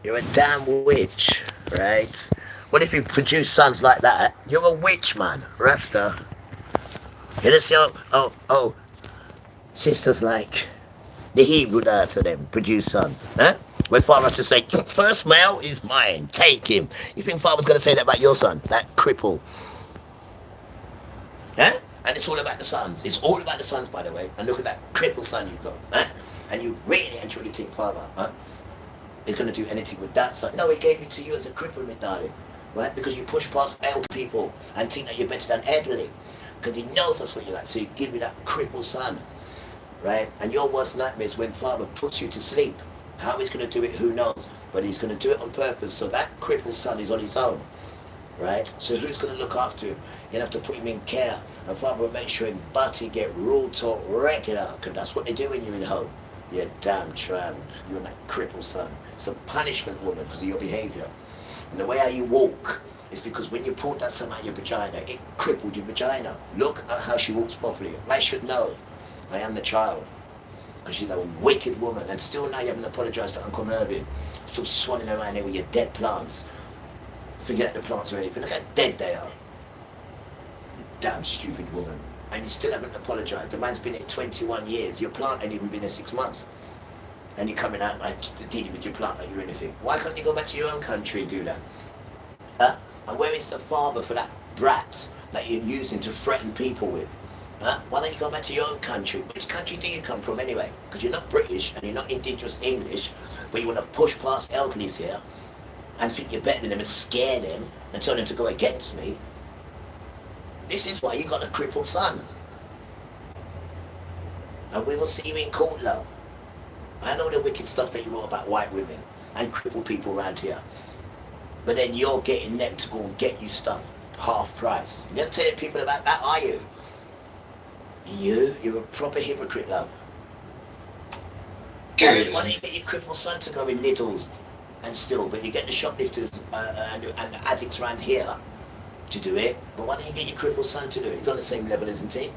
You're a damn witch, right? What if you produce sons like that? You're a witch, man. Rasta. You just see, sisters like the Hebrew dad to them, produce sons. Huh? When father to say, first male is mine, take him. You think father's going to say that about your son? That cripple. Huh? And it's all about the sons. It's all about the sons, by the way. And look at that crippled son you've got. Huh? And you really and truly think father, huh? Is going to do anything with that son. No, he gave it to you as a cripple, my darling. Right? Because you push past elder people and think that you're better than elderly. Because he knows that's what you like. So you give me that crippled son. Right? And your worst nightmare is when father puts you to sleep. How he's going to do it, who knows? But he's going to do it on purpose. So that crippled son is on his own. Right? So who's going to look after him? You'll have to put him in care. And father will make sure him butty get rule talk regular. Because that's what they do when you're in home. You damn tramp. You're that crippled son. It's a punishment, woman, because of your behaviour. And the way how you walk is because when you pulled that son out of your vagina, it crippled your vagina. Look at how she walks properly. I should know. I am the child. Because she's a wicked woman. And still now you haven't apologised to Uncle Mervyn. Still swanning around here with your dead plants. Forget the plants or anything. Look how dead they are. You damn stupid woman. And you still haven't apologised. The man's been here 21 years. Your plant ain't even been here 6 months. And you're coming out like dealing with your plant like you're anything. Why can't you go back to your own country and do that? And where is the father for that brat that you're using to threaten people with? Why don't you go back to your own country? Which country do you come from anyway? Because you're not British and you're not indigenous English, but you want to push past elderlies here and think you're better than them and scare them and tell them to go against me. This is why you got a crippled son. And we will see you in court, love. I know the wicked stuff that you wrote about white women and crippled people around here. But then you're getting them to go and get you stuff half price. You're not telling people about that, are you? You're a proper hypocrite, love. Why don't you get your crippled son to go in Lidl's and still, but you get the shoplifters and the addicts around here to do it. But why don't you get your crippled son to do it? He's on the same level, isn't he?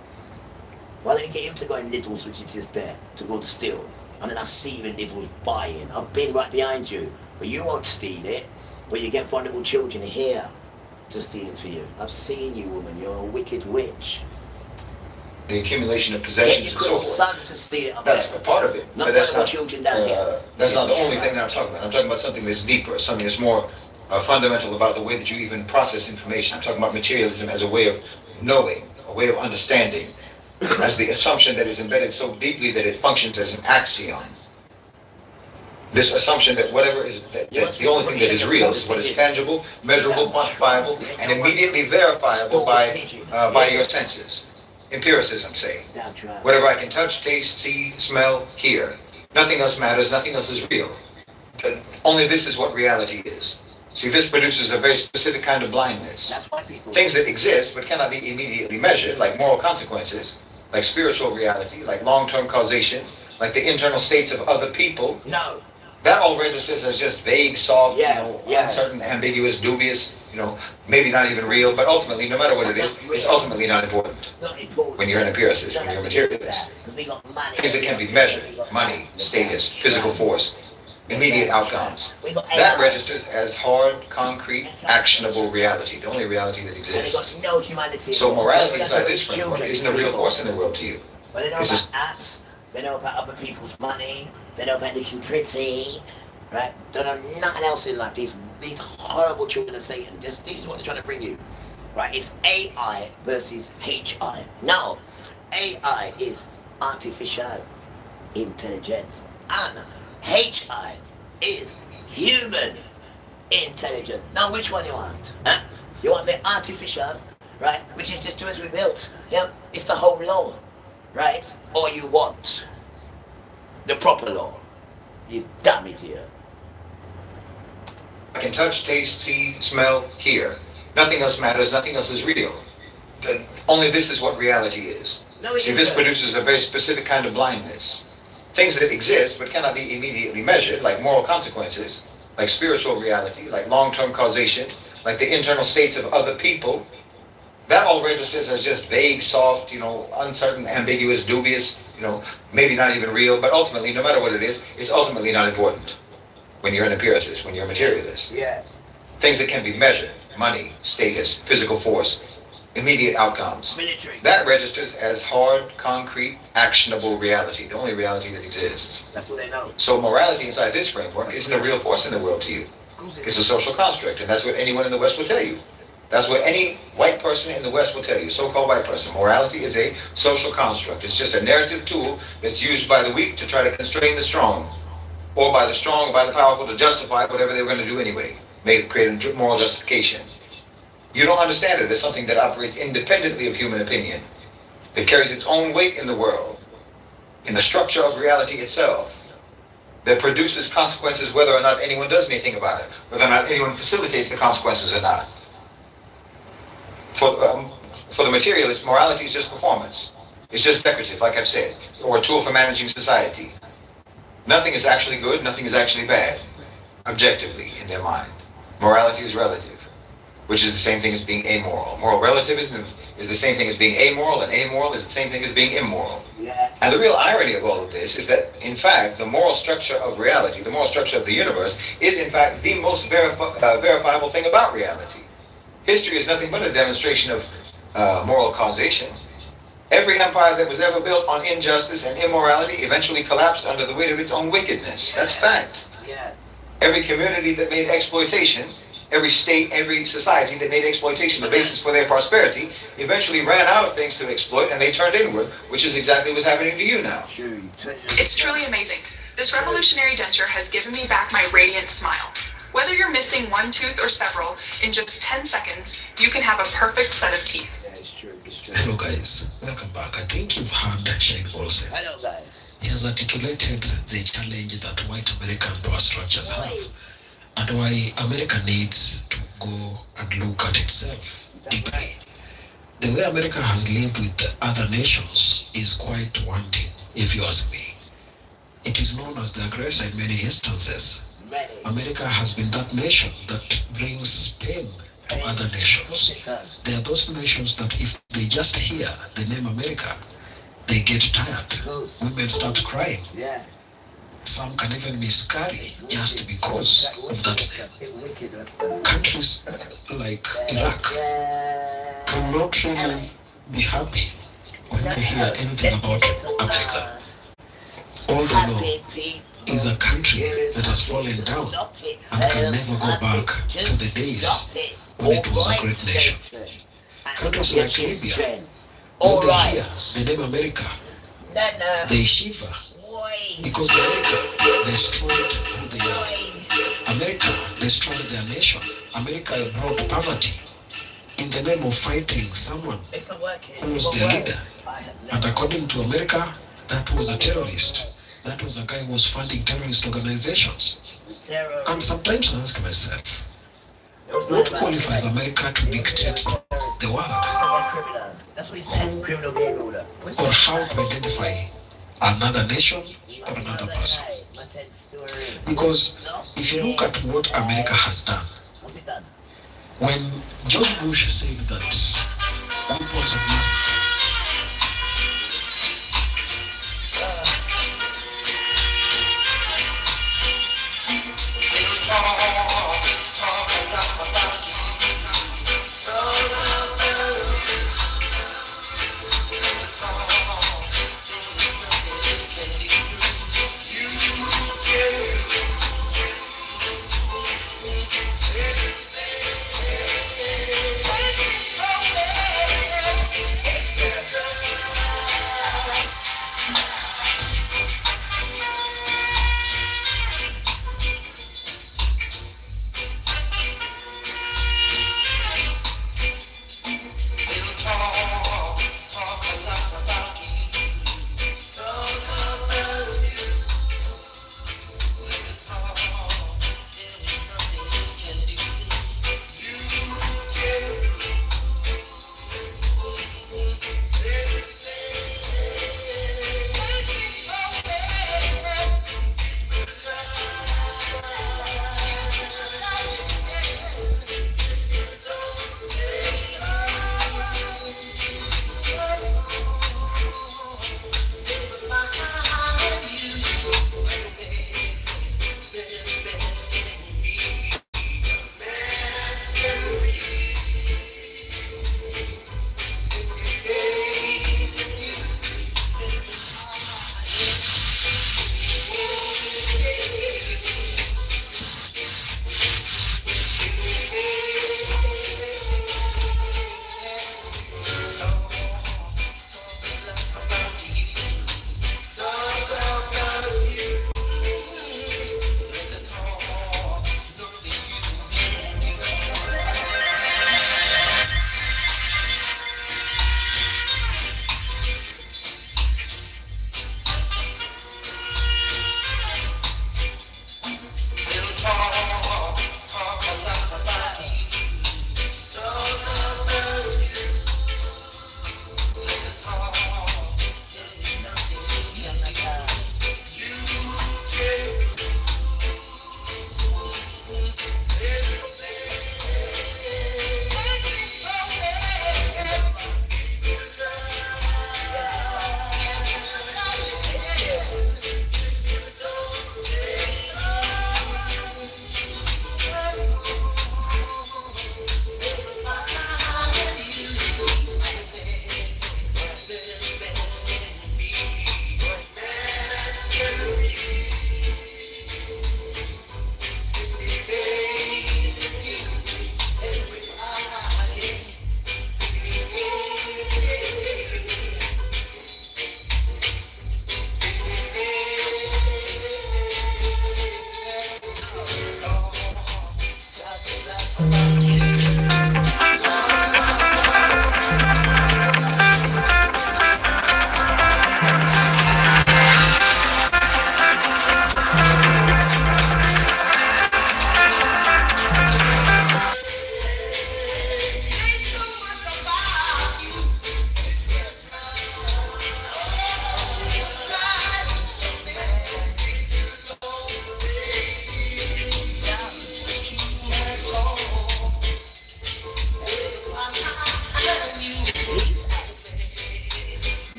Why don't you get him to go in Lidl's, which is just there, to go and steal? And then I see you in Lidl's buying. I've been right behind you, but you won't steal it. But you get vulnerable children here to steal it for you. I've seen you, woman. You're a wicked witch. The accumulation of possessions and so forth. Son to steal it. That's a part of it. Not but that's not children down here. That's not the only thing that I'm talking about. I'm talking about something that's deeper, something that's more fundamental about the way that you even process information. I'm talking about materialism as a way of knowing, a way of understanding, as the assumption that is embedded so deeply that it functions as an axiom. This assumption that whatever is, that the only thing that is real is what is tangible, measurable, quantifiable, and immediately verifiable by your senses. Empiricism, say. Whatever I can touch, taste, see, smell, hear. Nothing else matters, nothing else is real. Only this is what reality is. See, this produces a very specific kind of blindness. Things that exist but cannot be immediately measured, like moral consequences, like spiritual reality, like long-term causation, like the internal states of other people. No. That all registers as just vague, soft, uncertain, ambiguous, dubious, maybe not even real, but ultimately, no matter what it is, it's ultimately not important. When you're an empiricist, when you're a materialist. Things that can be measured, money, status, physical force, immediate outcomes. That registers as hard, concrete, actionable reality, the only reality that exists. So morality inside this framework isn't a real force in the world to you. This is apps. They know about other people's money. They know about looking pretty, right? They know nothing else in life. These horrible children of Satan. This is what they're trying to bring you, right? It's AI versus HI. No, AI is artificial intelligence, and HI is human intelligence. Now, which one you want? Huh? You want the artificial, right? Which is just as we built. Yeah, it's the whole law. Right? Or you want the proper law. You damn idiot. I can touch, taste, see, smell, hear. Nothing else matters, nothing else is real. Only this is what reality is. See, this produces a very specific kind of blindness. Things that exist but cannot be immediately measured, like moral consequences, like spiritual reality, like long-term causation, like the internal states of other people. That all registers as just vague, soft, uncertain, ambiguous, dubious, maybe not even real, but ultimately, no matter what it is, it's ultimately not important. when you're an empiricist, when you're a materialist. Yeah. Things that can be measured, money, status, physical force, immediate outcomes. Military. That registers as hard, concrete, actionable reality, the only reality that exists. That's what they know. So morality inside this framework isn't a real force in the world to you. It's a social construct, and that's what anyone in the West will tell you. That's what any white person in the West will tell you, so-called white person. Morality is a social construct. It's just a narrative tool that's used by the weak to try to constrain the strong, or by the strong, or by the powerful to justify whatever they were going to do anyway. Create a moral justification. You don't understand it as something that operates independently of human opinion, that carries its own weight in the world, in the structure of reality itself, that produces consequences whether or not anyone does anything about it, whether or not anyone facilitates the consequences or not. For the materialist, morality is just performance. It's just decorative, like I've said, or a tool for managing society. Nothing is actually good, nothing is actually bad, objectively, in their mind. Morality is relative, which is the same thing as being amoral. Moral relativism is the same thing as being amoral, and amoral is the same thing as being immoral. Yeah. And the real irony of all of this is that, in fact, the moral structure of reality, the moral structure of the universe, is in fact the most verifiable thing about reality. History is nothing but a demonstration of moral causation. Every empire that was ever built on injustice and immorality eventually collapsed under the weight of its own wickedness. That's fact. Yeah. Every community that made exploitation, every state, every society that made exploitation the basis for their prosperity, eventually ran out of things to exploit and they turned inward, which is exactly what's happening to you now. It's truly amazing. This revolutionary denture has given me back my radiant smile. Whether you're missing one tooth or several, in just 10 seconds, you can have a perfect set of teeth. Yeah, it's true. Hello guys, welcome back. I think you've heard Shane Olsen. Hello guys. He has articulated the challenge that white American power structures have and why America needs to go and look at itself deeply. The way America has lived with the other nations is quite wanting, if you ask me. It is known as the aggressor in many instances. America has been that nation that brings pain to other nations. There are those nations that if they just hear the name America, they get tired. Women start crying. Yeah. Some can even miscarry just because of that name. Countries like Iraq cannot really be happy when they hear anything about America. All they know is a country that has fallen down and can never go back to the days when it was a great nation. Countries like Libya, when they hear the name America, they shiver because America destroyed who they are. America destroyed their nation. America brought poverty in the name of fighting someone who was their leader. And according to America, that was a terrorist. That was a guy who was funding terrorist organizations. And sometimes I ask myself, what qualifies America to dictate the world? That's what he said. Criminal game order. Or how to identify another nation or another person? Because if you look at what America has done, when George Bush said that weapons of mass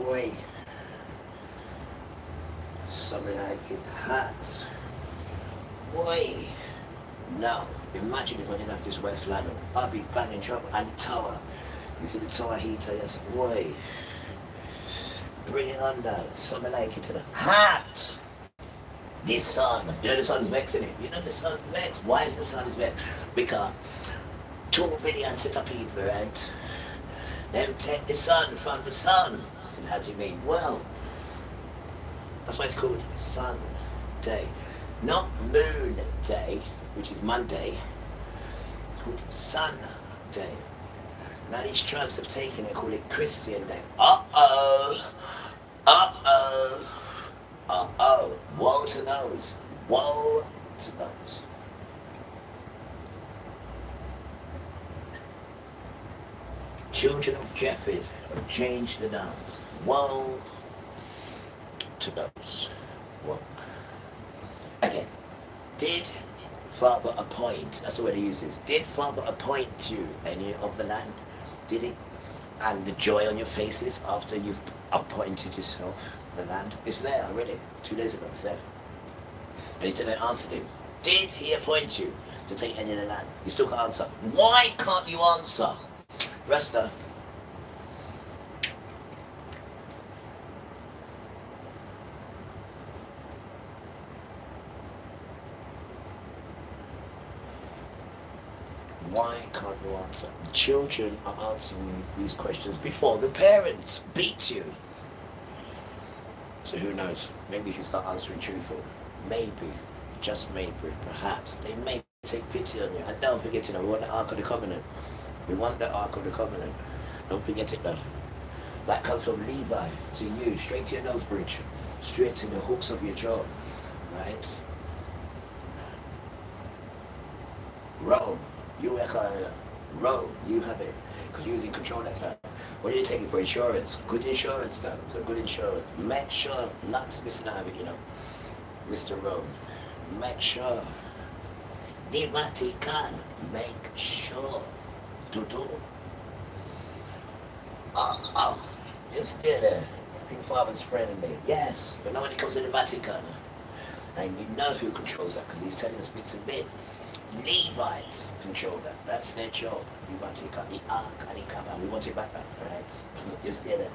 Boy, something like it hurts. Boy, now imagine if I didn't have this West London, I'd be banging trouble and tower. You see the tower heater, yes, boy. Bring it on down. Something like it to the hot. This sun, you know the sun's vexing it. You know the sun's vexed. Why is the sun vexed? Because 2 billion set of people, right? Them take the sun from the sun. I said, how do you mean? Well, that's why it's called Sun Day. Not Moon Day, which is Monday. It's called Sun Day. Now these tribes have taken it, call it Christian Day. Uh-oh. Uh-oh. Uh-oh. Woe to those. Woe to those. Children of Japheth have changed the dance. Woe to those. Woe. Again, did Father appoint, that's the word he uses, did Father appoint you any of the land? Did he? And the joy on your faces after you've appointed yourself the land is there already. 2 days ago, it's there. And he didn't answer him. Did he appoint you to take any of the land? You still can't answer. Why can't you answer? Rasta. Why can't you answer? Children are answering these questions before the parents beat you. So who knows? Maybe you should start answering truthful. Maybe, just maybe, perhaps, they may take pity on you. And don't forget, we want the Ark of the Covenant. We want the Ark of the Covenant. Don't forget it, though. That comes from Levi to you, straight to your nose bridge, straight to the hooks of your jaw, right? Rome, you were calling it. Rome, you have it, because you're in control that time. What are you taking for insurance? Good insurance, though. So good insurance. Make sure not to miss out, Mr. Rome. Make sure. The Vatican, make sure to do. You still there. King Father's friendly. Yes, but now when it comes to the Vatican, and you know who controls that because he's telling us bits and bits. Levites control that. That's their job. The Vatican, the Ark, and the Kaaba. We want it back, right? You still there.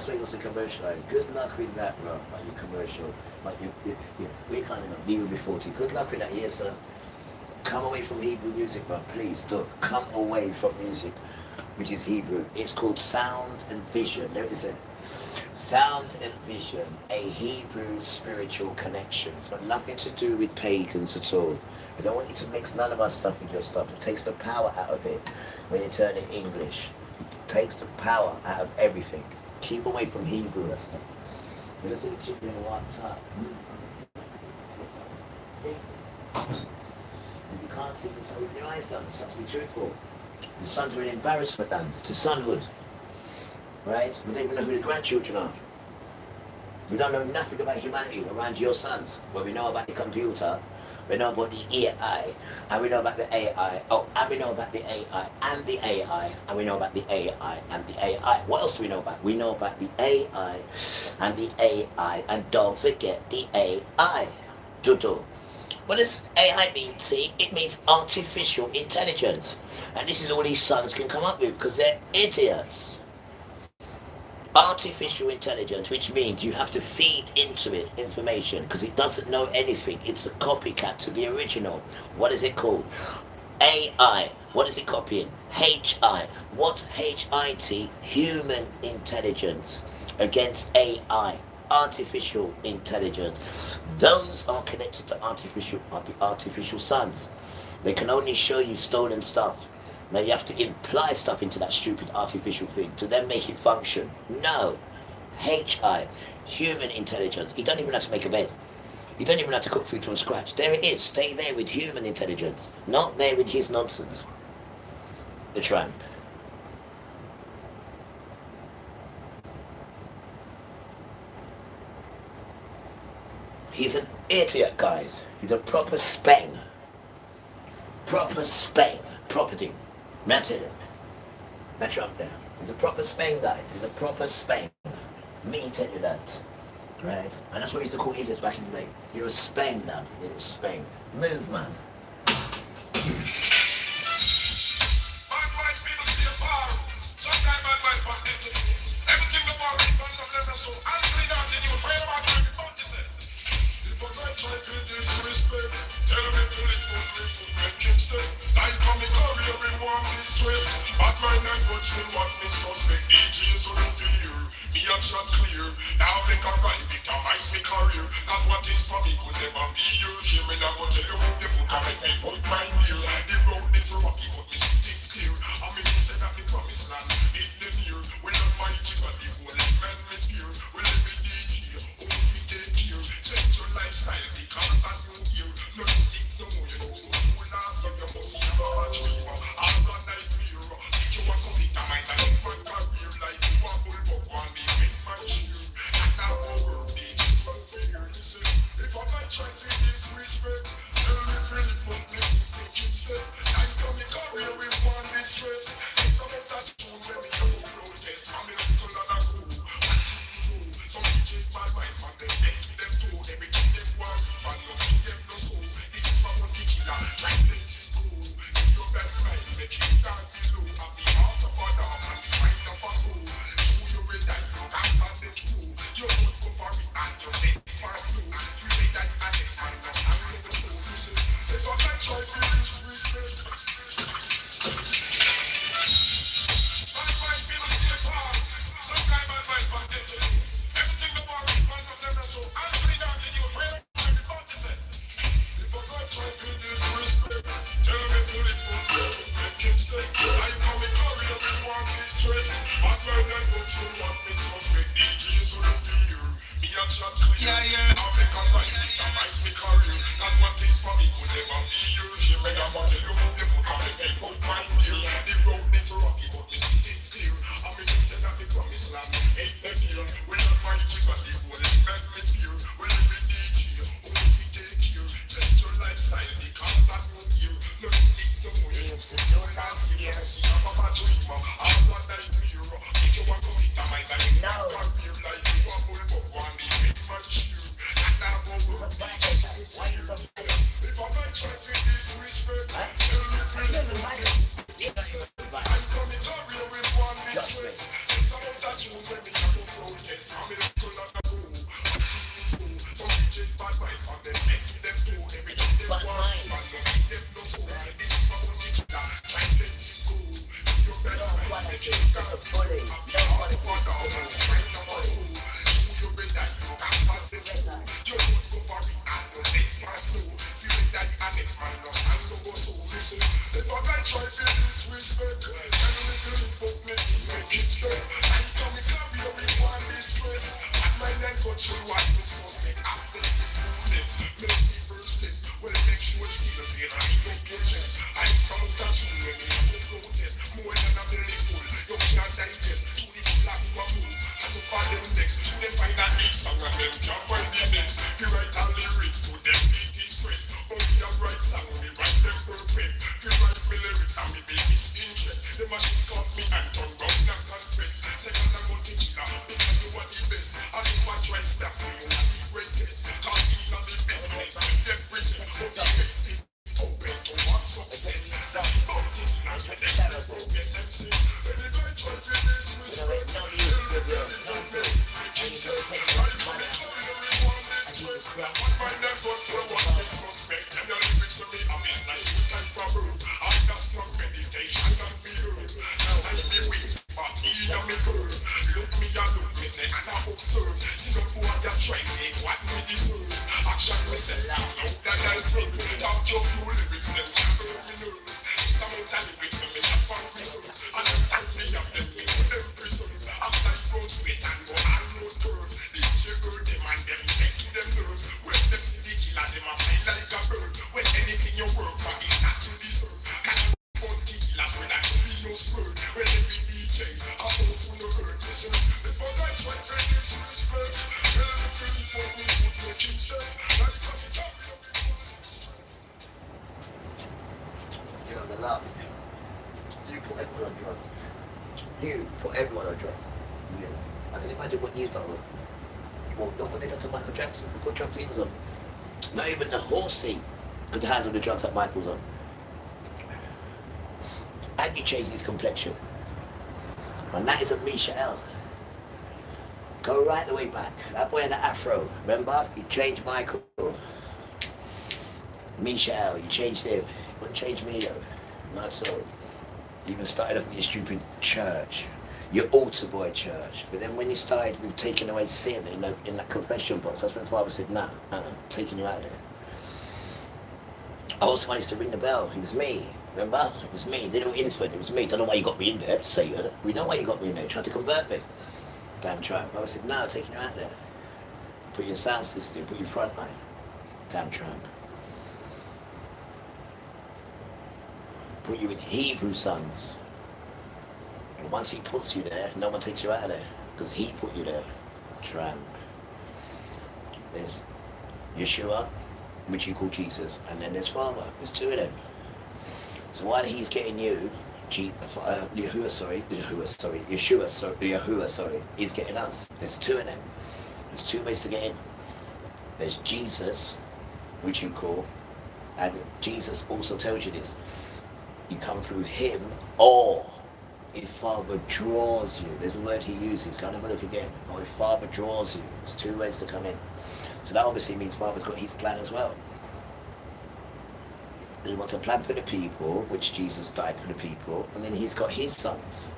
way it was commercialized. Good luck with that, bro. Like you commercial. Like we can't even deal with 40. Good luck with that, yes, sir. Come away from Hebrew music, bro. Please do. Come away from music, which is Hebrew. It's called sound and vision. There is a sound and vision, a Hebrew spiritual connection. It's got nothing to do with pagans at all. I don't want you to mix none of our stuff with your stuff. It takes the power out of it when you turn it English. It takes the power out of everything. Keep away from Hebrew and stuff. You see the chicken in the white top. You can't see what's open your eyes down. It's to be truthful. The sons are an embarrassment then to sonhood. Right? We don't even know who the grandchildren are. We don't know nothing about humanity around your sons. Well, we know about the computer, we know about the AI, and we know about the AI. Oh, and we know about the AI and the AI, and we know about the AI and the AI. What else do we know about? We know about the AI and the AI, and don't forget the AI. Tutu. What does AI mean, T? It means artificial intelligence. And this is all these sons can come up with because they're idiots. Artificial intelligence, which means you have to feed into it information because it doesn't know anything. It's a copycat to the original. What is it called? AI. What is it copying? HI. What's HIT? Human intelligence against AI. Artificial intelligence. Those are connected to artificial sons. They can only show you stolen stuff. Now you have to imply stuff into that stupid artificial thing to then make it function. No. HI. Human intelligence. He don't even have to make a bed. You don't even have to cook food from scratch. There it is. Stay there with human intelligence. Not there with his nonsense. The tramp. He's an idiot, guys. He's a proper spang. Proper spang. Property. That's it. That's Trump there. He's a proper spang, guys. He's a proper spang. Me tell you that. Right? And that's what we used to call idiots back in the day. You're a spang now. You're a spang. Move, man. Everything the world is done, them so I'll clean out in you. Pray about my if I try to disrespect, tell me to live for me to make instead. Like on me career in one distress. Bad mind and good will want me suspect. DJs on the fear, me a chat clear. Now make a right victimize me career. Cause what is for me could never be you. She may not go tell you how you put and make me put mine here. The road is rocky but me see things clear. And me say that the promised land is the near. When the mighty but the holy man me fear. Will let me DJ, oh we take care. Change your lifestyle because I know you. No things no more, you know. So you last year you must see a dreamer. I'll run like clear. Did you want to victimize against my career? Like you are full of one day with my shoe. And now over days so fear. Listen, if I might try to disrespect, tell me really put me to think instead. Like on me career with one distress. Take some of that tune when me have a protest. I'm a little and a cool. What do you know? Some DJs my wife and they make them too. Everything them want, but no keep them no soul. This is my particular, try to let it go. Give your back right, make you down below. I'm the heart of a dog and the mind of a soul. Do you realize you can't pass it through? You don't go for it and you take fast slow. You say that I next man, that's how you the soul. Listen, if I can try to disrespect. My mind feels stay far. Some kind of advice from them to do. Everything the world is man of them so I'll clean out in your prayer. If I got try to disrespect, tell me to live for prayer, make instead. I come in career with one distress. Bad mind and go through what me suspect. DJs on the fear, me a chat clear. I'll make a right, victimize me career. Cause what is for me could never be you. She may not tell you move your foot and make me put mine here. The road is rocky but me see things clear. And me think say that the promised land ain't the deal. We're not mighty but the holy man me fear. We'll be DJ, oh we take care. Change your lifestyle because I know you. No things no more you know. No last year, see I'm a dreamer. I'm what I fear. If you want to victimize against my career like you are full of one day with my shoe. And now go work DJ so fear. If I might try to disrespect, tell me really what I'm coming career with one distress. Take some of that tune when me have a protest. laughing. You put everyone on drugs. You put everyone on drugs. Yeah. I can imagine what you've done. Well, look what they did to Michael Jackson. Look what drugs he was on. Not even the horsey could handle the drugs that Michael's on. And you changed his complexion. And that is a Misha'el. Go right the way back. That boy in the afro. Remember? You changed Michael. Misha'el, you changed him. You wouldn't change me though. Not so. You even started off with your stupid church. Your altar boy church. But then when you started with taking away sin in that confession box, that's when the Father said, nah, taking you out of there. I was used to ring the bell. It was me. Remember? It was me. They didn't infant. It was me. Don't know why you got me in there, Satan. We know why you got me in there. Tried to convert me. Damn tramp. I said, no, taking you out there. Put your sound system, put your front line. Damn tramp. Put you in Hebrew sons. And once he puts you there, no one takes you out of there. Because he put you there. Tramp. There's Yeshua, which you call Jesus, and then there's Father. There's two of them. So while he's getting you, Yeshua, he's getting us. There's two of them. There's two ways to get in. There's Jesus, which you call, and Jesus also tells you this. You come through him, or if Father draws you. There's a word he uses. Go and have a look again. Or if Father draws you. There's two ways to come in. So that obviously means Father's got his plan as well. He wants a plan for the people, which Jesus died for the people, and then he's got his sons.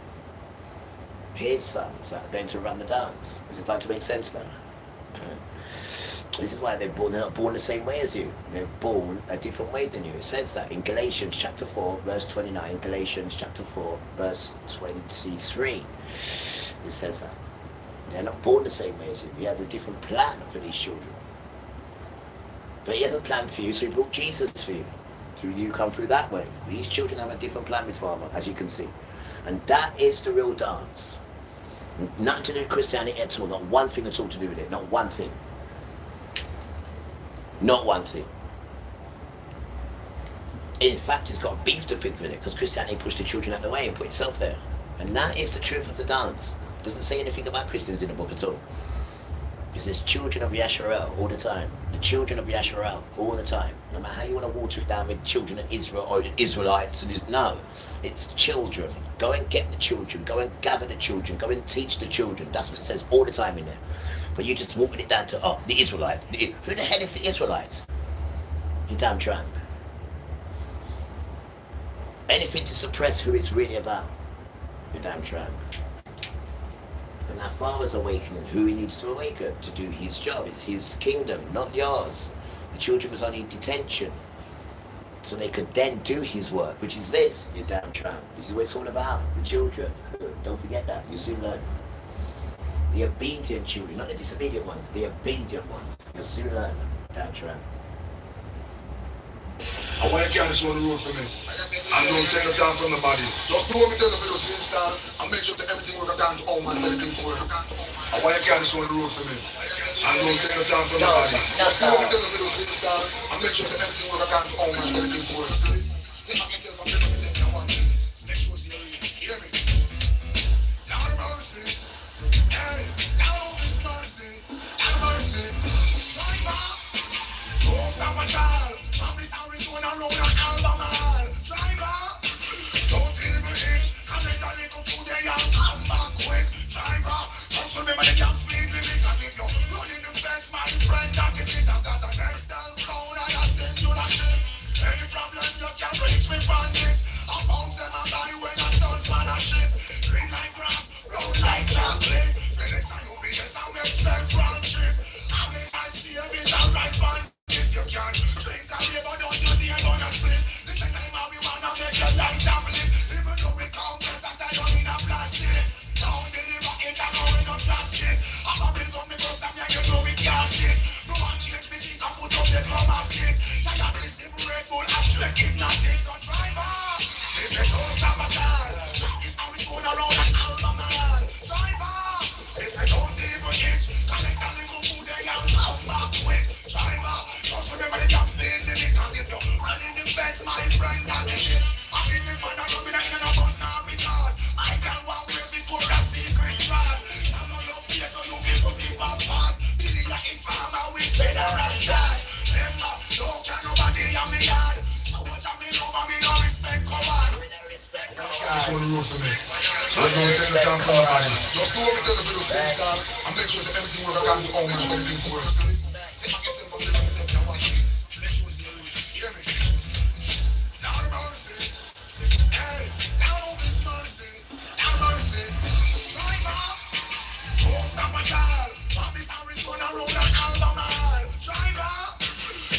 His sons that are going to run the dance. Is it starting to make sense now? This is why they're not born the same way as you. They're born a different way than you. It says that in Galatians chapter 4, verse 29, Galatians chapter 4, verse 23. It says that. They're not born the same way as you. He has a different plan for these children. But he has a plan for you, so he brought Jesus for you. So you come through that way. These children have a different plan with Father, as you can see. And that is the real dance. Nothing to do with Christianity at all. Not one thing at all to do with it. Not one thing. Not one thing. In fact, it's got beef to pick with it, because Christianity pushed the children out of the way and put itself there. And that is the truth of the dance. It doesn't say anything about Christians in the book at all. It says children of Yasharel all the time. The children of Yasharel all the time. No matter how you want to water it down with children of Israel or the Israelites. No, it's children. Go and get the children. Go and gather the children. Go and teach the children. That's what it says all the time in there. But you just walking it down to, the Israelites. Who the hell is the Israelites? You damn tramp. Anything to suppress who it's really about. You damn tramp. And our Father's awakening who he needs to awaken to do his job. It's his kingdom, not yours. The children was only in detention. So they could then do his work, which is this, you damn tramp. This is what it's all about, the children. Don't forget that, you soon learn. The obedient children, not the disobedient ones, the obedient ones. You'll soon learn, damn tramp. I want you to carry this on the road for me. And don't take the time from nobody. Just do what we tell you for your sin star and make sure that everything work down to all man, everything for you. I want you to carry this on the road for me. And don't take the time from nobody. Just do what we tell you for your sin star and make sure that everything work down to all man, everything for you. Make sure you hear me. Lord of mercy. Hey, Lord of mercy. Lord of mercy. Driver. Don't stop my child. When I roll an album on driver, don't even itch. Collect that little food there and come back quick. Driver, just remember the cap speed limit. Cause if you're running the fence, my friend, that is it. I've got an external phone and I send you that shit. Any problem you can show the road for me. So I'm gonna take the time from nobody. Just do what we tell the people to start and make sure that everything works according to how we do everything works. Stop my child. Bobby's Harris run around an album man. Driver,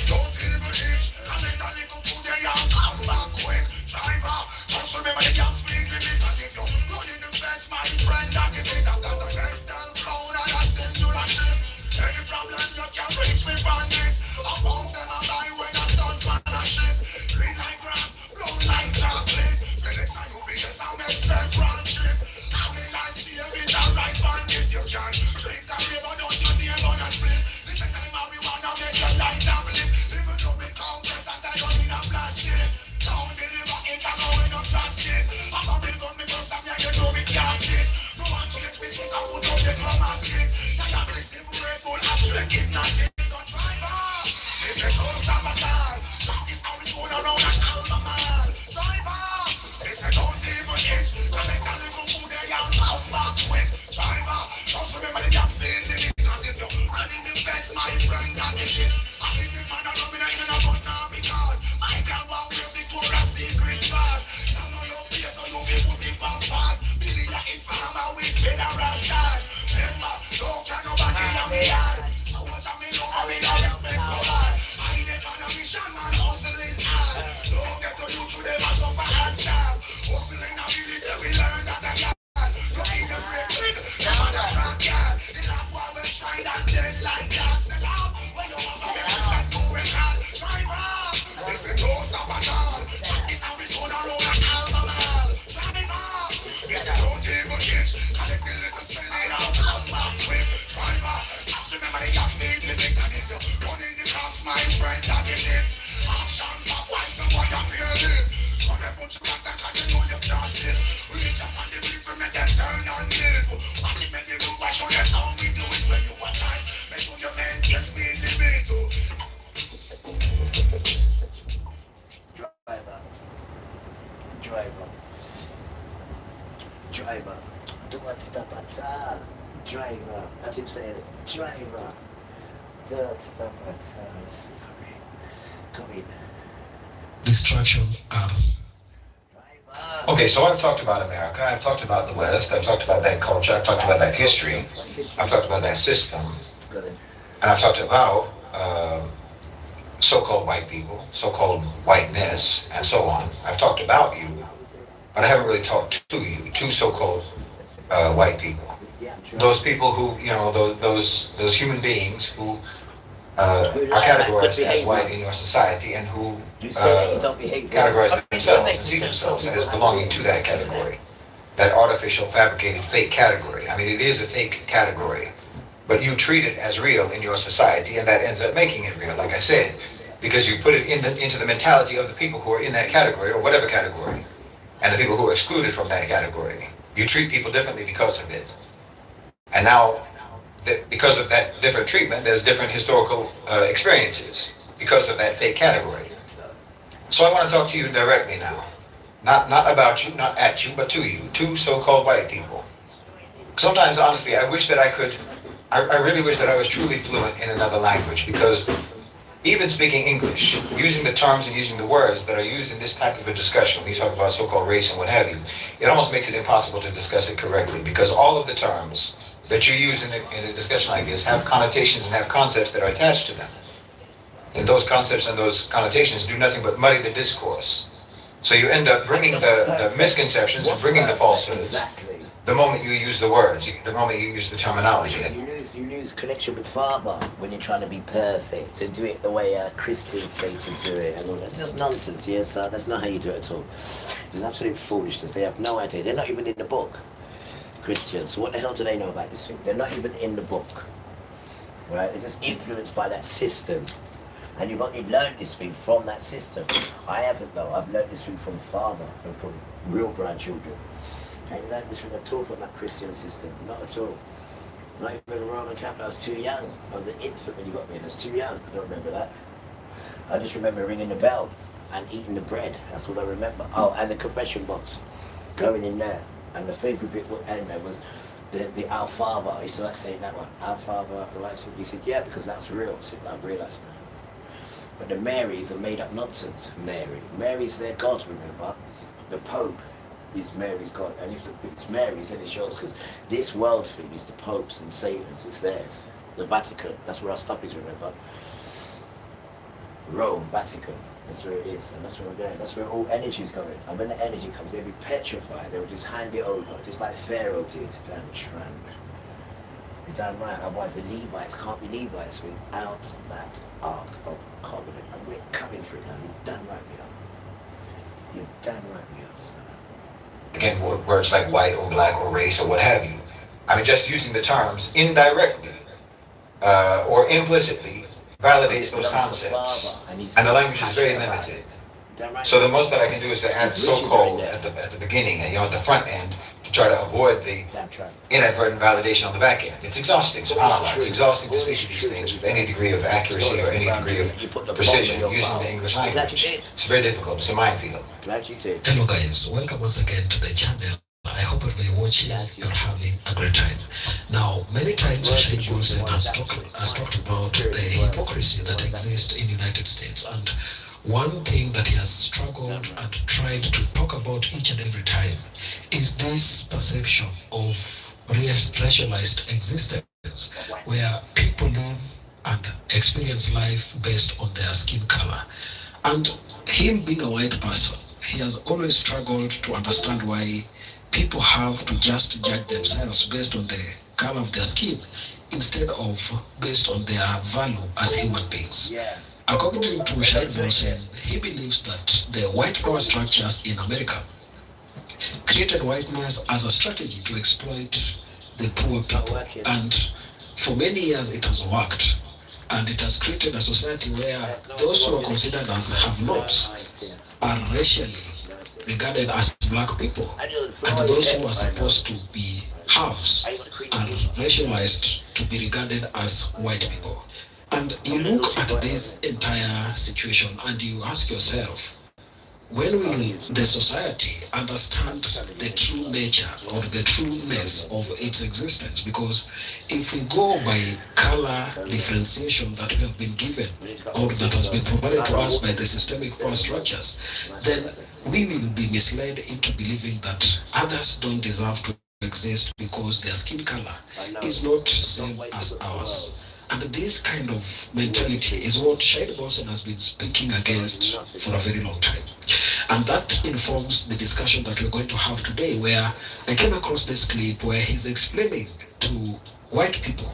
don't even itch. Collect a little food there and come back quick. Driver, just remember the gap speed limit. Cause if you're running the fence, my friend, that is it. I've got an external phone and I send you that chip. Any problem you can reach me on this. I bounce them and buy when I touch man a ship. Green like grass, brown like chocolate. Felix and UPS, I make several trip. I'm in life, favorite, I write on this. You can drink and live, but don't you name on a split. This ain't the marijuana, make your light and live. Even though we compress and I don't in a plastic. Down the river, ain't a going up plastic. I'm a real gun, me go some, yeah, you know me can't stick. No one change me, stick, I would up the grammar stick. So you have to listen to Red Bull, I straight hypnotic. So driver, this ain't no stop at all. Drop this how it's going around an album man. Driver, this ain't don't even itch. Collect a little food there and come back quick. Driver, just remember the gap speed limit. Cause if you're running the fence, my friend, that is it. I think this man are rubbing in a butt now because my girl want wear Victoria's Secret dress. Some no love place, so you feel put in pampas. Billy, you're informer with federal charge. Remember, don't care nobody on me yard. So what I mean, I respect God. I did on a mission, man, hustling hard. Don't get to you through them and suffer and starve. Hustling ability, we learn that I got. You ain't a break big, you're on a track yard. The last one will shine and dead like that. Sell out, when you want to make us and do it hard. Driver, this is no stop at all. This how it's gonna roll an album all. Driver, this is don't even itch. Collect the little spinning out, come back quick. Driver, just remember the gas speed limit. And if you're running the cops, my friend, that is it. Action, pop, why someone up here live? Gonna put you back and you know you can't slip. Reach up on the river, make them turn on lip. Watch it, make the root, watch on them how we do it when you watch time. Make sure your man gets speed limit. Driver, don't stop at all. Driver, I keep saying it. Driver, don't stop at all. Sorry. Come in. Distraction are. Okay, so I've talked about America, I've talked about the West, I've talked about that culture, I've talked about that history, I've talked about that system, and I've talked about so-called white people, so-called whiteness, and so on. I've talked about you, but I haven't really talked to you, to so-called white people. Those people who, you know, those human beings who are categorized as white in your society and who categorize themselves and see themselves as belonging to that category, that artificial, fabricated, fake category. I mean, it is a fake category, but you treat it as real in your society, and that ends up making it real, like I said, because you put it into the mentality of the people who are in that category, or whatever category, and the people who are excluded from that category. You treat people differently because of it. And now, because of that different treatment, there's different historical experiences because of that fake category. So I want to talk to you directly now. Not about you, not at you, but to you, to so-called white people. Sometimes, honestly, I wish that I really wish that I was truly fluent in another language, because even speaking English, using the terms and using the words that are used in this type of a discussion, when you talk about so-called race and what have you, it almost makes it impossible to discuss it correctly, because all of the terms that you use in a discussion like this have connotations and have concepts that are attached to them. And those concepts and those connotations do nothing but muddy the discourse. So you end up bringing the misconceptions and bringing the falsehoods the moment you use the words, the moment you use the terminology. You lose connection with Father when you're trying to be perfect and do it the way Christians say to do it and all that. It's just nonsense, yes, that's not how you do it at all. It's absolute foolishness. They have no idea. They're not even in the book. Christians. So what the hell do they know about this thing? They're not even in the book. Right? They're just influenced by that system. And you've only learned this thing from that system. I haven't though. I've learned this thing from Father and from real grandchildren. I ain't learned this thing at all from that Christian system. Not at all. Not even a Roman Catholic. I was too young. I was an infant when you got me in. I was too young. I don't remember that. I just remember ringing the bell and eating the bread. That's all I remember. Oh, and the confession box. going in there. And the favourite bit would end there was the Our Father. I used to like saying that one. Our Father, right? So he said, yeah, because that's real. So I realised that. But the Marys are made up nonsense. Mary's their God, remember? The Pope is Mary's God. And if it's Mary's, then it shows, because this world thing is the Popes and Satans, it's theirs. The Vatican, that's where our stuff is, remember? Rome, Vatican, that's where it is, and that's where we're going. That's where all energy is going. And when the energy comes, they'll be petrified. They'll just hand it over, just like Pharaoh did. Damn tramp. You're damn right. Otherwise, the Levites can't be Levites without that Ark of Covenant. And we're coming through it now. You're damn right we are. You're damn right we are, son. Again, words like white or black or race or what have you. I mean, just using the terms indirectly or implicitly validates those concepts. And the language is very limited. So the most that I can do is to add so-called at the beginning and at the front end to try to avoid the inadvertent validation on the back end. It's exhausting. SubhanAllah. It's exhausting to speak to these things with any degree of accuracy or any degree of precision using the English language. It's very difficult. It's a minefield. Hello guys, welcome once again to the channel. I hope if you're watching, you're having a great time. Now, many times Sheikh Wilson has talked about the hypocrisy that exists in the United States, and one thing that he has struggled and tried to talk about each and every time is this perception of racialized existence, where people live and experience life based on their skin color. And him being a white person, he has always struggled to understand why people have to just judge themselves based on the color of their skin instead of based on their value as human beings. According to Misha'el Riviere, he believes that the white power structures in America created whiteness as a strategy to exploit the poor people. And for many years it has worked. And it has created a society where those who are considered as have-nots are racially regarded as black people, and those who are supposed to be haves are racialized to be regarded as white people. And you look at this entire situation and you ask yourself, when will the society understand the true nature or the trueness of its existence? Because if we go by color differentiation that we have been given or that has been provided to us by the systemic power structures, then we will be misled into believing that others don't deserve to exist because their skin color is not the same as ours. And this kind of mentality is what Sheikh Bolson has been speaking against for a very long time. And that informs the discussion that we're going to have today, where I came across this clip where he's explaining to white people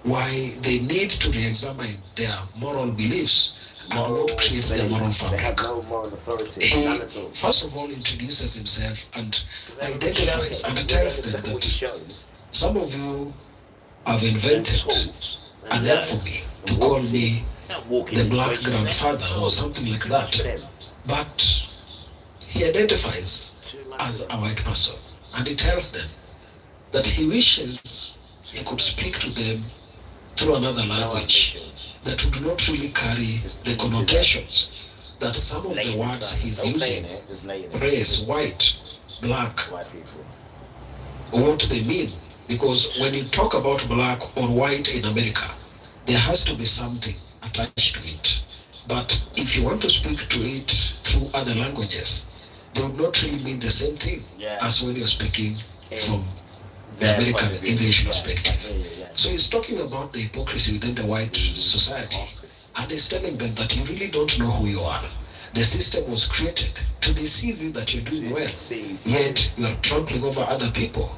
why they need to re-examine their moral beliefs and not create their moral fabric. He first of all introduces himself and identifies and tells them that some of you have invented a name for me to call me the black grandfather or something like that. But he identifies as a white person and he tells them that he wishes he could speak to them through another language that would not really carry the connotations that some of the words he's using, race, white, black, what they mean. Because when you talk about black or white in America, there has to be something attached to it. But if you want to speak to it through other languages, they would not really mean the same thing as when you're speaking from the American English perspective. So he's talking about the hypocrisy within the white society, and he's telling them that you really don't know who you are. The system was created to deceive you that you're doing well, yet you are trampling over other people.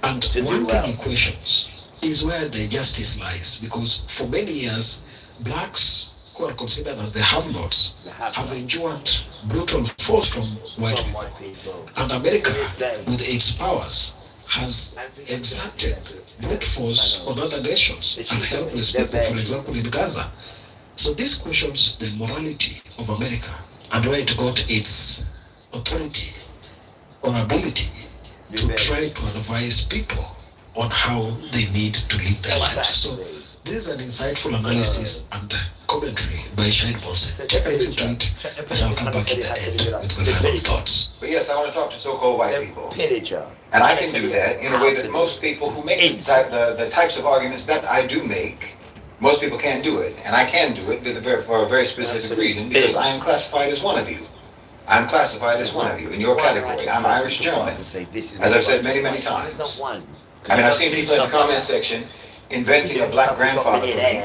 And one thing he questions is where the justice lies, because for many years, blacks who are considered as the have-nots have endured brutal force from white people. And America, with its powers, has exerted brute force on other nations and helpless people, for example, in Gaza. So this questions the morality of America and where it got its authority or ability to try to advise people on how they need to live their lives. So This is an insightful analysis and commentary by Shine Bolson. Take a listen to it, and I'll come back in the end with my final thoughts. But yes, I want to talk to so-called white people. Pillager. And I can do that in a way that most people who make the types of arguments that I do make, most people can't do it. And I can do it for a very specific reason, because I am classified as one of you. I'm classified as one of you in your category. I'm Irish German, as I've said many, many times. I mean, I've seen people in the comment section inventing a black grandfather for me,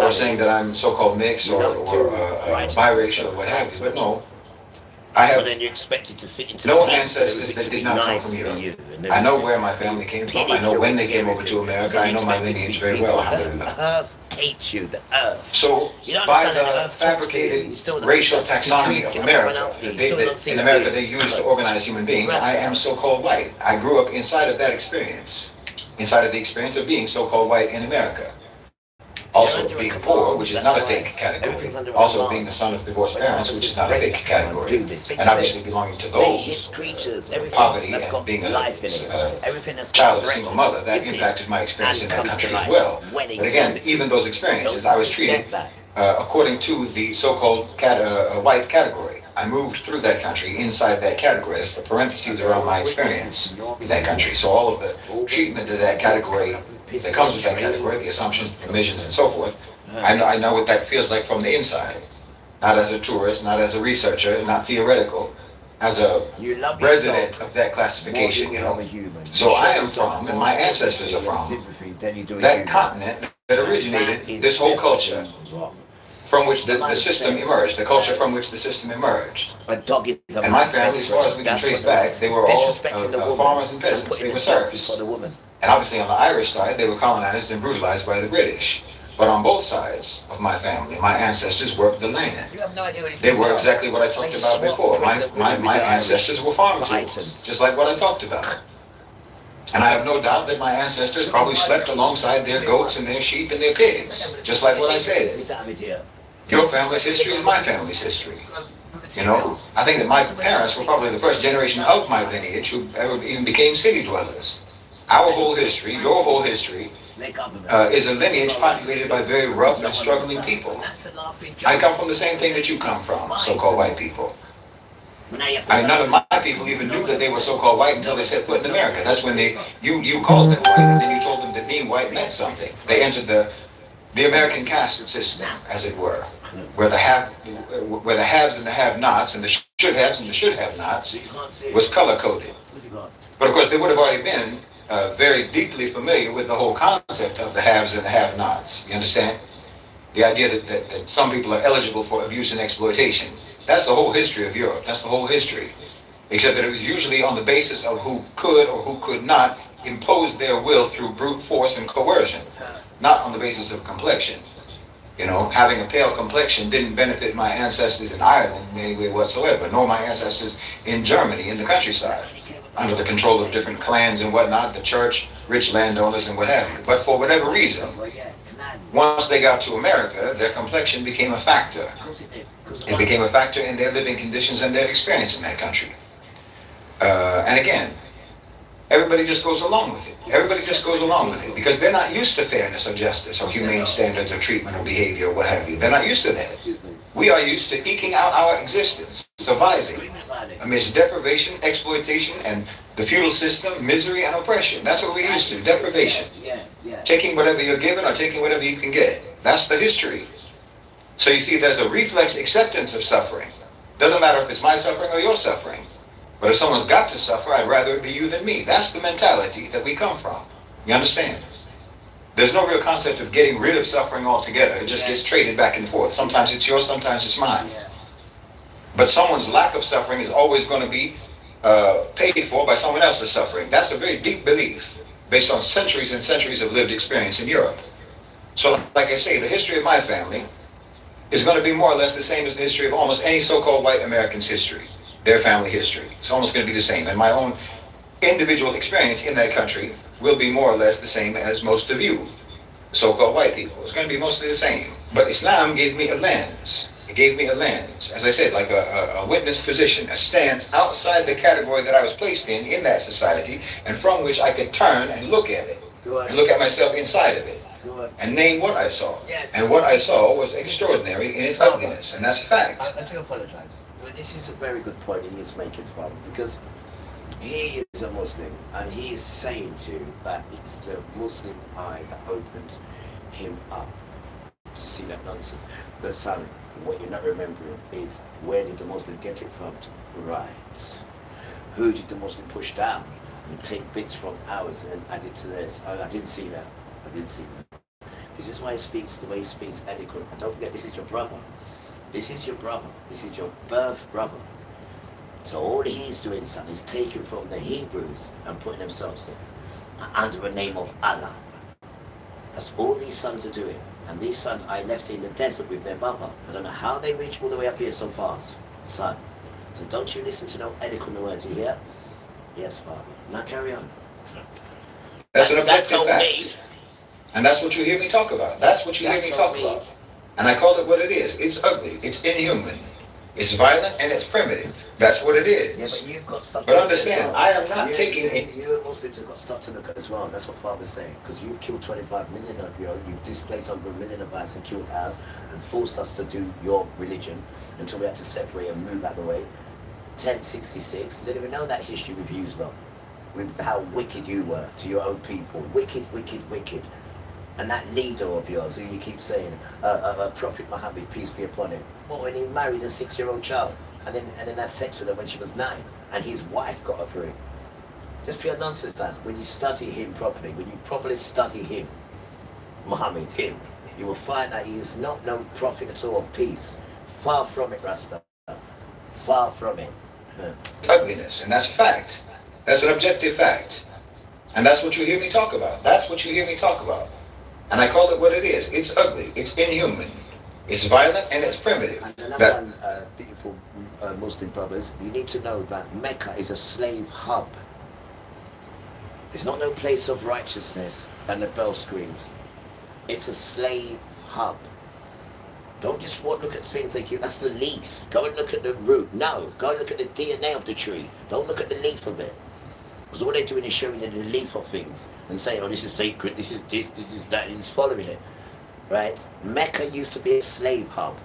or saying that I'm so-called mixed or biracial or what have you. But no, I have no ancestors that did not come from Europe. I know where my family came from. I know when they came over to America. I know my lineage very well, alhamdulillah. Hates you, the earth. So, by the fabricated racial taxonomy of America, in America they use to organize human beings, I am so-called white. I grew up inside of that experience, inside of the experience of being so-called white in America. Also being poor, which is not a fake category. Also being the son of divorced parents, which is not a fake category. And obviously belonging to those, poverty and being a child of a single mother, that impacted my experience in that country as well. But again, even those experiences, I was treated according to the so-called white category. I moved through that country inside that category. That's the parentheses around my experience in that country. So all of the treatment of that category that comes with that category, the assumptions, the provisions, and so forth, I know what that feels like from the inside. Not as a tourist, not as a researcher, not theoretical, as a resident of that classification, you know. So I am from, and my ancestors are from, that continent that originated this whole culture from which the system emerged, the culture from which the system emerged. And my family, as far as we can trace back, they were all farmers and peasants. They were serfs. And obviously on the Irish side, they were colonized and brutalized by the British. But on both sides of my family, my ancestors worked the land. They were exactly what I talked about before. My ancestors were farm tools, just like what I talked about. And I have no doubt that my ancestors probably slept alongside their goats and their sheep and their pigs, just like what I said. Your family's history is my family's history. You know, I think that my parents were probably the first generation of my lineage who ever even became city dwellers. Our whole history, your whole history, is a lineage populated by very rough and struggling people. I come from the same thing that you come from, so-called white people. I mean, none of my people even knew that they were so-called white until they set foot in America. That's when you called them white, and then you told them that being white meant something. They entered the American caste system, as it were, where the haves and the have-nots, and the should-haves and the should-have-nots, was color-coded. But of course, they would have already been very deeply familiar with the whole concept of the haves and the have-nots. You understand? The idea that some people are eligible for abuse and exploitation. That's the whole history of Europe. That's the whole history. Except that it was usually on the basis of who could or who could not impose their will through brute force and coercion, not on the basis of complexion. You know, having a pale complexion didn't benefit my ancestors in Ireland in any way whatsoever, nor my ancestors in Germany, in the countryside, under the control of different clans and whatnot, the church, rich landowners and what have you. But for whatever reason, once they got to America, their complexion became a factor. It became a factor in their living conditions and their experience in that country. And again, everybody just goes along with it. Everybody just goes along with it because they're not used to fairness or justice or humane standards or treatment or behavior or what have you. They're not used to that. We are used to eking out our existence, surviving amidst deprivation, exploitation, and the feudal system, misery, and oppression. That's what we're used to, deprivation. Taking whatever you're given or taking whatever you can get. That's the history. So you see, there's a reflex acceptance of suffering. Doesn't matter if it's my suffering or your suffering. But if someone's got to suffer, I'd rather it be you than me. That's the mentality that we come from. You understand? There's no real concept of getting rid of suffering altogether. It just gets traded back and forth. Sometimes it's yours, sometimes it's mine. But someone's lack of suffering is always going to be paid for by someone else's suffering. That's a very deep belief based on centuries and centuries of lived experience in Europe. So like I say, the history of my family is going to be more or less the same as the history of almost any so-called white American's history, their family history. It's almost going to be the same. And my own individual experience in that country will be more or less the same as most of you, so-called white people. It's going to be mostly the same. But Islam gave me a lens. It gave me a lens, as I said, like a witness position, a stance outside the category that I was placed in that society, and from which I could turn and look at it, and look at myself inside of it. Good. and name what I saw. Yeah. And what I saw was extraordinary in its ugliness, and that's a fact. I do apologize. But this is a very good point he is making, Father, because he is a Muslim and he is saying to you that it's the Muslim eye that opened him up to see that nonsense. But son, what you're not remembering is where did the Muslim get it from? Right. Who did the Muslim push down and take bits from ours and add it to theirs? I didn't see that. I didn't see that. This is why he speaks the way he speaks eloquent. And don't forget, this is your brother. This is your brother. This is your birth brother. So all he's doing, son, is taking from the Hebrews and putting themselves under the name of Allah. That's all these sons are doing. And these sons I left in the desert with their mother. I don't know how they reach all the way up here so fast, son. So don't you listen to no eloquent words you hear? Yes, Father. Now carry on. That's an objective all fact. me. And that's what you hear me talk about. That's what you hear me talk about. And I call it what it is. It's ugly. It's inhuman. It's violent and it's primitive. That's what it is. Yeah, but you've got stuff. But understand, I am not taking it. You Muslims have got stuff to look at as well. That's what Father's saying. Because you killed 25 million of you. You displaced over 1 million of us and killed ours and forced us to do your religion until we had to separate and move out of the way. 1066. They didn't even know that history with you, lot. With how wicked you were to your own people. Wicked, wicked, wicked. And that leader of yours, who you keep saying, Prophet Muhammad, peace be upon him. Well, when he married a 6-year-old child, and then had sex with her when she was 9, and his wife got her through. Just pure nonsense, that. When you study him properly, when you properly study him, Muhammad, him, you will find that he is not no prophet at all of peace. Far from it, Rasta. Far from it. ugliness, and that's a fact. That's an objective fact. And that's what you hear me talk about. That's what you hear me talk about. And I call it what it is. It's ugly. It's inhuman. It's violent and it's primitive. And another one, beautiful Muslim brothers, you need to know that Mecca is a slave hub. It's not no place of righteousness and the bell screams. It's a slave hub. Don't just look at things like you. That's the leaf. Go and look at the root. No, go and look at the DNA of the tree. Don't look at the leaf of it. Because all they're doing is showing you the leaf of things and saying, oh, this is sacred, this is this is that, and it's following it. Right? Mecca used to be a slave hub.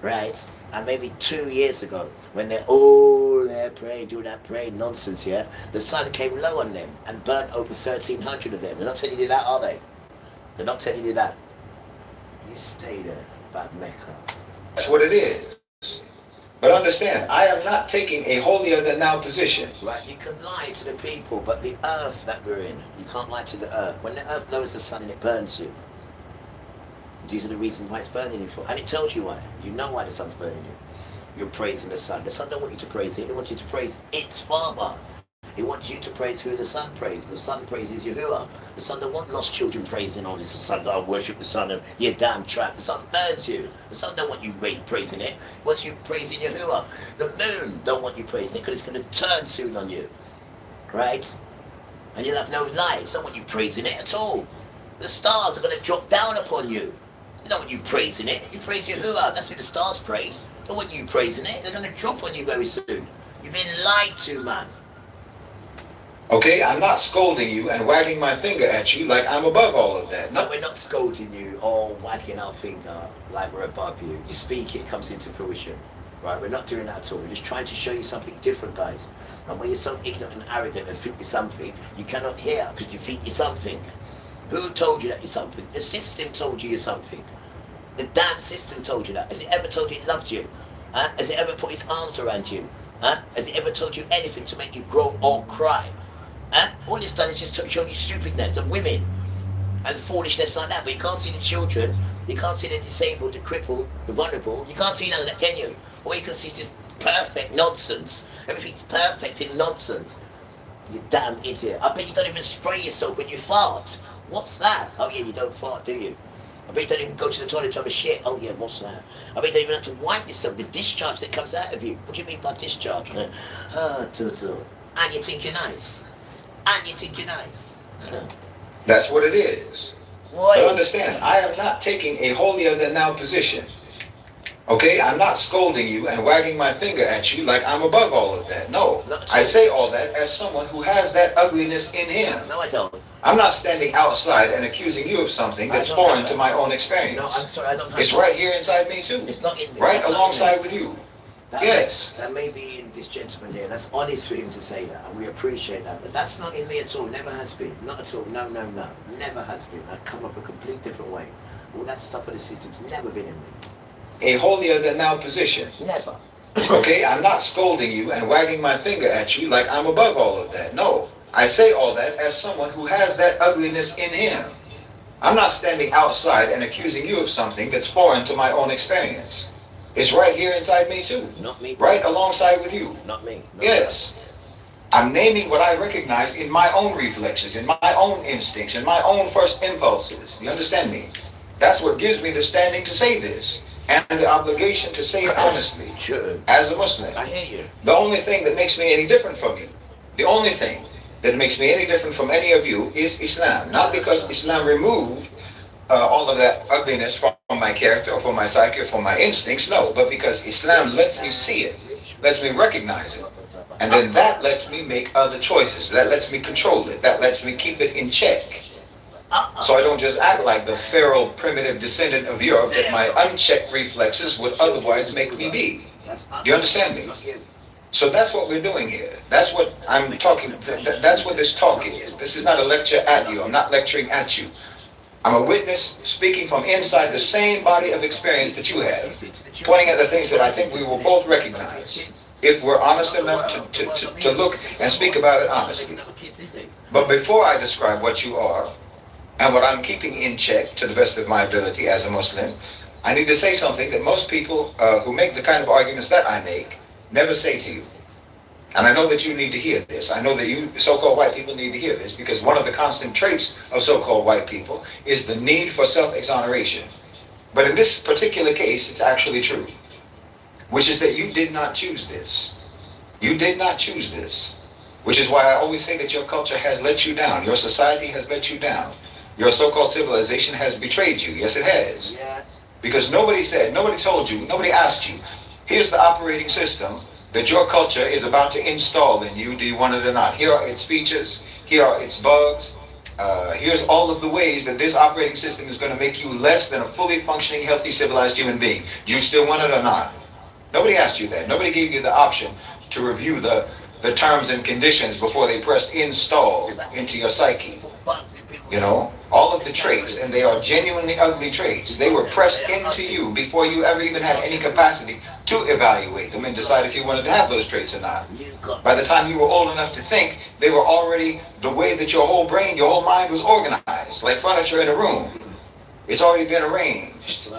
Right? And maybe 2 years ago, when they're all there praying, doing that praying nonsense here, the sun came low on them and burnt over 1,300 of them. They're not telling you that, are they? They're not telling you that. You stay there about Mecca. That's what it is. But understand, I am not taking a holier than thou position. Right, you can lie to the people, but the earth that we're in, you can't lie to the earth. When the earth lowers the sun and it burns you, these are the reasons why it's burning you for. And it tells you why. You know why the sun's burning you. You're praising the sun. The sun don't want you to praise it. It wants you to praise its father. It wants you to praise who the sun praises. The sun praises Yahuwah. The sun don't want lost children praising, oh, this is the sun, I worship the sun, and you damn trap. The sun burns you. The sun don't want you praising it. It wants you praising Yahuwah. The moon don't want you praising it because it's going to turn soon on you. Right? And you'll have no light. They don't want you praising it at all. The stars are going to drop down upon you. They don't want you praising it. You praise Yahuwah. That's who the stars praise. They don't want you praising it. They're going to drop on you very soon. You've been lied to, man. Okay, I'm not scolding you and wagging my finger at you like I'm above all of that. No, we're not scolding you or wagging our finger like we're above you. You speak, it comes into fruition. Right? We're not doing that at all. We're just trying to show you something different, guys. And when you're so ignorant and arrogant and think you're something, you cannot hear because you think you're something. Who told you that you're something? The system told you you're something. The damn system told you that. Has it ever told you it loved you? Has it ever put its arms around you? Has it ever told you anything to make you grow or cry? All it's done is just show you stupidness and women and foolishness like that. But you can't see the children, you can't see the disabled, the crippled, the vulnerable. You can't see none of that, can you? All you can see is just perfect nonsense. Everything's perfect in nonsense. You damn idiot. I bet you don't even spray yourself when you fart. What's that? Oh yeah, you don't fart, do you? I bet you don't even go to the toilet to have a shit. Oh yeah, what's that? I bet you don't even have to wipe yourself. The discharge that comes out of you. What do you mean by discharge? And you think you're nice. And you think you're nice. That's what it is. Why? But understand, I am not taking a holier than thou position. Okay, I'm not scolding you and wagging my finger at you like I'm above all of that. No, I say all that as someone who has that ugliness in him. No, I don't. I'm not standing outside and accusing you of something that's foreign to my own No, I'm experience. sorry, I don't have It's that. right here inside me too, It's not in me. right That's not in alongside me. with you. That Yes. that may be in this gentleman here. That's honest for him to say that, and we appreciate that. But that's not in me at all. Never has been. Not at all. No, no, no. Never has been. I come up a complete different way. All that stuff of the system's never been in me. A holier than thou position. Never. Okay, I'm not scolding you and wagging my finger at you like I'm above all of that. No, I say all that as someone who has that ugliness in him. I'm not standing outside and accusing you of something that's foreign to my own experience. It's right here inside me too, Not me. right alongside with you. Not me. No, Yes. I'm naming what I recognize in my own reflexes, in my own instincts, in my own first impulses. You understand me? That's what gives me the standing to say this and the obligation to say it honestly Sure. as a Muslim. I hear you. The only thing that makes me any different from you, the only thing that makes me any different from any of you is Islam. Not because Islam removed all of that ugliness from my character or from my psyche or from my instincts, no, but because Islam lets me see it, lets me recognize it, and then that lets me make other choices, that lets me control it, that lets me keep it in check. So I don't just act like the feral primitive descendant of Europe that my unchecked reflexes would otherwise make me be. You understand me? So that's what we're doing here. That's what I'm talking, that's what this talk is. This is not a lecture at you. I'm not lecturing at you. I'm a witness speaking from inside the same body of experience that you have, pointing at the things that I think we will both recognize, if we're honest enough to look and speak about it honestly. But before I describe what you are, and what I'm keeping in check to the best of my ability as a Muslim, I need to say something that most people who make the kind of arguments that I make never say to you. And I know that you need to hear this. I know that you so-called white people need to hear this, because one of the constant traits of so-called white people is the need for self-exoneration. But in this particular case, it's actually true, which is that you did not choose this. You did not choose this, which is why I always say that your culture has let you down. Your society has let you down. Your so-called civilization has betrayed you. Yes, it has. Because nobody said, nobody told you, nobody asked you, here's the operating system that your culture is about to install in you. Do you want it or not? Here are its features. Here are its bugs. Here's all of the ways that this operating system is going to make you less than a fully functioning, healthy, civilized human being. Do you still want it or not? Nobody asked you that. Nobody gave you the option to review the terms and conditions before they pressed install into your psyche. You know, all of the traits, and they are genuinely ugly traits, they were pressed into you before you ever even had any capacity to evaluate them and decide if you wanted to have those traits or not. By the time you were old enough to think, they were already the way that your whole brain, your whole mind was organized, like furniture in a room. It's already been arranged.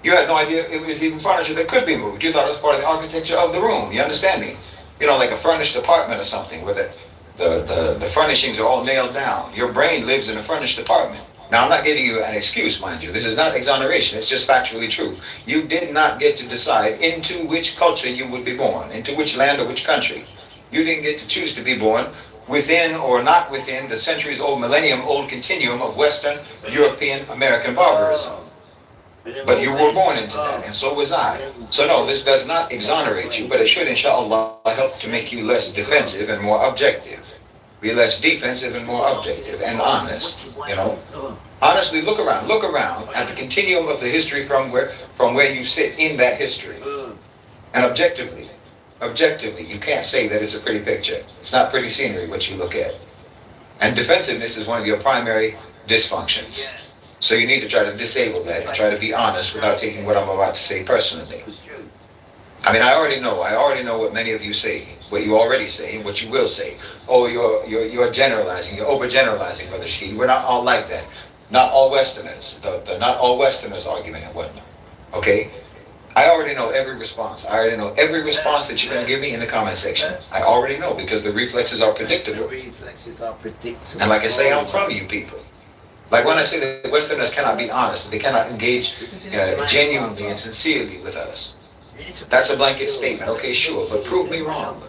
You had no idea it was even furniture that could be moved. You thought it was part of the architecture of the room. You understand me? You know, like a furnished apartment or something where the furnishings are all nailed down. Your brain lives in a furnished apartment. Now, I'm not giving you an excuse, mind you. This is not exoneration. It's just factually true. You did not get to decide into which culture you would be born, into which land or which country. You didn't get to choose to be born within or not within the centuries-old, millennium-old continuum of Western, European, American barbarism. But you were born into that, and so was I. So no, this does not exonerate you, but it should, inshallah, help to make you less defensive and more objective. Be less defensive and more objective and honest, you know. Honestly, look around at the continuum of the history from where you sit in that history. And objectively, you can't say that it's a pretty picture. It's not pretty scenery what you look at. And defensiveness is one of your primary dysfunctions. So you need to try to disable that and try to be honest without taking what I'm about to say personally. I mean, I already know what many of you say, what you already say, and what you will say. Oh, you're generalizing, you're overgeneralizing, Brother Shkee. We're not all like that. Not all Westerners, the not all Westerners argument and whatnot. Okay? I already know every response. I already know every response that you're going to give me in the comment section. I already know, because the reflexes are predictable. And like I say, I'm from you people. Like when I say that Westerners cannot be honest, they cannot engage genuinely and sincerely with us. That's a blanket statement. Okay, sure, but prove me wrong.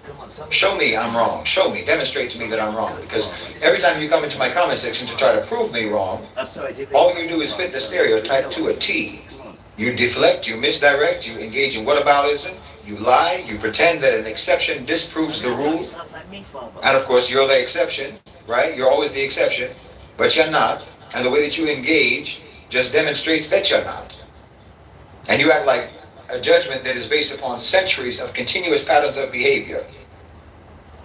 Show me I'm wrong. Show me, demonstrate to me that I'm wrong. Because every time you come into my comment section to try to prove me wrong, all you do is fit the stereotype to a T. You deflect, you misdirect, you engage in whataboutism, you lie, you pretend that an exception disproves the rule. And of course, you're the exception, right? You're always the exception, but you're not. And the way that you engage just demonstrates that you're not. And you act like a judgment that is based upon centuries of continuous patterns of behavior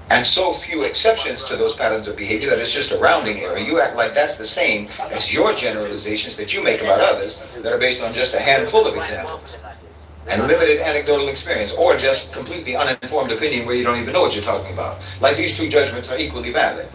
and so few exceptions to those patterns of behavior that it's just a rounding error. You act like that's the same as your generalizations that you make about others that are based on just a handful of examples and limited anecdotal experience, or just completely uninformed opinion where you don't even know what you're talking about. Like these two judgments are equally valid.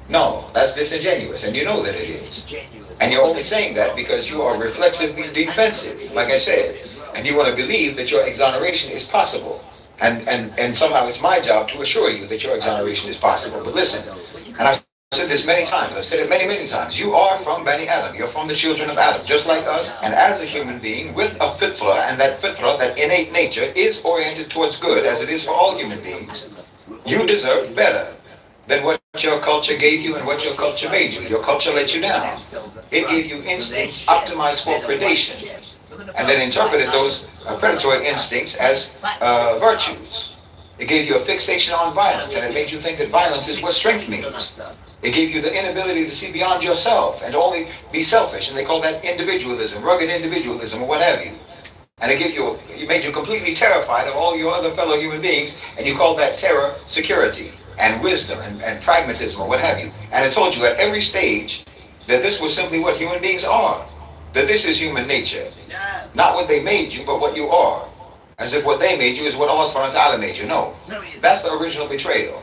No, that's disingenuous, and you know that it is. And you're only saying that because you are reflexively defensive, like I said, and you want to believe that your exoneration is possible. And somehow it's my job to assure you that your exoneration is possible. But listen, and I've said this many times, I've said it many, many times, you are from Bani Adam, you're from the children of Adam, just like us, and as a human being with a fitra, and that fitra, that innate nature, is oriented towards good, as it is for all human beings, you deserve better than what your culture gave you and what your culture made you. Your culture let you down. It gave you instincts optimized for predation, and then interpreted those predatory instincts as virtues. It gave you a fixation on violence, and it made you think that violence is what strength means. It gave you the inability to see beyond yourself and to only be selfish, and they call that individualism, rugged individualism, or what have you. And it made you completely terrified of all your other fellow human beings, and you called that terror security and wisdom and pragmatism, or what have you. And it told you at every stage that this was simply what human beings are, that this is human nature. Not what they made you, but what you are. As if what they made you is what Allah subhanahu wa ta'ala made you. No. That's the original betrayal.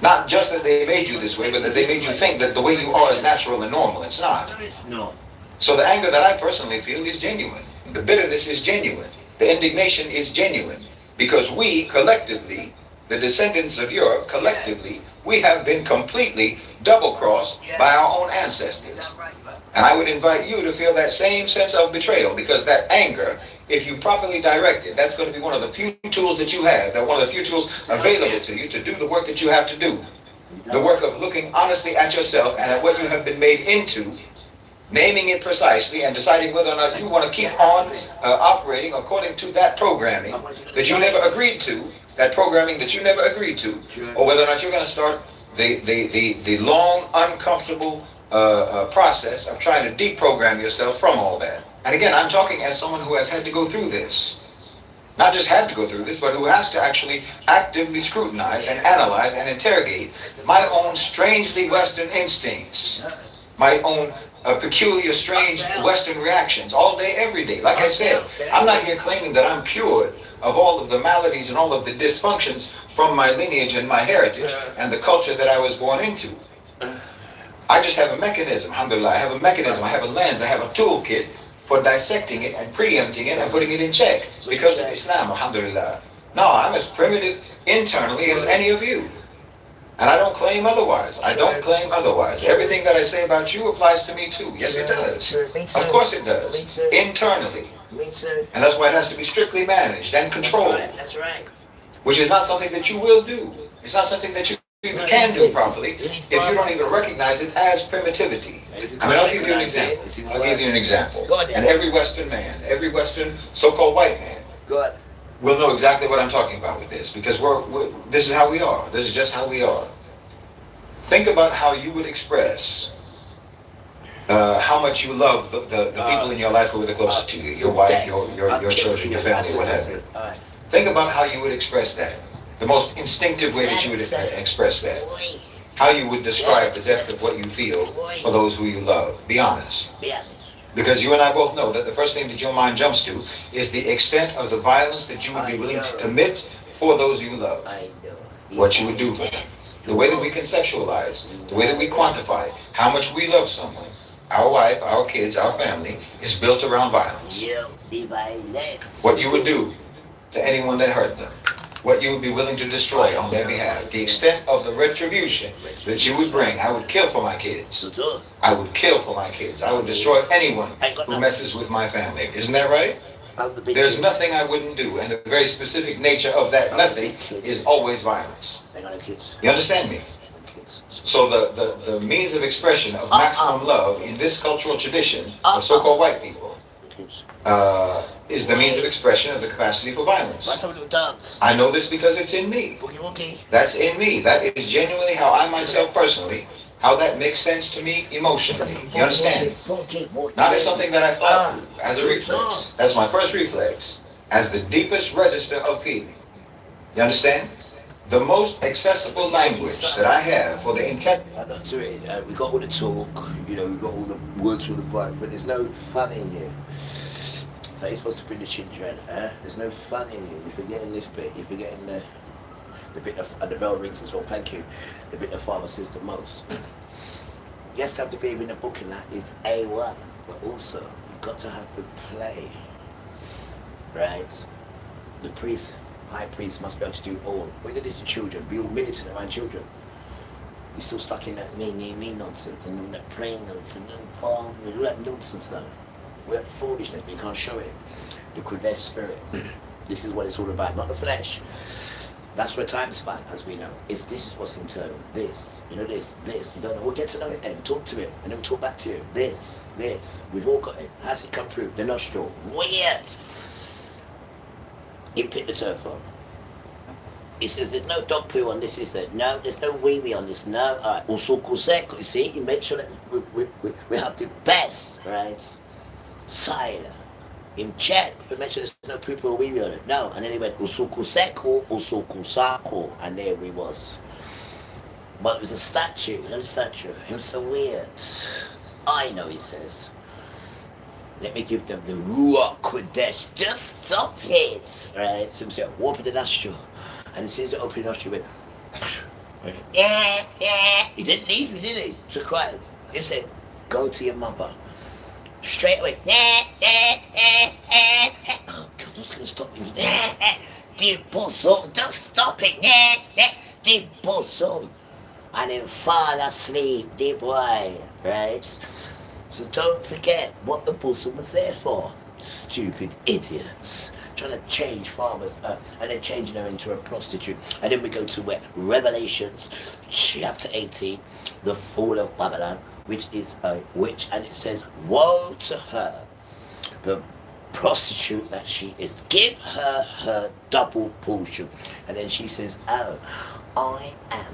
Not just that they made you this way, but that they made you think that the way you are is natural and normal. It's not. So the anger that I personally feel is genuine. The bitterness is genuine. The indignation is genuine. Because we, collectively, the descendants of Europe, collectively, we have been completely double-crossed by our own ancestors. And I would invite you to feel that same sense of betrayal, because that anger, if you properly direct it, that's going to be one of the few tools that you have, that one of the few tools available to you to do the work that you have to do. The work of looking honestly at yourself and at what you have been made into, naming it precisely, and deciding whether or not you want to keep on operating according to that programming that you never agreed to, that programming that you never agreed to, or whether or not you're going to start the long, uncomfortable process of trying to deprogram yourself from all that. And again, I'm talking as someone who has had to go through this. Not just had to go through this, but who has to actually actively scrutinize and analyze and interrogate my own strangely Western instincts, my own peculiar, strange Western reactions all day, every day. Like I said, I'm not here claiming that I'm cured of all of the maladies and all of the dysfunctions from my lineage and my heritage and the culture that I was born into. I just have a mechanism, alhamdulillah. I have a mechanism, I have a lens, I have a toolkit for dissecting it and preempting it and putting it in check because of Islam, alhamdulillah. No, I'm as primitive internally as any of you. And I don't claim otherwise. I don't claim otherwise. Everything that I say about you applies to me too. Yes, it does. Of course it does. Internally. And that's why it has to be strictly managed and controlled. That's right. Which is not something that you will do. It's not something that you even can do properly if you don't even recognize it as primitivity. I mean, I'll give you an example. I'll give you an example. And every Western man, every Western so-called white man will know exactly what I'm talking about with this, because this is how we are. This is just how we are. Think about how you would express how much you love the people in your life who are the closest to you, your wife, your children, your family, whatever. Think about how you would express that. The most instinctive way that you would express that. How you would describe the depth of what you feel for those who you love. Be honest. Because you and I both know that the first thing that your mind jumps to is the extent of the violence that you would be willing to commit for those you love. What you would do for them. The way that we conceptualize, the way that we quantify how much we love someone, our wife, our kids, our family, is built around violence. What you would do to anyone that hurt them. What you would be willing to destroy on their behalf. The extent of the retribution that you would bring. I would kill for my kids. I would kill for my kids. I would destroy anyone who messes with my family. Isn't that right? There's nothing I wouldn't do. And the very specific nature of that nothing is always violence. You understand me? So the means of expression of maximum love in this cultural tradition of so-called white people is the means of expression of the capacity for violence. Let's have a little dance. I know this because it's in me. Boogie woogie. That's in me. That is genuinely how I myself personally, how that makes sense to me emotionally. You understand? Not as something that I thought through, as a reflex. That's my first reflex, as the deepest register of feeling. You understand? The most accessible language that I have for the intent. I don't do it. We got all the talk, we got all the words for the book, but there's no fun in here. So you're supposed to bring the children, There's no fun in here. You're forgetting this bit. You're forgetting the bit of, and the bell rings as well, thank you. The bit the father says the most. Yes, to have the baby in the book and that is A1, but also you've got to have the play, right? The priest, high priest must be able to do all. What you do to children, be all militant around children. You're still stuck in that me nonsense and all that praying nonsense and all that nonsense now. We're foolishness, but you can't show it. The Kodesh spirit. This is what it's all about, not the flesh. That's where time span, as we know. This is what's internal. This, this. You don't know. We'll get to know it then. Talk to it, and then we'll talk back to you. This. We've all got it. How's it come through? The nostril. Weird. It picked the turf on. It says there's no dog poo on this, is there? No, there's no wee-wee on this. No. All right. Also, you see, you make sure that we have the best, right? Side in check, but make sure there's no poo-poo or wee-wee on it. No. And then he went usuku sako, and there we was. But it was a statue, no statue. It was so weird. I know, he says. Let me give them the Ruach Kodesh. Just stop it, right? So he said, open the nostril, and as soon as it opened the nostril, he went. He didn't leave me, did he? So quiet. He said, go to your mother. Straight away. Oh God, what's gonna stop me? Deep bosom, don't stop it. Deep bosom. And then fall asleep, deep boy, right? So don't forget what the bosom was there for. Stupid idiots. Trying to change fathers and then changing her into a prostitute. And then we go to where? Revelations chapter 18, the fall of Babylon, which is a witch, and it says, woe to her, the prostitute that she is. Give her her double portion. And then she says, oh, I am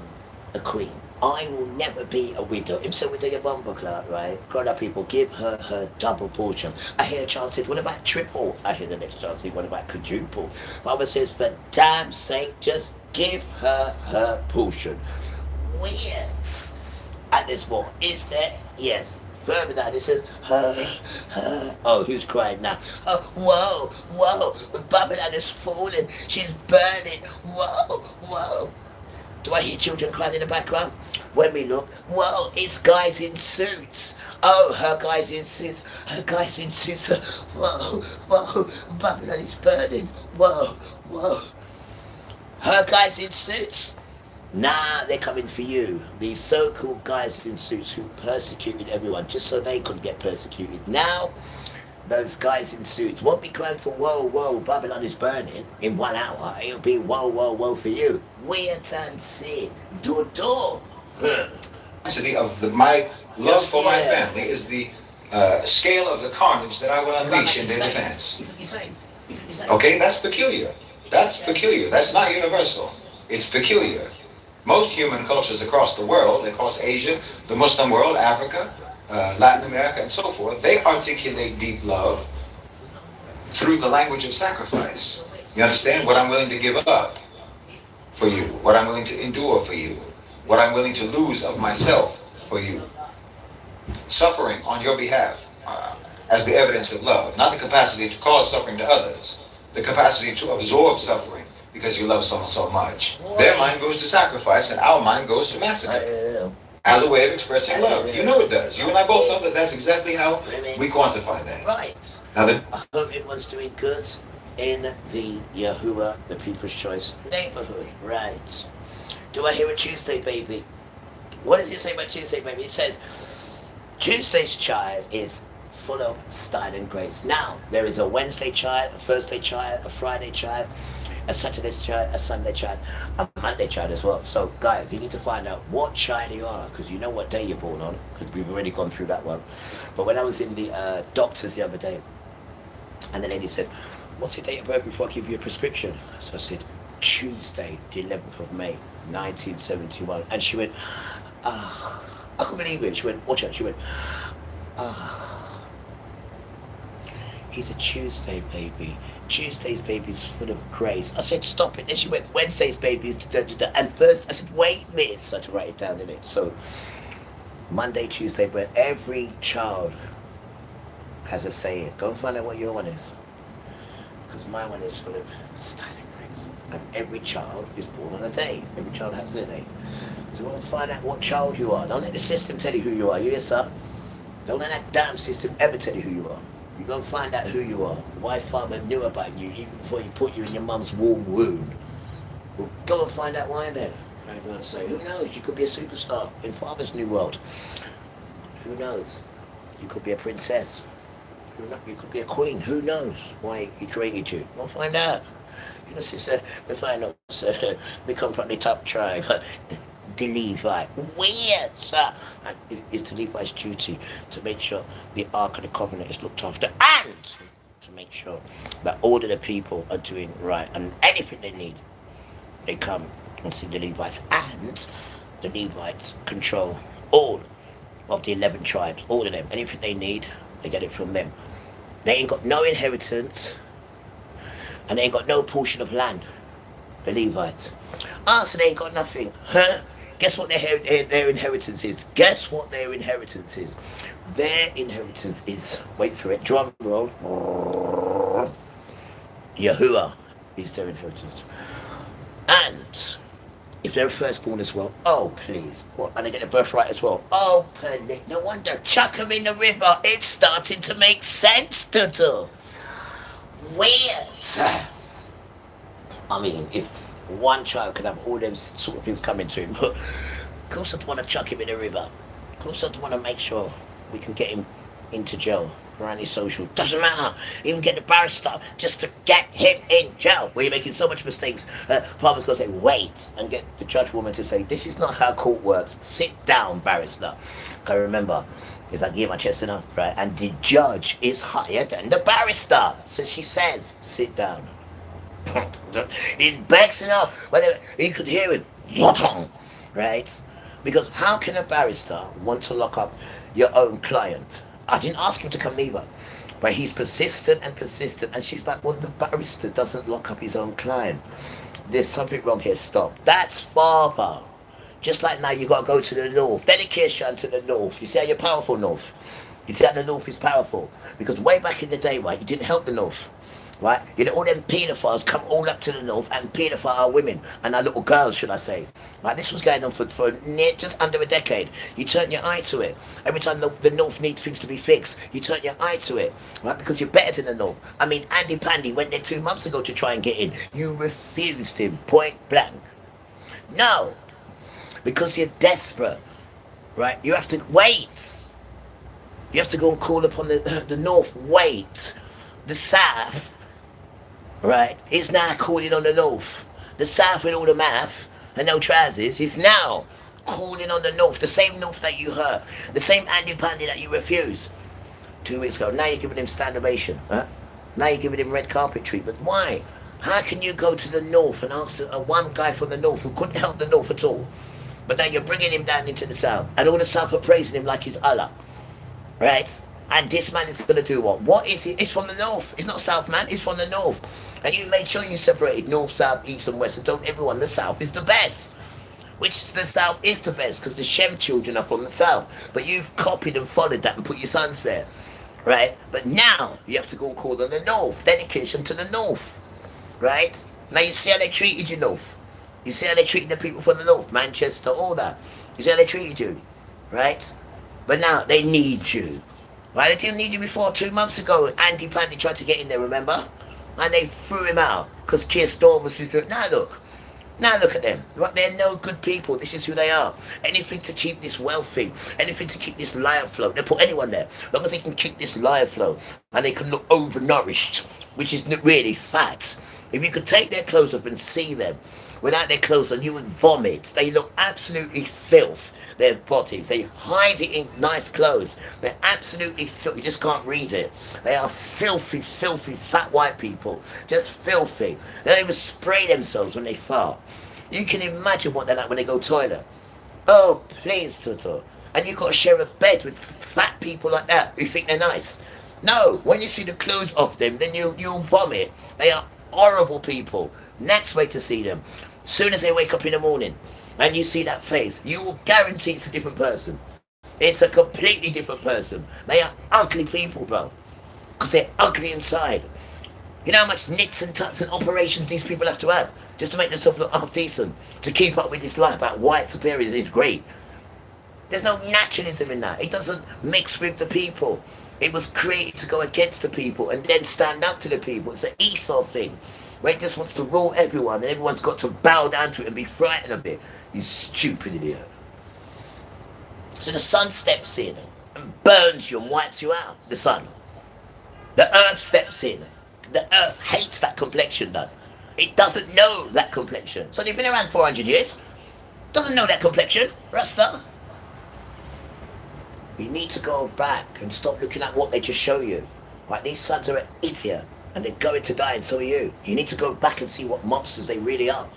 a queen. I will never be a widow. Himself with the bumper clock, right? Grown up people, give her her double portion. I hear a child say, what about triple? I hear the next child say, what about quadruple? Bible says, for damn sake, just give her her portion. Weird. At this point, is there? Yes. Further down, it says, oh, who's crying now? Oh, whoa, Babylon is falling. She's burning. Whoa. Do I hear children crying in the background? When we look, whoa, it's guys in suits. Oh, her guys in suits. Whoa, Babylon is burning. Whoa. Her guys in suits. Nah, they're coming for you. These so-called guys in suits who persecuted everyone just so they could get persecuted. Now, those guys in suits won't be crying for whoa, Babylon is burning in 1 hour. It'll be whoa for you. Wait and see. Do. Of my love for my family is the scale of the carnage that I will unleash in their defense. Okay, that's peculiar. That's not universal. It's peculiar. Most human cultures across the world, across Asia, the Muslim world, Africa, Latin America, and so forth, they articulate deep love through the language of sacrifice. You understand? What I'm willing to give up for you, what I'm willing to endure for you, what I'm willing to lose of myself for you. Suffering on your behalf as the evidence of love, not the capacity to cause suffering to others, the capacity to absorb suffering because you love someone so much. Their mind goes to sacrifice and our mind goes to massacre. As a way of expressing love. You know it does. You and I both know that that's exactly how we quantify that. Right. Now, I hope everyone's doing good in the Yahuwah, the People's Choice neighborhood. Right. Do I hear a Tuesday baby? What does it say about Tuesday baby? It says, Tuesday's child is full of style and grace. Now, there is a Wednesday child, a Thursday child, a Friday child, a Saturday child, a Sunday child, a Monday child as well. So guys, you need to find out what child you are, because you know what day you're born on, because we've already gone through that one. But when I was in the doctors the other day, And the lady said, what's your date of birth before I give you a prescription? So I said, Tuesday, the 11th of May, 1971. And she went, ah, I couldn't believe it. She went, watch out. She went, ah, he's a Tuesday baby. Tuesday's baby's full of grace. I said, stop it. Then she went, Wednesday's baby's and first, I said, wait, miss. I had to write it down in it. So Monday, Tuesday, but every child has a saying. Go and find out what your one is. Because my one is full of styling grace. And every child is born on a day. Every child has their day. So you want to find out what child you are. Don't let the system tell you who you are. You hear, sir? Don't let that damn system ever tell you who you are. You go and find out who you are. Why father knew about you even before he put you in your mum's warm womb. Well, go and find out why then. I'm going to say, who knows? You could be a superstar in father's new world. Who knows? You could be a princess. You could be a queen. Who knows why he created you? We'll find out. You know, sister, we find out, we come from the top tribe. The Levi. Weird, sir. And it's the Levi's duty to make sure the Ark of the Covenant is looked after and to make sure that all of the people are doing right and anything they need, they come and see the Levites. And the Levites control all of the 11 tribes, all of them. Anything they need, they get it from them. They ain't got no inheritance and they ain't got no portion of land, the Levites. So they ain't got nothing. Huh? Guess what their inheritance is? Guess what their inheritance is? Their inheritance is, wait for it, drum roll. Yahuwah is their inheritance. And if they're firstborn as well, oh please. What? And they get a birthright as well. Oh, please. No wonder. Chuck them in the river. It's starting to make sense, Tutu. Weird. I mean, if one child could have all them sort of things coming to him, but of course I'd want to chuck him in the river. Of course I'd want to make sure we can get him into jail for antisocial. Doesn't matter. Even get the barrister just to get him in jail. Where you're making so much mistakes. Father's got to say, wait, and get the judge woman to say, this is not how court works. Sit down, barrister. Because remember, it's like, give my chest enough, right? And the judge is higher than the barrister. So she says, sit down. He's backing up. Whatever. You could hear it. Right? Because how can a barrister want to lock up your own client? I didn't ask him to come neither. But he's persistent and persistent. And she's like, well, the barrister doesn't lock up his own client. There's something wrong here. Stop. That's father. Just like now you got to go to the north. Dedication to the north. You see how you're powerful, north? You see how the north is powerful? Because way back in the day, right, you didn't help the north. Right? You know, all them paedophiles come all up to the north and paedophile our women and our little girls, should I say. Right? This was going on for just under a decade. You turn your eye to it. Every time the north needs things to be fixed, you turn your eye to it. Right? Because you're better than the north. I mean, Andy Pandy went there 2 months ago to try and get in. You refused him, point blank. No. Because you're desperate. Right? You have to wait. You have to go and call upon the north. Wait. The south, right, is now calling on the north. The south with all the math and no trousers is now calling on the north. The same north that you heard. The same Andy Pandy that you refused 2 weeks ago. Now you're giving him stand ovation. Huh? Now you're giving him red carpet treatment. Why? How can you go to the north and ask one guy from the north who couldn't help the north at all? But now you're bringing him down into the south. And all the south are praising him like he's Allah. Right? And this man is going to do what? What is it? It's from the north. It's not south, man. It's from the north. And you made sure you separated north, south, east and west. And told everyone the south is the best. Which is the south is the best. Because the Shem children are from the south. But you've copied and followed that and put your sons there. Right? But now you have to go and call them the north. Dedication to the north. Right? Now you see how they treated you, north. You see how they treated the people from the north. Manchester, all that. You see how they treated you. Right? But now they need you. Right, they didn't need you before 2 months ago. Andy Pandy tried to get in there, remember? And they threw him out because Keir Storm was secret. Now look at them. Right, they're no good people. This is who they are. Anything to keep this wealthy, anything to keep this lie afloat. They'll put anyone there. As long as they can keep this lie afloat and they can look overnourished, which is really fat. If you could take their clothes off and see them without their clothes on, you would vomit. They look absolutely filth. their bodies. They hide it in nice clothes. They're absolutely filthy. You just can't read it. They are filthy, filthy, fat white people. Just filthy. They don't even spray themselves when they fart. You can imagine what they're like when they go toilet. Oh, please, Tutu. And you've got to share a bed with fat people like that who think they're nice. No, when you see the clothes off them, then you'll vomit. They are horrible people. Next way to see them. Soon as they wake up in the morning and you see that face, you will guarantee it's a different person. It's a completely different person. They are ugly people, bro. Because they're ugly inside. You know how much nits and tuts and operations these people have to have just to make themselves look half decent, to keep up with this life about white superiors is great. There's no naturalism in that. It doesn't mix with the people. It was created to go against the people and then stand up to the people. It's an Esau thing, where it just wants to rule everyone and everyone's got to bow down to it and be frightened of it. You stupid idiot. So the sun steps in and burns you and wipes you out. The sun. The earth steps in. The earth hates that complexion, though. It doesn't know that complexion. So they've been around 400 years. Doesn't know that complexion. Rasta. You need to go back and stop looking at what they just show you. Right, these sons are an idiot and they're going to die, and so are you. You need to go back and see what monsters they really are.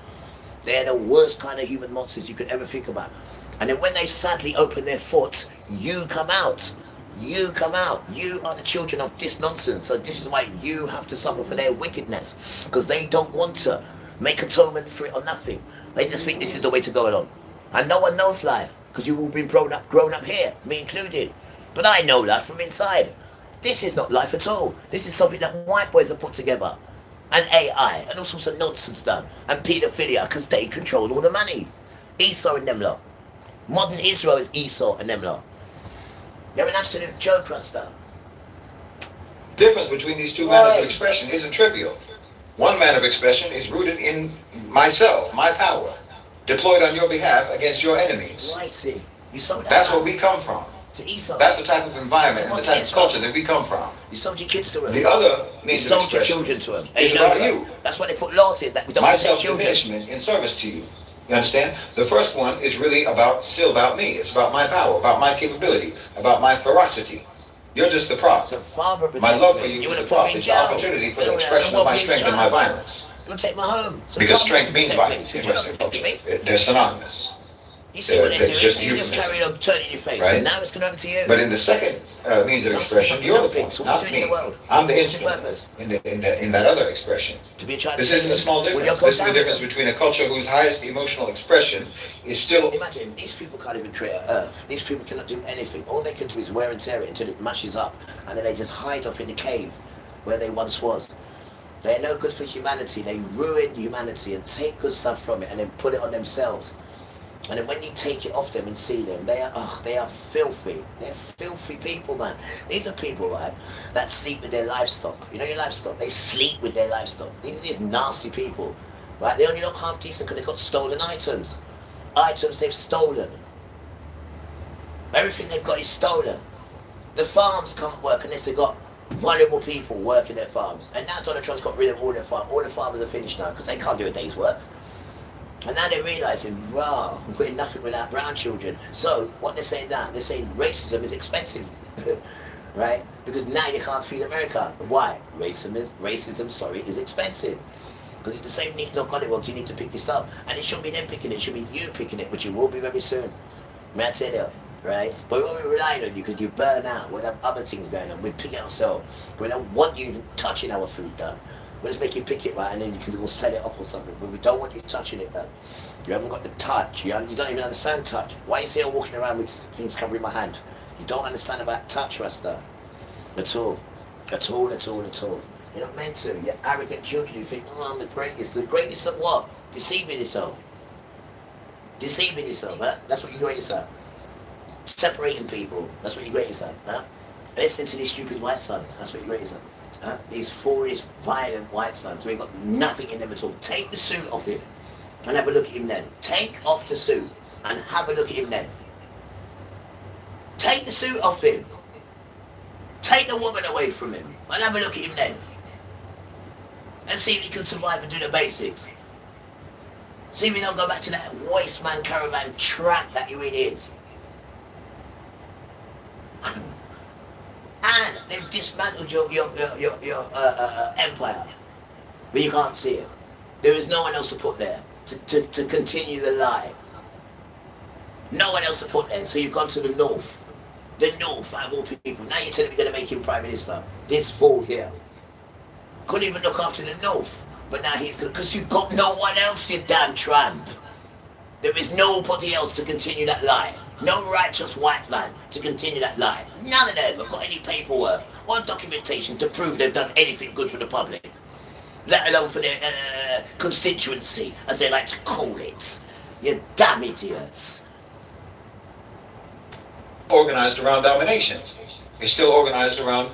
They're the worst kind of human monsters you could ever think about. And then when they sadly open their foot, you come out. You come out. You are the children of this nonsense. So this is why you have to suffer for their wickedness. Because they don't want to make atonement for it or nothing. They just think this is the way to go along. And no one knows life. Because you've all been grown up here, me included. But I know life from inside. This is not life at all. This is something that white boys have put together. And AI, and all sorts of nonsense done. And paedophilia, because they control all the money. Esau and them lot. Modern Israel is Esau and them lot. You're an absolute joke, Rasta. Difference between these two manners of expression isn't trivial. One manner of expression is rooted in myself, my power, deployed on your behalf against your enemies. Righty. You sold that. That's where we come from. To Esau. That's the type of environment and the type of culture that we come from. You sold your kids to them. The other You means of sold your expression children to them. is about you. That's why they put laws in that we don't My protect children. self-diminishment in service to you. You understand? The first one is really still about me. It's about my power, about my capability, about my ferocity. You're just the prop. So father, My love for you is the prop. It's the opportunity for the expression of my strength and my violence. You want to take my home. So Because father strength means protect violence me. in You Western don't protect culture. me. They're synonymous. You see what they're doing? Just You just euphemism. carry on turning your face. Right? And now it's going to happen to you. But in the second means of expression, you're the point, So what not are you doing in me. the world? I'm the What's your instrument purpose? in that other expression. To be a child. This isn't a small Well, you're difference. This is the down difference with them. between a culture whose highest emotional expression is still. Imagine, these people can't even create an earth. These people cannot do anything. All they can do is wear and tear it until it mashes up. And then they just hide up in the cave where they once was. They're no good for humanity. They ruin humanity and take good stuff from it and then put it on themselves. And then when you take it off them and see them, they are filthy. They're filthy people, man. These are people, right, that sleep with their livestock. You know your livestock? They sleep with their livestock. These are these nasty people, right? They only look half decent because they've got stolen items. Items they've stolen. Everything they've got is stolen. The farms can't work unless they've got vulnerable people working their farms. And now Donald Trump's got rid of all their farms. All the farmers are finished now because they can't do a day's work. And now they're realising, wow, we're nothing without brown children. So what they're saying now, they're saying racism is expensive, right? Because now you can't feed America. Why? Racism is expensive. Because it's the same need knock on it, well, you need to pick this up. And it shouldn't be them picking it, it should be you picking it, which you will be very soon. May I tell you, right? But we won't be relying on you because you burn out. We'll have other things going on. We pick it ourselves. We don't want you touching our food, though. We'll just make you pick it, right, and then you can go sell it off or something. But we don't want you touching it, though. You haven't got the touch. You don't even understand touch. Why you say I'm walking around with things covering my hand? You don't understand about touch, Rasta. At all. At all, at all, at all. You're not meant to. You're arrogant children. You think, oh, I'm the greatest. The greatest at what? Deceiving yourself. Deceiving yourself, huh? That's what you're greatest at. Separating people. That's what you're greatest at, huh? Listening to these stupid white sons. That's what you're greatest at. These foolish, violent white sons who ain't got nothing in them at all. Take the suit off him and have a look at him then. Take off the suit and have a look at him then. Take the suit off him. Take the woman away from him and have a look at him then. And see if he can survive and do the basics. See if he don't go back to that waste man caravan trap that he really is. They've dismantled your empire, but you can't see it. There is no one else to put there to continue the lie. No one else to put there. So you've gone to the north. The north, out of all people. Now you're telling me you're going to make him prime minister. This fool here couldn't even look after the north, but now he's good because you've got no one else, you damn tramp. There is nobody else to continue that lie. No righteous white man to continue that lie. None of them have got any paperwork or documentation to prove they've done anything good for the public, let alone for their constituency, as they like to call it. You damn idiots. Organized around domination. It's still organized around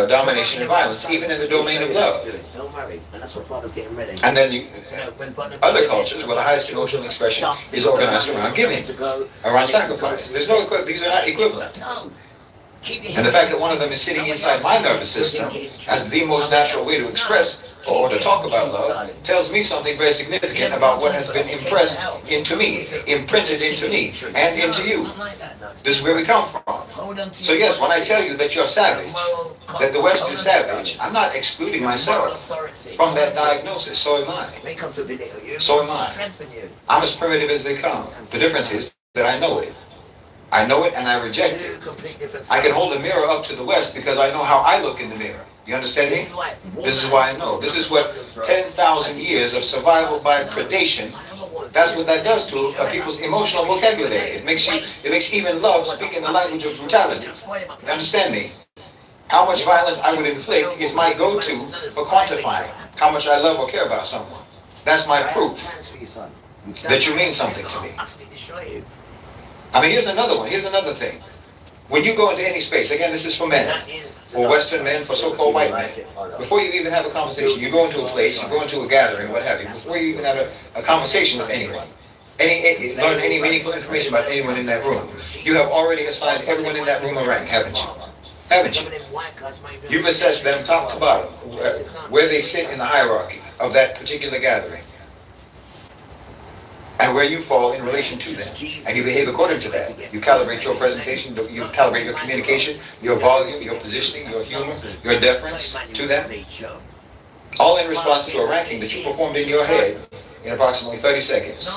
domination and violence, even in the domain of love. Don't worry, and that's what Father's getting ready. And then other cultures where the highest emotional expression is organized around giving, around sacrifice. There's no these are not equivalent. And the fact that one of them is sitting inside my nervous system as the most natural way to express or to talk about love tells me something very significant about what has been impressed into me, imprinted into me, and into you. This is where we come from. So yes, when I tell you that you're savage, that the West is savage, I'm not excluding myself from that diagnosis. So am I. So am I. I'm as primitive as they come. The difference is that I know it. I know it and I reject it. I can hold a mirror up to the West because I know how I look in the mirror. You understand me? This is why I know. This is what 10,000 years of survival by predation, that's what that does to people's emotional vocabulary. It makes even love speak in the language of brutality. You understand me? How much violence I would inflict is my go-to for quantifying how much I love or care about someone. That's my proof that you mean something to me. I mean, here's another one. Here's another thing. When you go into any space, again, this is for men, for Western men, for so-called white men. Before you even have a conversation, you go into a place, you go into a gathering, what have you. Before you even have a conversation with anyone, learn any meaningful information about anyone in that room, you have already assigned everyone in that room a rank, haven't you? Haven't you? You've assessed them top to bottom, where they sit in the hierarchy of that particular gathering, and where you fall in relation to them, and you behave according to that. You calibrate your presentation, you calibrate your communication, your volume, your positioning, your humor, your deference to them, all in response to a ranking that you performed in your head in approximately 30 seconds,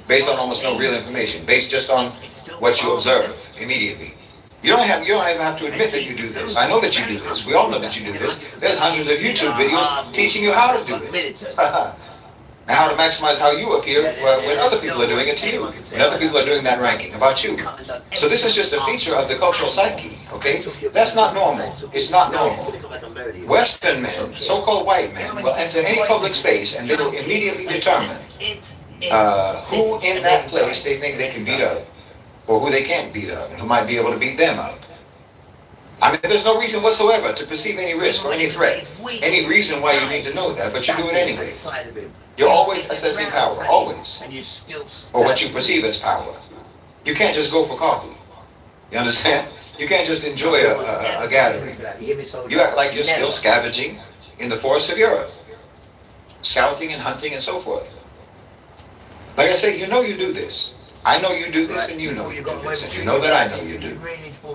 based on almost no real information, based just on what you observe immediately. You don't even have to admit that you do this. I know that you do this. We all know that you do this. There's hundreds of YouTube videos teaching you how to do it. And how to maximize how you appear when other people are doing it to you. When other people are doing that ranking about you. So this is just a feature of the cultural psyche, okay? That's not normal. It's not normal. Western men, so-called white men, will enter any public space and they will immediately determine who in that place they think they can beat up, or who they can't beat up, and who might be able to beat them up. I mean, there's no reason whatsoever to perceive any risk or any threat, any reason why you need to know that, but you do it anyway. You're always assessing power, always, or what you perceive as power. You can't just go for coffee. You understand? You can't just enjoy a gathering. You act like you're still scavenging in the forests of Europe, scouting and hunting and so forth. Like I say, you know you do this. I know you do this, and you know you do this, and you know that I know you do.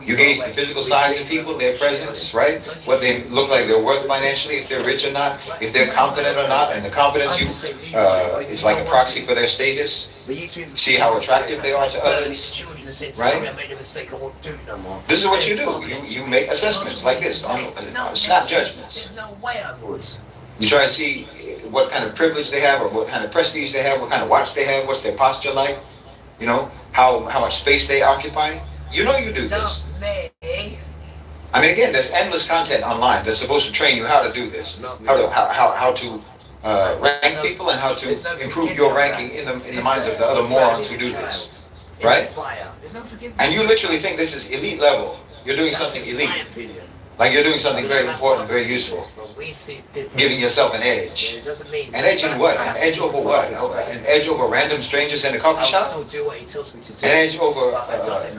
You gauge the physical size of people, their presence, right? What they look like they're worth financially, if they're rich or not, if they're confident or not, and the confidence is like a proxy for their status. See how attractive they are to others, right? This is what you do. You make assessments like this, snap judgments. You try to see what kind of privilege they have, or what kind of prestige they have, what kind of watch they have, what's their posture like. You know, how much space they occupy. You know you do this. I mean, again, there's endless content online that's supposed to train you how to do this, how to rank people, and how to improve your ranking in the minds of the other morons who do this, right? And you literally think this is elite level. You're doing something elite. Like you're doing something very important, very useful. Giving yourself an edge. An edge in what? An edge over what? An edge over random strangers in a coffee shop? An edge over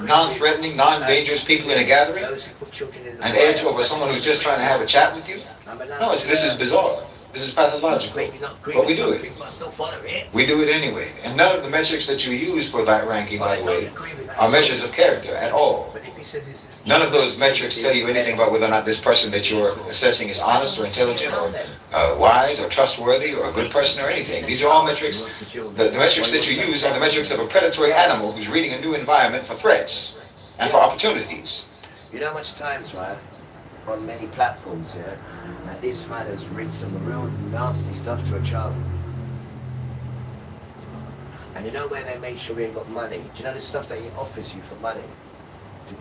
non-threatening, non-dangerous people in a gathering? An edge over someone who's just trying to have a chat with you? No, this is bizarre. This is pathological. Maybe not agree But with we do some it. things, but I still follow it. We do it anyway. And none of the metrics that you use for that ranking, by But I the don't way, agree with that. are measures of character at all. But if he says it's None of those metrics tell you anything about whether or not this person that you're assessing is honest or intelligent or wise or trustworthy or a good person or anything. These are all metrics. The metrics that you use are the metrics of a predatory animal who's reading a new environment for threats and for opportunities. You know how much times, right, on many platforms here, that this man has written some real nasty stuff to a child. And you know where they make sure he ain't got money? Do you know the stuff that he offers you for money?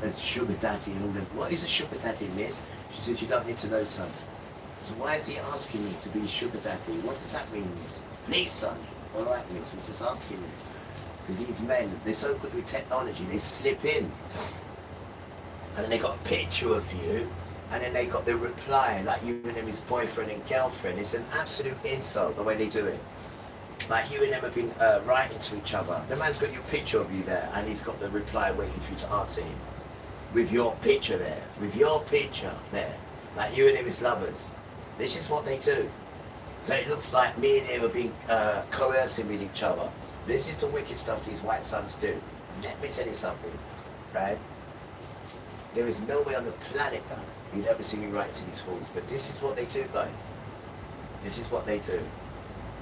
As sugar daddy and all that. What is a sugar daddy, miss? She says, you don't need to know, son. So why is he asking me to be a sugar daddy? What does that mean, miss? Please, son. All right, miss, I'm just asking you. Because these men, they're so good with technology, they slip in. And then they got a picture of you, and then they got the reply, like you and him is boyfriend and girlfriend. It's an absolute insult, the way they do it. Like you and them have been writing to each other. The man's got your picture of you there, and he's got the reply waiting for you to answer him. With your picture there. With your picture there. Like you and him is lovers. This is what they do. So it looks like me and him have been coercing with each other. This is the wicked stuff these white sons do. Let me tell you something, right? There is no way on the planet now you'd ever see me write to these fools, but this is what they do, guys. This is what they do.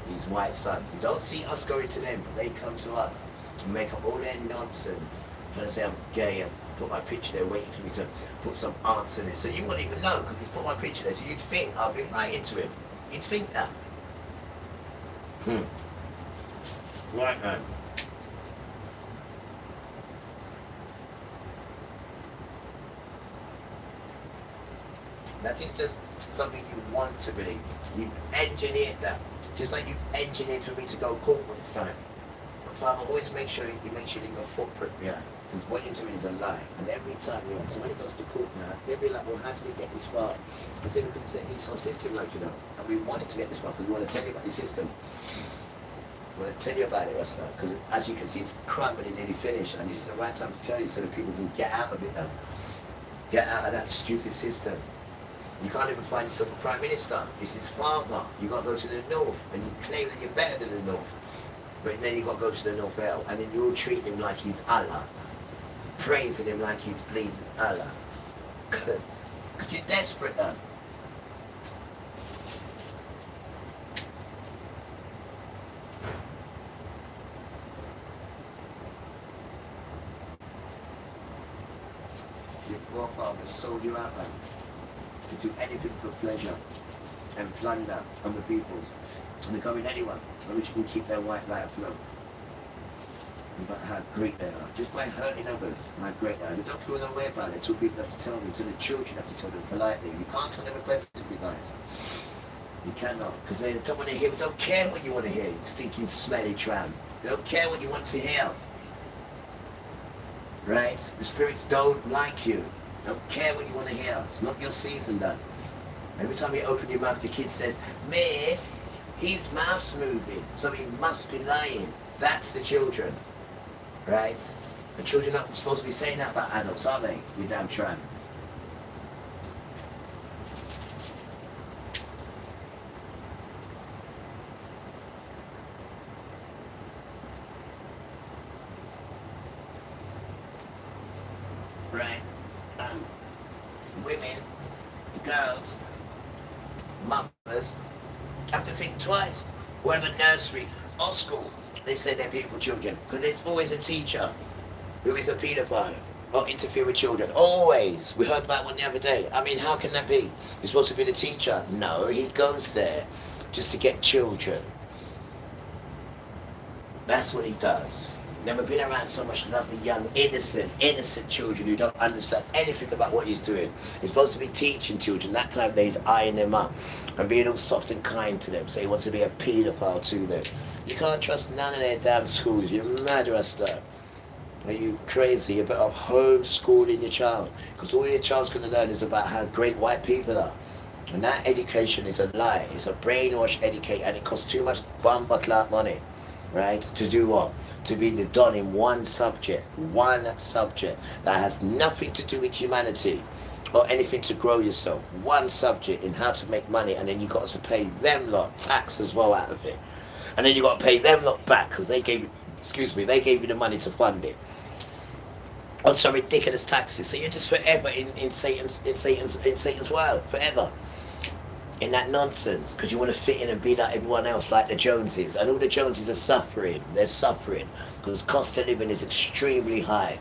These white sons. You don't see us going to them, but they come to us and make up all their nonsense. Trying to say I'm gay and put my picture there waiting for me to put some answer in it. So you wouldn't even know because he's put my picture there. So you'd think I've been right into him. You'd think that. Right now. That is just something you want to believe. You've engineered that. Just like you engineered for me to go corporate this time. But Father, always make sure you leave a footprint behind. Because what you're doing is a lie. And every time you so when it goes to court now, they'll be like, well, how did we get this far? I said, because it's our system, like, you know. And we wanted to get this far because we want to tell you about your system. We want to tell you about it, that's not. Because as you can see, it's crumbling and nearly finished. And this is the right time to tell you so that people can get out of it now. Get out of that stupid system. You can't even find yourself a prime minister. This is farmer. You got to go to the north, and you claim that you're better than the north. But then you got to go to the North L, and then you all treat him like he's Allah, praising him like he's bleeding Allah. Because you're desperate now. Your forefathers sold you out, man. To do anything for pleasure and plunder on the peoples and becoming anyone by which you can keep their white light afloat. About how great they are, just by hurting others, how great they are. They don't feel no way about it. Two people have to tell them, to the children have to tell them politely. You can't tell them aggressively, guys. You cannot, because they don't want to hear, don't care what you want to hear, you stinking smelly tramp. They don't care what you want to hear. Right? The spirits don't like you. Don't care what you want to hear. It's not your season, done. Every time you open your mouth, the kid says, Miss, his mouth's moving, so he must be lying. That's the children. Right? The children aren't supposed to be saying that about adults, are they? You damn tramp. Right? Women, girls, mothers have to think twice. Whether nursery or school, they say they're beautiful children. Because there's always a teacher who is a paedophile or interfere with children. Always. We heard about one the other day. I mean, how can that be? You're supposed to be the teacher. No, he goes there just to get children. That's what he does. Never been around so much lovely, young, innocent children who don't understand anything about what he's doing. He's supposed to be teaching children. That time there he's eyeing them up and being all soft and kind to them. So he wants to be a paedophile to them. You can't trust none of their damn schools. You're mad, Rasta. Are you crazy? You're better off homeschooling your child. Because all your child's going to learn is about how great white people are. And that education is a lie. It's a brainwash education. And it costs too much bumper clout money. Right? To do what? To be the don in one subject that has nothing to do with humanity. or anything to grow yourself. One subject in how to make money, and then you got to pay them lot tax as well out of it. And then you got to pay them lot back because they gave you, they gave you the money to fund it. On some ridiculous taxes. So you're just forever in Satan's world, forever. In that nonsense, because you want to fit in and be like everyone else, like the Joneses. And all the Joneses are suffering. They're suffering because cost of living is extremely high.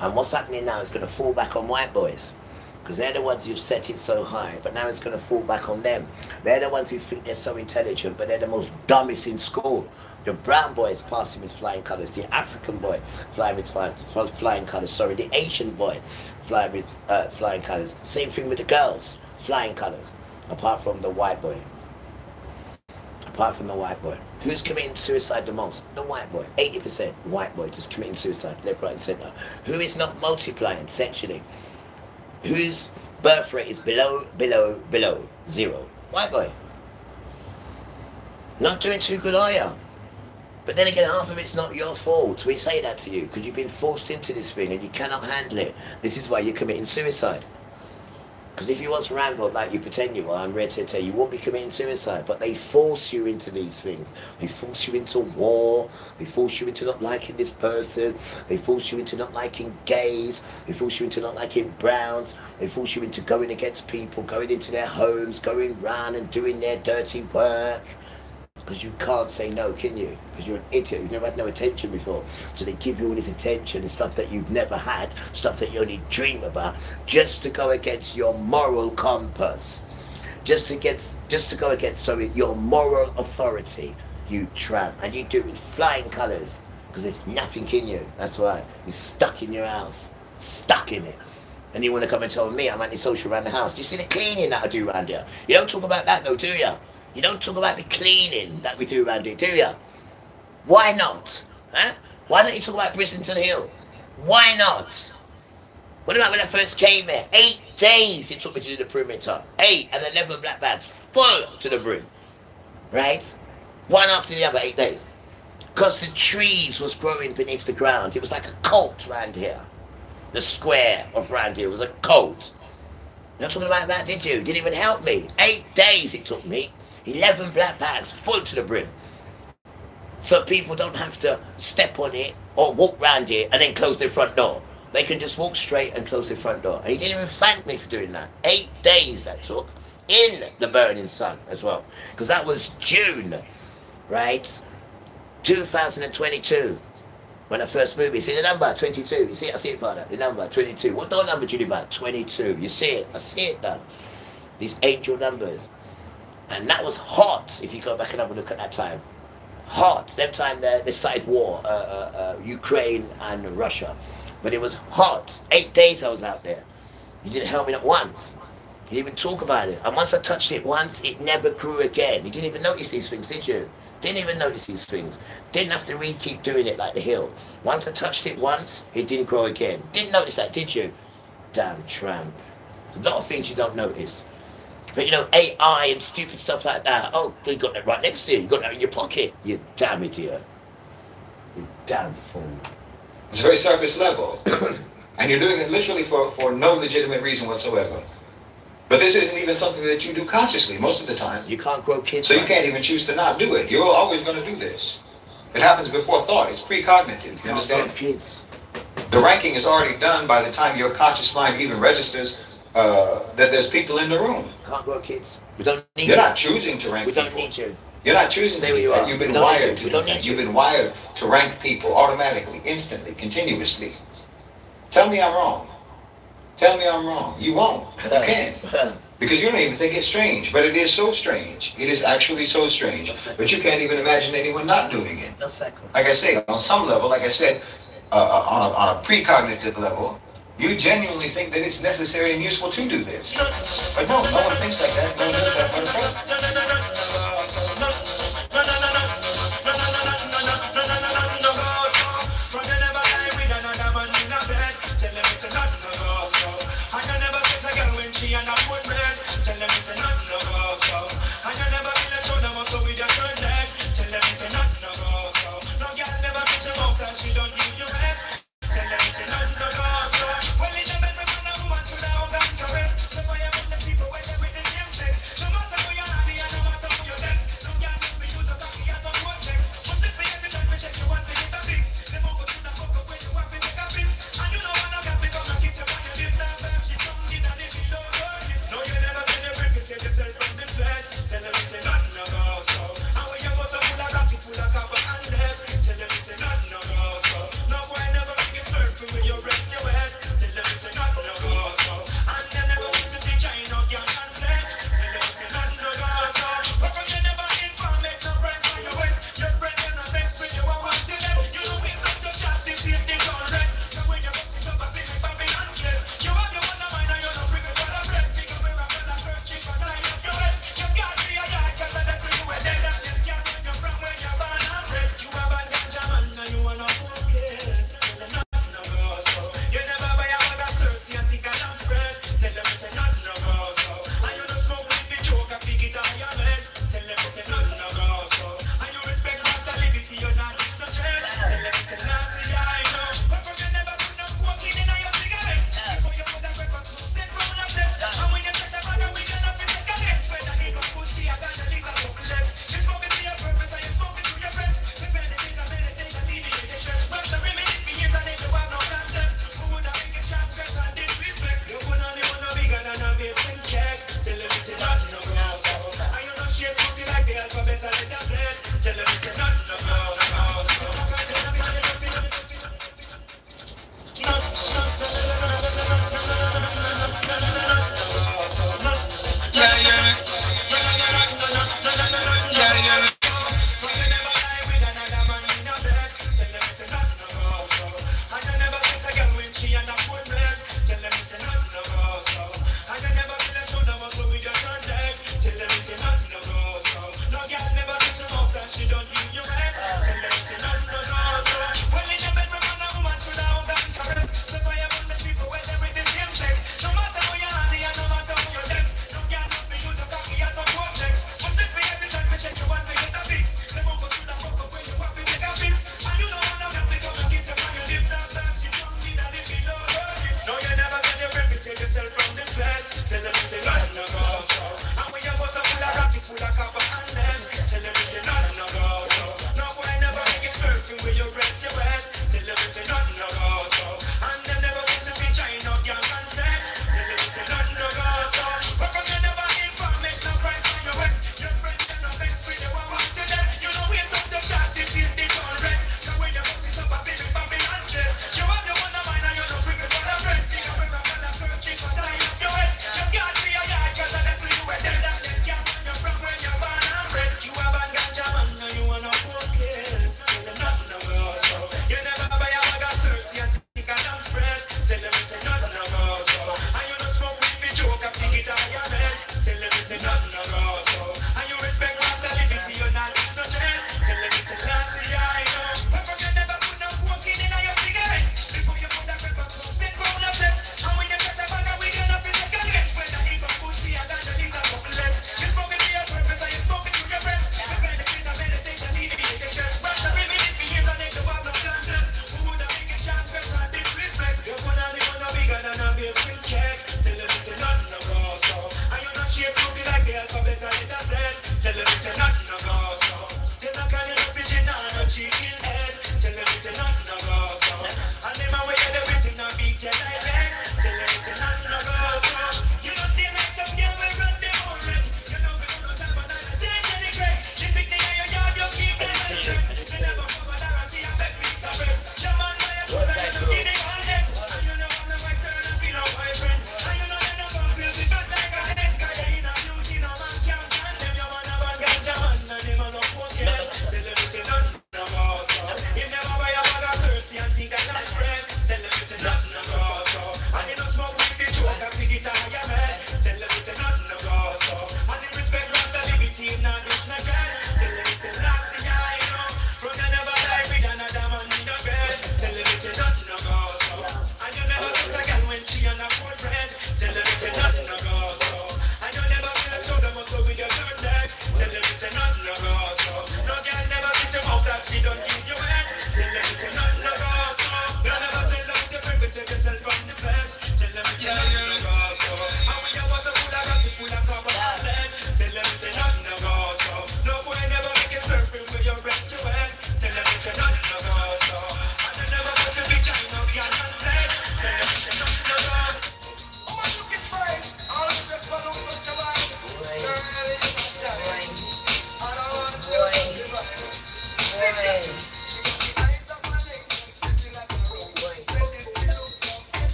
And what's happening now is going to fall back on white boys, because they're the ones who've set it so high, but now it's going to fall back on them. They're the ones who think they're so intelligent, but they're the most dumbest in school. The brown boy is passing with flying colours. The African boy flying with flying colours. Sorry, the Asian boy flying with flying colours. Same thing with the girls, flying colours. Apart from the white boy. Apart from the white boy. Who's committing suicide the most? The white boy. 80% white boy just committing suicide, left, right and centre. Who is not multiplying sexually? Whose birth rate is below 0? White boy. Not doing too good, are you? But then again, half of it's not your fault. We say that to you because you've been forced into this thing and you cannot handle it. This is why you're committing suicide. Because if you was Rambo like you pretend you are, I'm ready to tell you, you won't be committing suicide. But they force you into these things. They force you into war. They force you into not liking this person. They force you into not liking gays. They force you into not liking browns. They force you into going against people, going into their homes, going round and doing their dirty work. Because you can't say no, can you? Because you're an idiot, you've never had no attention before. So they give you all this attention and stuff that you've never had, stuff that you only dream about, just to go against your moral compass. Just to go against, your moral authority, you tramp. And you do it with flying colours, because there's nothing in you. That's why. You're stuck in your house, stuck in it. And you want to come and tell me I'm antisocial around the house. You see the cleaning that I do around here? You don't talk about that though, do you? You don't talk about the cleaning that we do around here, do you? Why not? Huh? Why don't you talk about Brissington Hill? Why not? What about when I first came here? 8 days it took me to do the perimeter. 8 and 11 black bags full to the brim. Right? One after the other, 8 days. Because the trees was growing beneath the ground. It was like a cult around here. The square of around here was a cult. You're not talking about that, did you? Didn't even help me. 8 days it took me. 11 black bags full to the brim. So people don't have to step on it or walk round it and then close their front door. They can just walk straight and close their front door. And he didn't even thank me for doing that. 8 days that took in the burning sun as well. Because that was June, right? 2022. When I first moved. You see the number? 22. You see it? I see it, Father. The number, 22. What door number do you do about? 22. You see it? I see it now. These angel numbers. And that was hot, if you go back and have a look at that time. Hot. That time they started war, Ukraine and Russia. But it was hot. 8 days I was out there. You didn't help me not once. You didn't even talk about it. And once I touched it once, it never grew again. You didn't even notice these things, did you? Didn't even notice these things. Didn't have to keep doing it like the hill. Once I touched it once, it didn't grow again. Didn't notice that, did you? Damn tramp. There's a lot of things you don't notice. But you know, AI and stupid stuff like that. Oh, you got that right next to you. You got that in your pocket. You damn idiot. You damn fool. It's very surface level. And you're doing it literally for no legitimate reason whatsoever. But this isn't even something that you do consciously most of the time. You can't grow kids. So you can't even choose to not do it. You're always going to do this. It happens before thought. It's precognitive. You understand? Kids. The ranking is already done by the time your conscious mind even registers that there's people in the room. Can't grow kids. We don't need You're you. not choosing to rank We people. don't need you. You're not choosing to do that. You've been wired to do that. You've been wired to rank people automatically, instantly, continuously. Tell me I'm wrong. Tell me I'm wrong. You won't. You can't. Because you don't even think it's strange. But it is so strange. It is actually so strange. But you can't even imagine anyone not doing it. Like I say, on some level, like I said, on a precognitive level, you genuinely think that it's necessary and useful to do this. But no one thinks like that. No one does that. say nothing no go so. And them never want to be trying no young and flex. Tell them say nothing no go so. But from you never inform, make no price on your wet. Your friend and no vex with you, I want to them. You know we're not the chat, if it's the gun red. So when you put it up, I feel it Babylon jet. You are the one of mine, and you don't bring me for the red. Think I'm a man, I'm searching for time of your head. You can't be a guy, cause that's who you were dead. And then can't run you from when you're born and bred. You have a ganja man, and you wanna poke it. Tell them nothing no go so. You never buy a bag of search,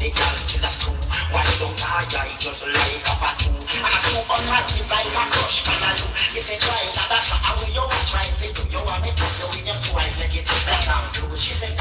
the girls still a screw. Why don't I die just like a batu? And a super hot is like a crush can I do? If you try that, that's how you are trying to do. You want me to do in your twice, make it black and blue. She said,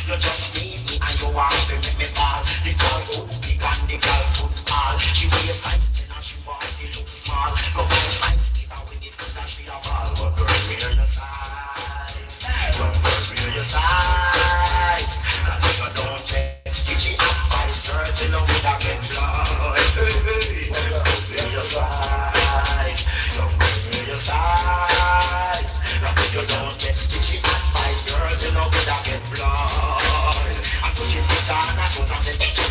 you just need me and you want to make me fall. The girl foot big and the girl foot tall. She wear size 10 and she body look small. Go find size 10 and when it's good and she a ball. But girl, wear your size. Young girls, wear your size. And if you don't take stitchy advice, girls, you know me that get blood. Young girls, wear your size. Young girls, wear your size. And if you don't take stitchy advice, girls, you know me that get blood. And so she put on a suit and said, she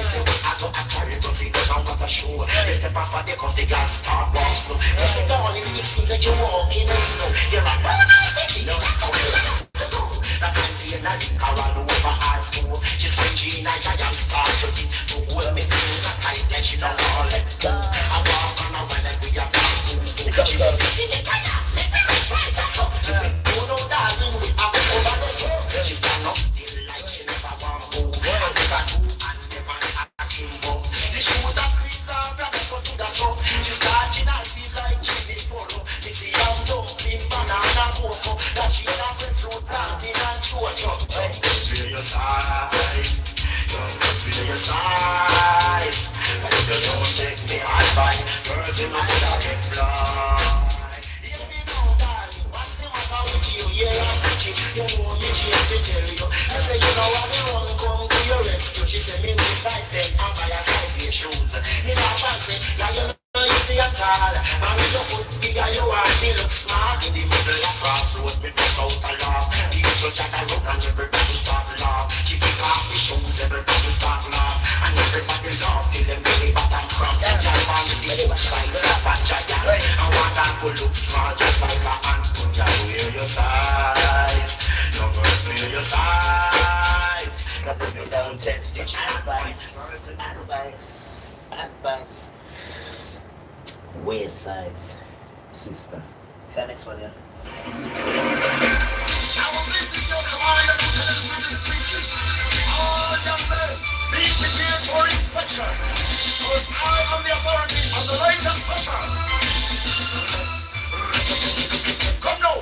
said, I go a carry go see the down what a show. They step off of the cause the girls start walk slow. They say, darling, it seems like you're walking in snow. You're like, oh, nice, stitchy, that's how you do. That time the in a link around over our food. She's Regina, I am start to think. To hold me in a tight like she don't want to let go. I walk on a while like we are past food. She said, stitchy, let me rest right up. She said, oh no, darling, we have to over the floor. She stand up still like she never want to move. And never do and never acting up. The shoes are squeezed out, that's what to the sun. She's starting her teeth like chili polo. They see I'm dumpling, banana, cocoa. That she not the fruit planting and chocho. Young girls, wear your size. Young girls, wear your size. But if you don't take me advice, girls, you know that get blind. Hear me now, darling, what's the matter with you? Yeah, I'm stitchy, you know me, she have to tell you. I say, you know what, me run come to your rescue. She say, me need size 10 and buy a size 8 shoes. Me not fancy, yeah, you know you see at all. And when you put bigger, you want me look smart. In the middle of crossroad, me press out a laugh. Teacher chat a run and everybody start laugh. She kick off the shoes, everybody start laugh. And everybody laugh till them belly bottom crack. The child man with the hook size, a fat giant. And one that could look small just like a ant. Just wear your size. Your girls wear your size. Cause if you don't test it, Advice. Wear size, sister. See you next one, yeah? Now this is your command and lieutenants with the speeches. All young men, be prepared for inspection. Because I am the authority on the latest special. Come now.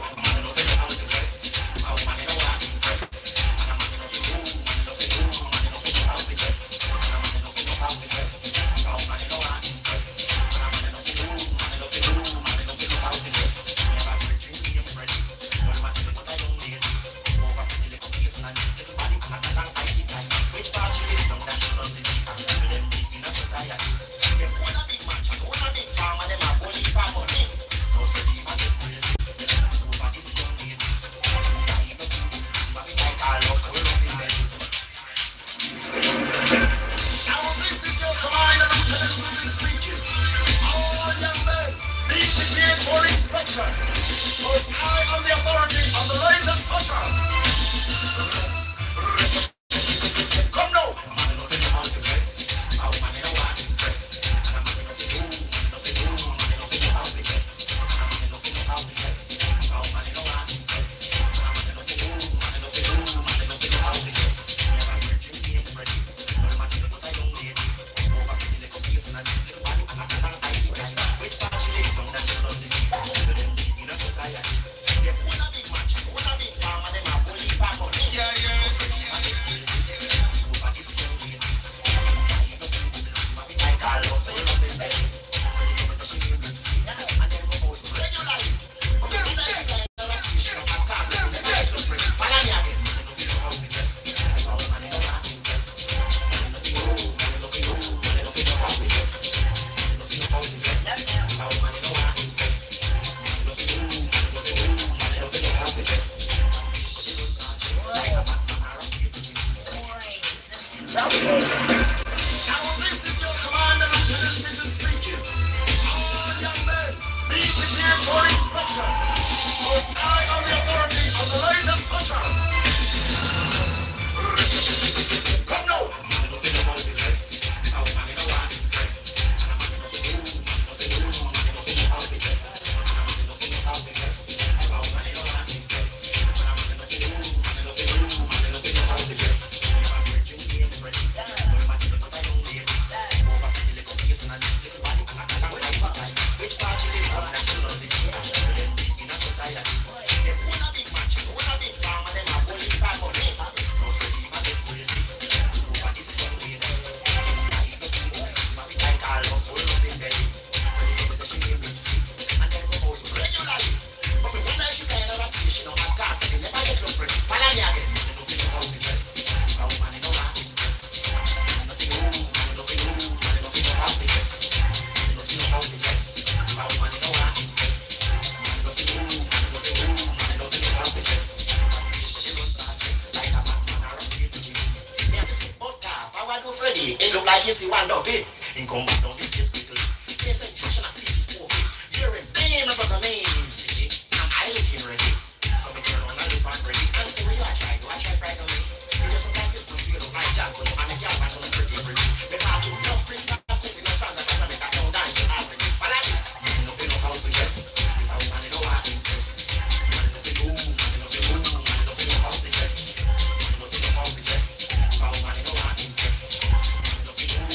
ready. It look like you see one of it. In come back down this case quickly. Yes, I function as sleep is smoking. You're in pain, my brother name, sticky. And I looking ready. So we turn on and look back ready. And say, where you I try? Do I try right on me? You just look like this, no you look like Jack. But I'm a girl, I'm on a pretty pretty. The car too enough, Prince, that's missing my son, that I make a down down, you have me. But like this, you know how to dress. If I want to know how to impress. Man, you know man, you know how to dress. Man, you know how to dress. If I want to know how to impress. Man, you know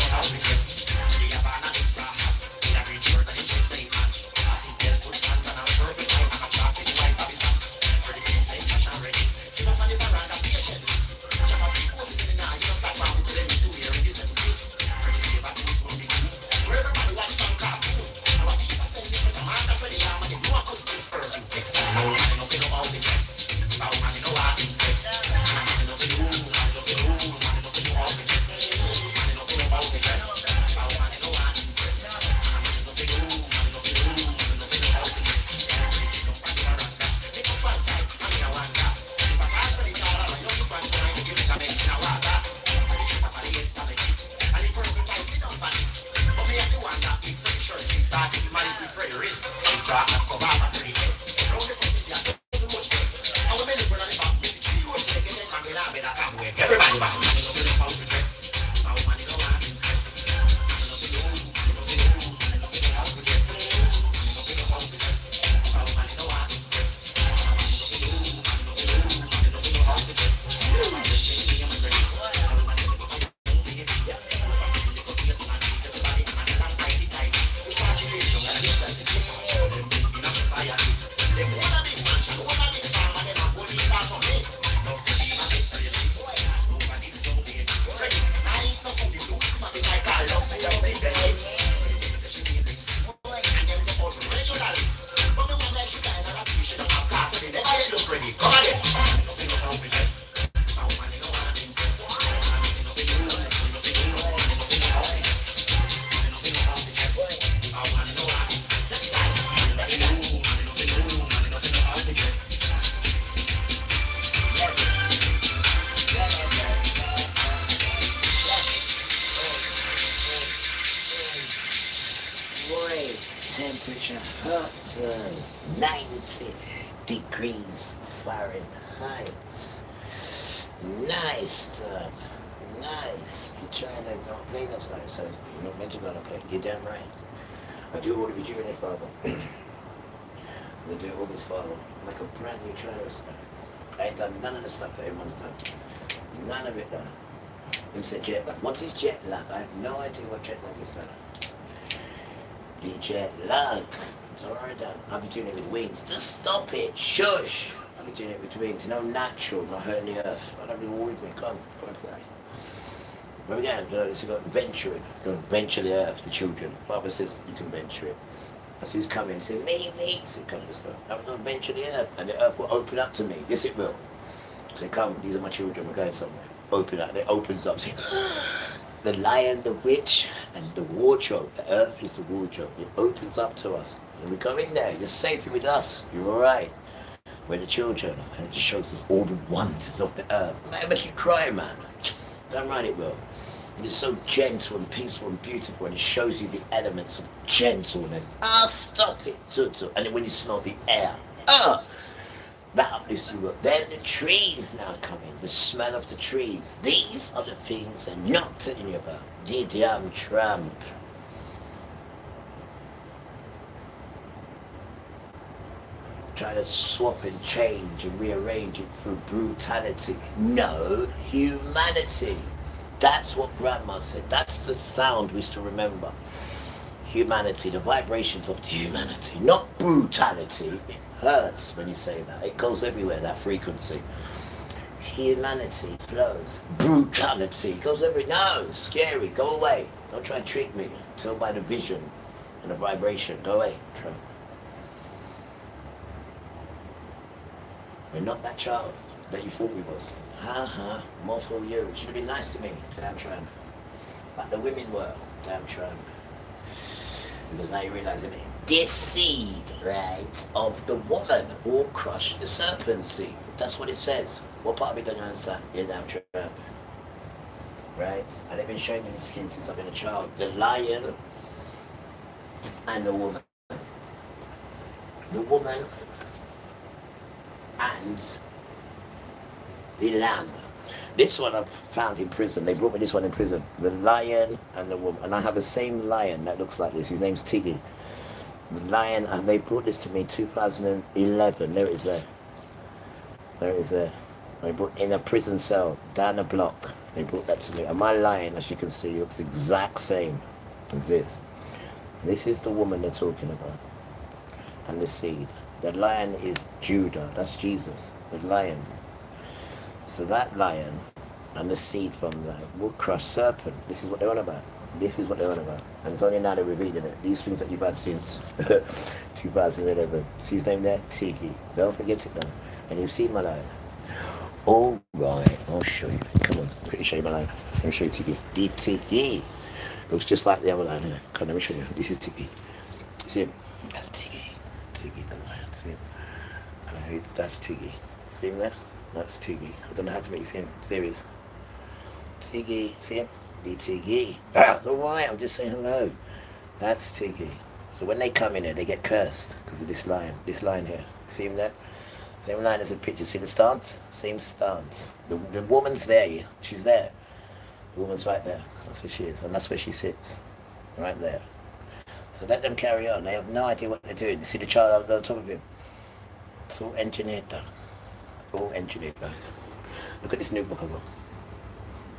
how to dress. The Havana extra hot. The green shirt and the jeans say match. I see girl put hands on her perfect height and a chocolate white baby socks. For the jeans say cash and ready. Sit up on the veranda patient. Jump up the post it in the night. You don't pass out to them to hear this and this. For the flavor to this one big cool. Where everybody watch from cartoon. Now a piece of send it from Martha for the arm and the new Christmas perfume text. No man know how to dress. Now man know how to impress. Man know how to dress. Man know how to dress. Now man know how to impress. Man know how to dress. Everybody sit up on the veranda. Take up one side and me a wonder. If I call for the car, I know you want to mind to give it a bench in a water. For the top of the escalate. And the perfect I sit down on it. But me have to wonder if Freddy sure seems starting. Man is with Freddy wrist. His start to cover up a pretty head. Round the front you see a dozen much head. And when me look on the back, me see three roads leg. And then come in and better come with everybody back. Man know how to dress. Now man know how to impress. Man know how to dress. Man know how to dress. Now man know how to impress. Man know how to dress. Temperature hot, 90 degrees Fahrenheit. Nice, nice. You're trying to go play those things, so you're not meant to go to play. You're damn right. I do all the rejuvenate father. I do all this father. I'm like a brand new trailer. I ain't done none of the stuff that everyone's done. None of it done. Him said jet lag. What is jet lag? I have no idea what jet lag is done. The jet lag. It's alright done. I'll be doing it with wings. Just stop it. Shush. I'll be doing it with wings. No natural, not hurting the earth. I'll have you all with me. Come and play. But again, this is got venturing. Going to venture the earth, the children. Father says you can venture it. That's who's coming. He said, me. He said, come, let's go. I'm going to venture the earth. And the earth will open up to me. Yes, it will. He said, come, these are my children. We're going somewhere. Open up. It opens up. The lion, the witch, and the wardrobe. The earth is the wardrobe. It opens up to us. And we go in there. You're safe with us. You're all right. We're the children. And it just shows us all the wonders of the earth. It makes you cry, man. Damn right it will. It's so gentle and peaceful and beautiful, and it shows you the elements of gentleness. Stop it, Tutu. And then when you smell the air, that uplifts you up. Then the trees now come in, the smell of the trees. These are the things I'm not telling you about. The damn tramp. Try to swap and change and rearrange it through brutality. No, humanity. That's what Grandma said. That's the sound we used to remember. Humanity, the vibrations of the humanity, not brutality. It hurts when you say that. It goes everywhere, that frequency. Humanity flows. Brutality goes everywhere. No, scary. Go away. Don't try and trick me. Tell by the vision and the vibration. Go away, Trump. We're not that child that you thought we was. More for you. You should have been nice to me, damn tramp. Like the women were, damn tramp. Because now you realise that this seed, right, of the woman will crush the serpent seed. That's what it says. What part of it don't you understand? You damn tramp. right? And they've been showing me the skin since I've been a child. The lion and the woman. The woman and the lamb. This one I found in prison. They brought me this one in prison. The lion and the woman. And I have the same lion that looks like this. His name's Tiggy. The lion, and they brought this to me in 2011. There it is there. There it is there. They brought in a prison cell down the block. They brought that to me. And my lion, as you can see, looks the exact same as this. This is the woman they're talking about. And the seed. The lion is Judah. That's Jesus. The lion. So that lion and the seed from that will crush serpent. This is what they're on about. This is what they're on about. And it's only now they're revealing it. These things that you've had since 2011. See his name there? Tiki. Don't forget it now. And you've seen my lion. All right, I'll show you. Come on, pretty show you my lion. Let me show you Tiki. The Tiki. Looks just like the other lion here. Come on, let me show you. This is Tiki. See him? That's Tiki. Tiki the lion. See him? And that's Tiki. See him there? That's Tiggy. I don't know how to make you see him. There he is. Tiggy. See him? The Tiggy. That's alright. I'm just saying hello. That's Tiggy. So when they come in here, they get cursed because of this lion. This lion here. See him there? Same line as a picture. See the stance? Same stance. The woman's there. She's there. The woman's right there. That's where she is. And that's where she sits. Right there. So let them carry on. They have no idea what they're doing. You see the child on top of him? It's all engineered done. All engineered, guys. Look at this new book I got.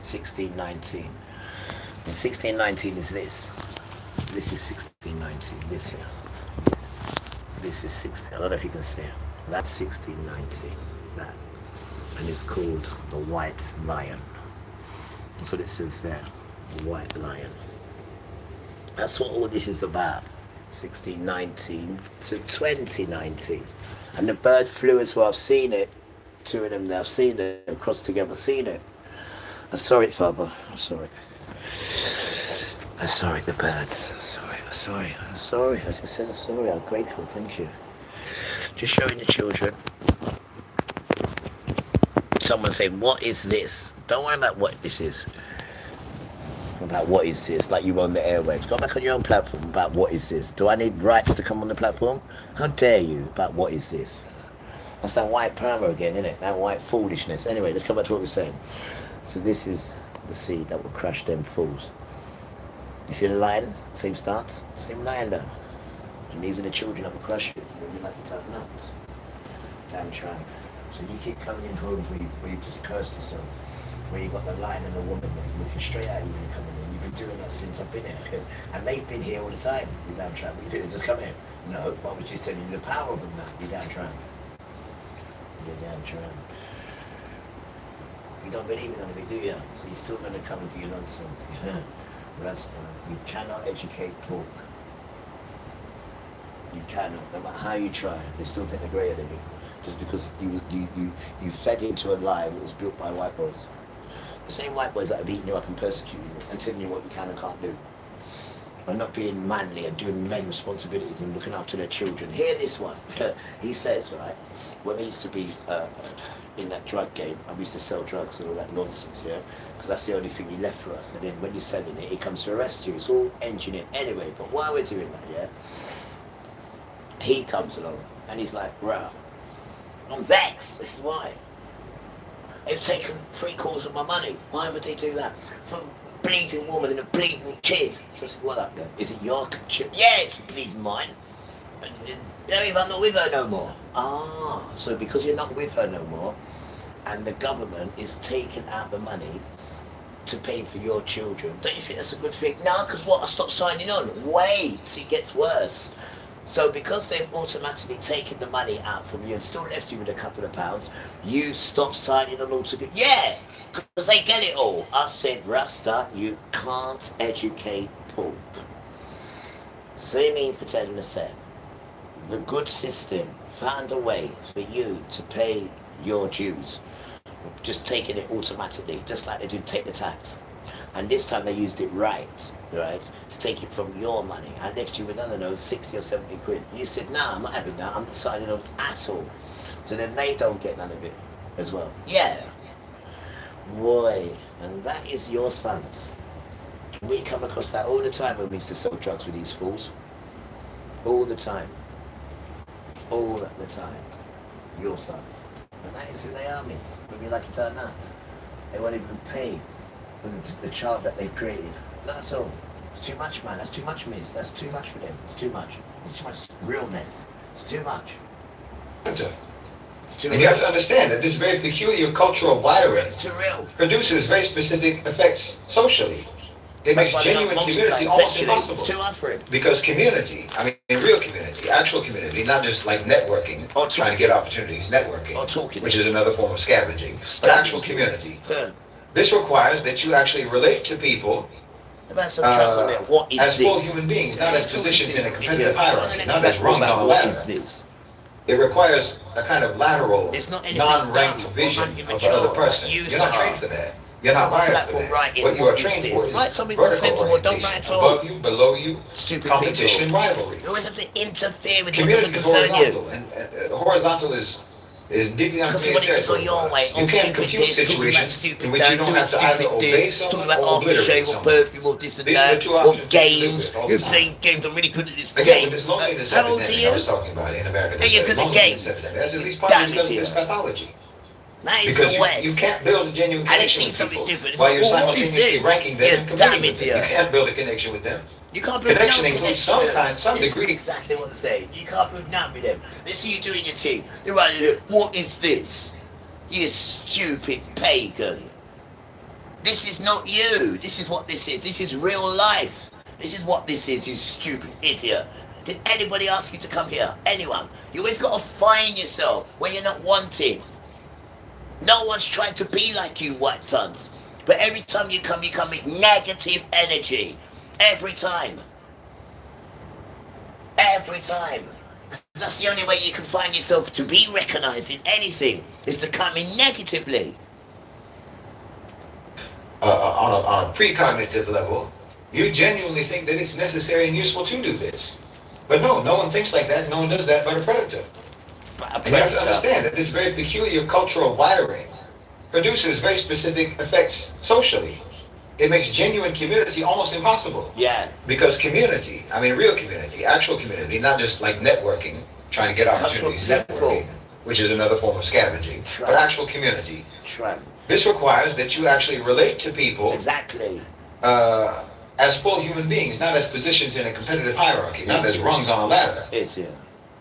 1619. And 1619 is this. This is 1619. This here. This is 16. I don't know if you can see it. That's 1619. That. And it's called the White Lion. That's what it says there. The White Lion. That's what all this is about. 1619 to 2019. And the bird flew as well. I've seen it. Two of them there. I've seen them cross together. I've seen it. I saw it, Father. I saw it. I saw it, the birds. I saw it. I saw it. I'm sorry. I just said I'm sorry. I'm grateful. Thank you. Just showing the children. Someone saying, what is this? Don't worry about what this is. About what is this? Like you on the airwaves. Go back on your own platform about what is this. Do I need rights to come on the platform? How dare you about what is this? That's that white perma again, isn't it? That white foolishness. Anyway, let's come back to what we're saying. So this is the seed that will crush them fools. You see the lion? Same stance? Same lion there. And these are the children that will crush you. You're like a tough nuts. Damn tramp. So you keep coming in homes where you just cursed yourself. Where you got the lion and the woman there looking straight at you when you're coming in. You've been doing that since I've been here. And they've been here all the time, you damn tramp. What are you doing? Just come here. No, but I was just telling you the power of them now, you damn tramp. You damn tramp. You don't believe in me, do you? So you're still going to come and do your nonsense. Rasta, you cannot educate pork. You cannot, no matter how you try, they still think they're greater than you. Just because you fed into a lie that was built by white boys. The same white boys that have eaten you up and persecuted you and telling you what you can and can't do. And not being manly and doing men responsibilities and looking after their children. Hear this one. He says, right, when we used to be in that drug game, and we used to sell drugs and all that nonsense, yeah? Because that's the only thing he left for us. And then when you're selling it, he comes to arrest you. It's all engineered anyway. But while we're doing that, yeah, he comes along and he's like, bro, I'm vexed. This is why. They've taken 3/4 of my money. Why would they do that? From a bleeding woman and a bleeding kid. So I said, what up there? Is it your kid? Yeah, it's bleeding mine. I'm not with her no more. Ah, so because you're not with her no more, and the government is taking out the money to pay for your children, don't you think that's a good thing? No, because what? I stopped signing on. Wait, it gets worse. So because they've automatically taken the money out from you and still left you with a couple of pounds, you stop signing on altogether. Yeah, because they get it all. I said, Rasta, you can't educate pork. Same for telling the same. The good system found a way for you to pay your dues. Just taking it automatically, just like they do take the tax. And this time they used it right, to take it from your money. I left you with, I don't know, 60 or 70 quid. You said, nah, I'm not having that, I'm not signing on at all. So then they don't get none of it as well. Yeah. Boy, and that is your sons. We come across that all the time when we used to sell drugs with these fools. All the time. All the time. Your sons. And that is who they are, miss. Whether you like it or not. They won't even pay for the child that they created. Not at all. It's too much, man. That's too much, miss. That's too much for them. It's too much. It's too much realness. It's too much. It's too And you have to understand that this very peculiar cultural wiring It's too real. produces very specific effects socially. It makes genuine community almost It's impossible. too hard for him. Because community, I mean real community, actual community, not just like networking, Or trying to get opportunities, networking, Or talking. which is another form of scavenging, but actual community. Yeah. This requires that you actually relate to people About some trouble there. What is as this? full human beings, not as positions in a competitive hierarchy, Let's not as talk rungs about on a what ladder. is this? It requires a kind of lateral, It's not anything non-ranked dumb or vision of immature the other or person. used You're not to trained have. for that. You're not wired for Platform that. right in What you are what is trained this? for is Write something more vertical sensible, don't orientation. write at all. Above you, below you, Stupid competition, people. rivalry. You always have to interfere with what Community doesn't is concern you. horizontal, and horizontal is deeply Because you unfamiliar want it to go territory your for way. us. You on can't stupid compute this, talking about situations stupid in which that, you don't doing have to either stupid obey this, someone talking about or obliterate aftershave or someone. perfume or this and These are that, the two or options that you live games. with all the You're time. playing games. I'm really good at this Again, game. with this loneliness How old are epidemic you? I was talking about in America, Hey, you're this good at loneliness games. epidemic, that's at least partly Damn it, because of dear. this pathology. That is Because the West. you can't build a genuine And it connection seems with something people different. It's while like, you're well, what is simultaneously this? ranking them Yeah, and damn competing it, with them. dear. You can't build a connection with them. You can't build Connection no includes connection some with them. kind, some This degree. is exactly what they say. You can't build none with them. They see you doing your thing. They're right. What is this? You stupid pagan. This is not you. This is what this is. This is real life. This is what this is, you stupid idiot. Did anybody ask you to come here? Anyone? You always got to find yourself where you're not wanted. No one's trying to be like you, white sons. But every time you come with negative energy. Every time. Every time. That's the only way you can find yourself to be recognized in anything, is to come in negatively. On a precognitive level, you genuinely think that it's necessary and useful to do this. But no one thinks like that. No one does that but a predator. And you have to understand that this very peculiar cultural wiring produces very specific effects socially. It makes genuine community almost impossible. Yeah. Because community, I mean real community, actual community, not just like networking, trying to get opportunities, Comes from people. networking, which is another form of scavenging, Sure. but actual community. Trump. This requires that you actually relate to people Exactly. as full human beings, not as positions in a competitive hierarchy, not as rungs on a ladder. It's yeah.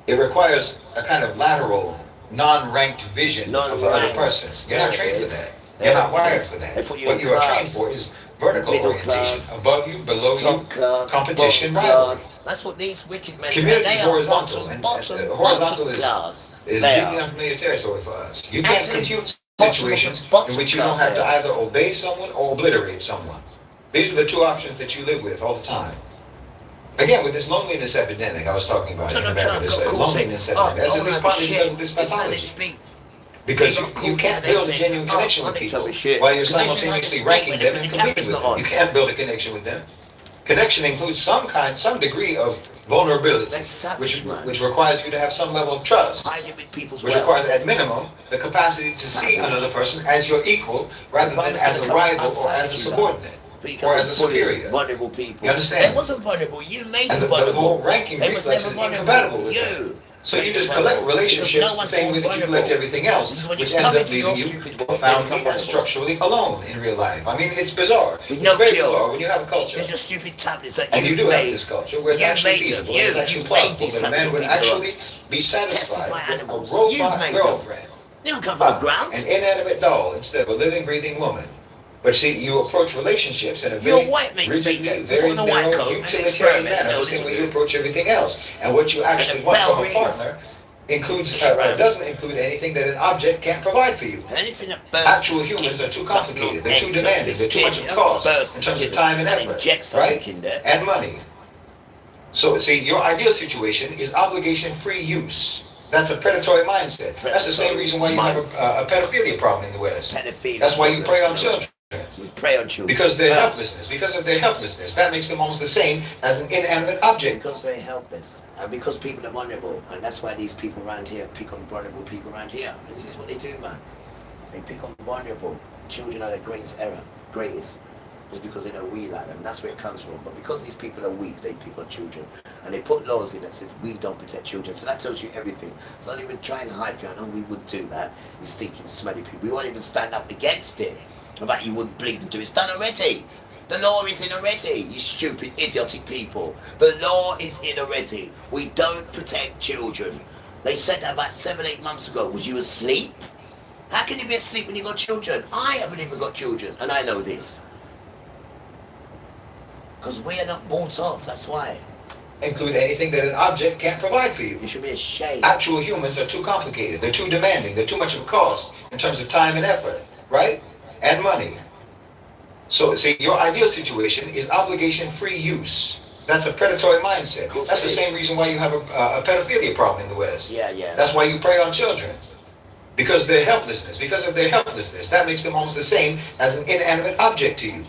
It requires a kind of lateral, non-ranked vision of the other Non-ranked. person. You're not trained for that. There You're not it wired is. for They that. put you What in you are class. trained for is vertical Middle orientation, class, above you, below Top you, class, competition, bottom rivalry. class. That's what these wicked men Community they is are horizontal, bottom and horizontal is class. deeply They are. unfamiliar territory for us. You can't Absolutely. compute Bottom situations of the bottom in which you don't class have to they are. either obey someone or obliterate someone. These are the two options that you live with all the time. Again, with this loneliness epidemic I was talking about in Donald America, Trump this got called loneliness saying, epidemic, that's at oh, least I'm partly shit. because of this It's how they pathology. speak. Because They you got called can't they build a say, genuine connection with I'm people talking shit. while you're Because this is simultaneously how they ranking speak them when and the competing camera's with not them. on. You can't build a connection with them. Connection includes some degree of vulnerability, That's savage, man. which requires you to have some level of trust, Hiding with people's which wealth. requires at minimum the capacity to see another person as your equal rather than as a rival or as a subordinate or as a superior. Vulnerable people. You understand? They wasn't vulnerable. You made And them the vulnerable. whole ranking They was reflex never is vulnerable. incompatible with You. that. So you They just were collect vulnerable. relationships Because no the one's same way that you vulnerable. collect everything else, This is when which you ends come up into your leaving you stupid world, they profoundly become and vulnerable. structurally alone in real life. I mean, it's bizarre. With It's no very cure. bizarre when you have a culture. There's your stupid tablets that And you do made. have this culture where it's You actually made them. feasible, You- it's actually you made possible these that a type man of would people actually be satisfied Tested by with a animals. You've robot made them. girlfriend, They don't come from the ground. an inanimate doll instead of a living, breathing woman. But see, you approach relationships in a Your very white mates make rigidly, them. very Put on a white narrow, coat and utilitarian experiment. manner, So the same this way is you approach everything else. And what you actually And want bell from a rings. partner includes doesn't include anything that an object can't provide for you. Anything that bursts Actual the skin humans are too does complicated. not They're too enter demanding. the They're too skin. much of It a don't cost burst in the terms of skin time and and effort, inject something right? in there. And money. So see, your ideal situation is obligation-free use. That's a predatory mindset. That's the same reason why you have a pedophilia problem in the West. Pedophilia. That's why you prey on children. We prey on children. Because their helplessness. Because of their helplessness. That makes them almost the same as an inanimate object. Because they're helpless. And because people are vulnerable. And that's why these people around here pick on vulnerable people around here. And this is what they do, man. They pick on vulnerable children are the greatest error. Greatest. Just because they know we like them. And that's where it comes from. But because these people are weak, they pick on children. And they put laws in that says we don't protect children. So that tells you everything. So not even trying to hype you. I know we would do that. You stinking smelly people. We won't even stand up against it. About you wouldn't bleed into it. It's done already. The law is in already, you stupid, idiotic people. The law is in already. We don't protect children. They said that about 7-8 months ago. Was you asleep? How can you be asleep when you got children? I haven't even got children, and I know this. Because we are not bought off, that's why. Include anything that an object can't provide for you. You should be ashamed. Actual humans are too complicated. They're too demanding. They're too much of a cost in terms of time and effort, right? And money. So, see, your ideal situation is obligation-free use. That's a predatory mindset. That's the same reason why you have a pedophilia problem in the West. Yeah, yeah. That's why you prey on children. Because of their helplessness. Because of their helplessness. That makes them almost the same as an inanimate object to you.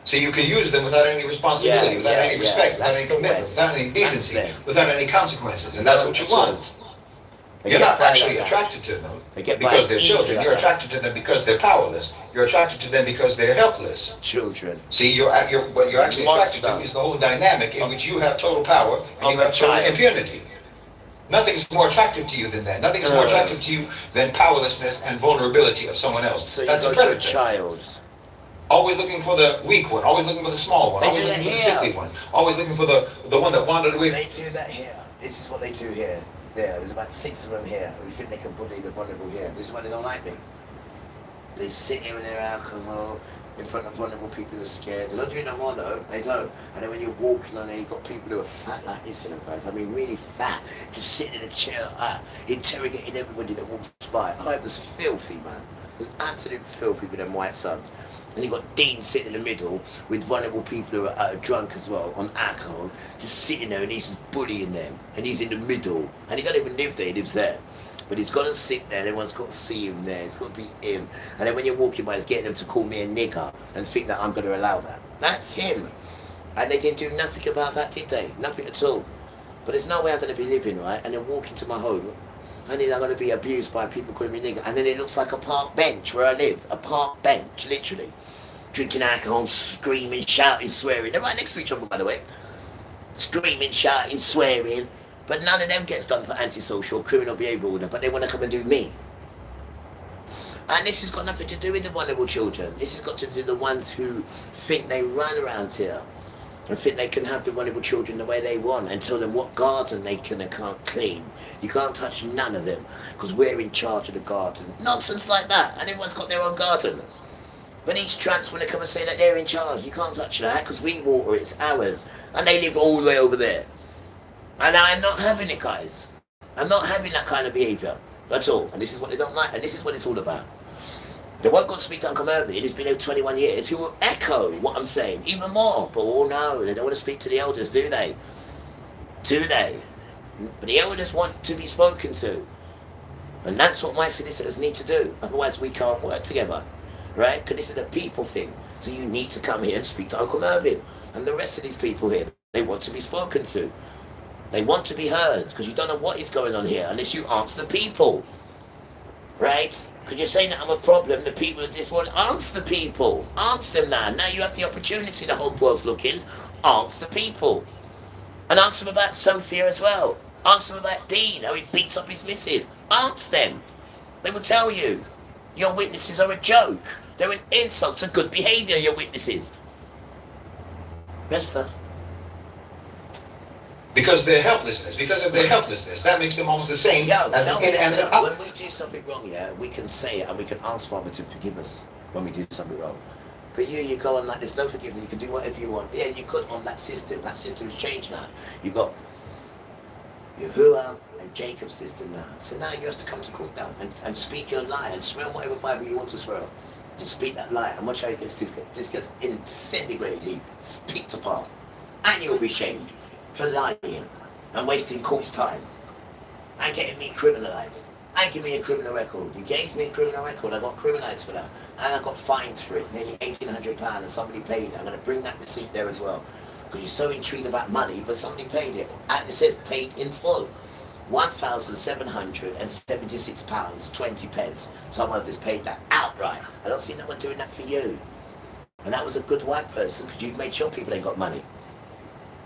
So you can use them without any responsibility, without any respect, without any commitment, without any decency, without any consequences. And that's what you want. You're not actually attracted to them because they're children. You're attracted to them because they're powerless. You're attracted to them because they're helpless. Children. See, what you're actually attracted to is the whole dynamic in which you have total power and you have total impunity. Nothing's more attractive to you than that. Nothing's more attractive to you than powerlessness and vulnerability of someone else. So that's you a go to predator. a child. Always looking for the weak one. Always looking for the small one. Always looking for the sickly one. Always looking for the one that wandered away. They do that here. This is what they do here. There's about 6 of them here. We think they can bully the vulnerable here. This is why they don't like me. They sit here with their alcohol in front of vulnerable people who are scared. They don't do it no more though. They don't. And then when you're walking on there, you've got people who are fat like this in them guys. I mean really fat. Just sitting in a chair interrogating everybody that walks by. Oh, it was filthy, man. It was absolutely filthy with them white sons. And you've got Dean sitting in the middle with vulnerable people who are drunk as well on alcohol, just sitting there and he's just bullying them. And he's in the middle. And he don't even live there, he lives there. But he's got to sit there and everyone's got to see him there. It's got to be him. And then when you're walking by, it's getting them to call me a nigger and think that I'm going to allow that. That's him. And they didn't do nothing about that, did they? Nothing at all. But there's no way I'm going to be living, right? And then walking to my home. And then I'm going to be abused by people calling me nigger. And then it looks like a park bench where I live. A park bench, literally. Drinking alcohol, screaming, shouting, swearing. They're right next to each other, by the way. Screaming, shouting, swearing. But none of them gets done for antisocial, criminal behaviour order. But they want to come and do me. And this has got nothing to do with the vulnerable children. This has got to do with the ones who think they run around here. And think they can have the vulnerable children the way they want and tell them what garden they can and can't clean. You can't touch none of them because we're in charge of the gardens. Nonsense like that. And everyone's got their own garden. But each tramps want to come and say that they're in charge. You can't touch that because we water it. It's ours. And they live all the way over there. And I'm not having it, guys. I'm not having that kind of behaviour at all. And this is what they don't like. And this is what it's all about. They won't go to speak to Uncle Mervyn, who's been here 21 years, who will echo what I'm saying, even more. But oh no, they don't want to speak to the elders, do they? Do they? But the elders want to be spoken to. And that's what my solicitors need to do. Otherwise we can't work together. Right? Because this is a people thing. So you need to come here and speak to Uncle Mervyn. And the rest of these people here, they want to be spoken to. They want to be heard. Because you don't know what is going on here unless you answer the people. Right? Because you're saying that I'm a problem, the people of this world, answer the people. Answer them now. Now you have the opportunity, the whole world's looking. Answer the people. And answer them about Sophia as well. Answer them about Dean, how he beats up his missus. Answer them. They will tell you. Your witnesses are a joke. They're an insult to good behaviour, your witnesses. Resta. Because their helplessness, because of their helplessness, that makes them almost the same as an inanimate object. When we do something wrong, yeah, we can say it and we can ask Father to forgive us when we do something wrong. But you go on like there's no forgiveness, you can do whatever you want. Yeah, you could on that system. That system's changed now. You got Yahuwah and Jacob's system now. So now you have to come to court now and speak your lie and swear whatever Bible you want to swear on. And speak that lie and watch how this gets disintegrated, picked apart. And you'll be shamed for lying and wasting court's time and getting me criminalised and giving me a criminal record. You gave me a criminal record, I got criminalised for that. And I got fined for it, nearly £1,800 and somebody paid it. I'm going to bring that receipt there as well. Because you're so intrigued about money, but somebody paid it. And it says paid in full. £1,776, 20 pence. Someone just paid that outright. I don't see no one doing that for you. And that was a good white person because you've made sure people ain't got money.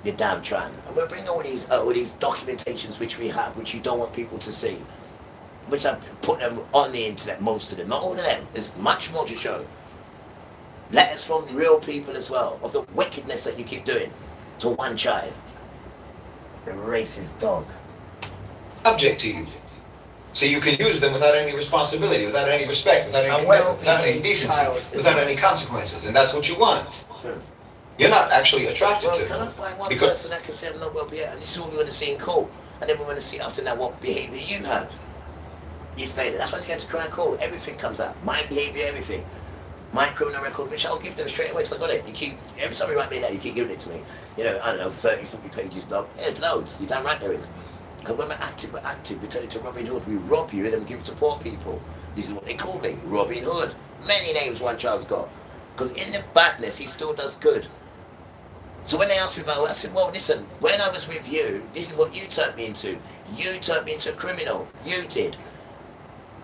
You're damn tramp. And we'll bring all these documentations which we have, which you don't want people to see. Which I've put them on the internet, most of them, not all of them. There's much more to show. Letters from real people as well, of the wickedness that you keep doing to one child. The racist dog. Subject to you. So you can use them without any responsibility, without any respect, without any commitment, without any decency, without any consequences. And that's what you want. You're not actually attracted Well, to can I them. find one Because person that can say I'm not well behaved? And this is what we want to see in court. And then we want to see after that what behaviour you have. You stay there. That's why it's going to cry in court. Everything comes out. My behaviour, everything. My criminal record, which I'll give them straight away because I got it. You keep, every time you write me that, you keep giving it to me. You know, I don't know, 30, 40 pages long. There's loads. You're damn right there is. Because when we're active, we turn it to Robin Hood. We rob you and then we give it to poor people. This is what they call me, Robin Hood. Many names one child's got. Because in the badness, he still does good. So when they asked me about it, I said, well, listen, when I was with you, this is what you turned me into. You turned me into a criminal. You did.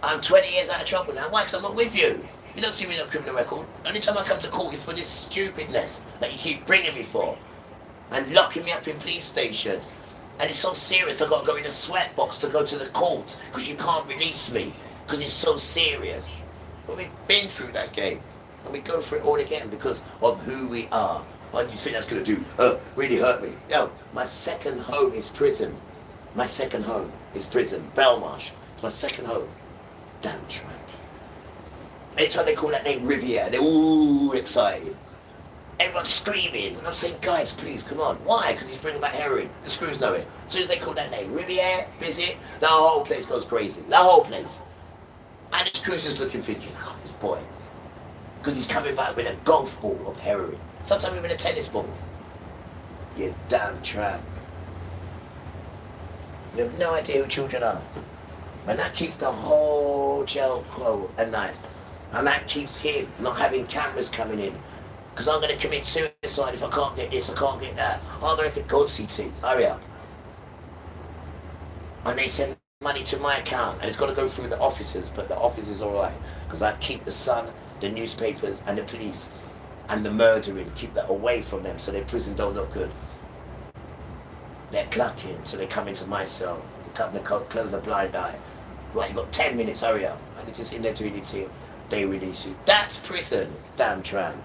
I'm 20 years out of trouble now. Why? Because I'm not with you. You don't see me in a criminal record. The only time I come to court is for this stupidness that you keep bringing me for. And locking me up in police stations. And it's so serious, I've got to go in a sweat box to go to the court. Because you can't release me. Because it's so serious. But we've been through that game. And we go through it all again because of who we are. What do you think that's going to do? Really hurt me. No, my second home is prison. My second home is prison. Belmarsh. It's my second home. Damn tramp. Anytime they call that name Riviere, they're all excited. Everyone's screaming. And I'm saying, guys, please, come on. Why? Because he's bringing back heroin. The screws know it. As soon as they call that name, Riviere, visit, the whole place goes crazy. The whole place. And the screws is looking, thinking, oh, this boy. Because he's coming back with a golf ball of heroin. Sometimes even a tennis ball. You damn tramp. You have no idea who children are. And that keeps the whole jail quo at night. And that keeps him not having cameras coming in. Because I'm going to commit suicide if I can't get this, I can't get that. I'm going to get go CT. Hurry up. And they send money to my account. And it's got to go through the officers. But the officers are alright. Because I keep the Sun, the newspapers, and the police, and the murdering, keep that away from them so their prison don't look good. They're clucking, so they come into my cell. They close a blind eye. Right, you got 10 minutes, hurry up. And they're just in there doing it till they release you. That's prison, damn tramp.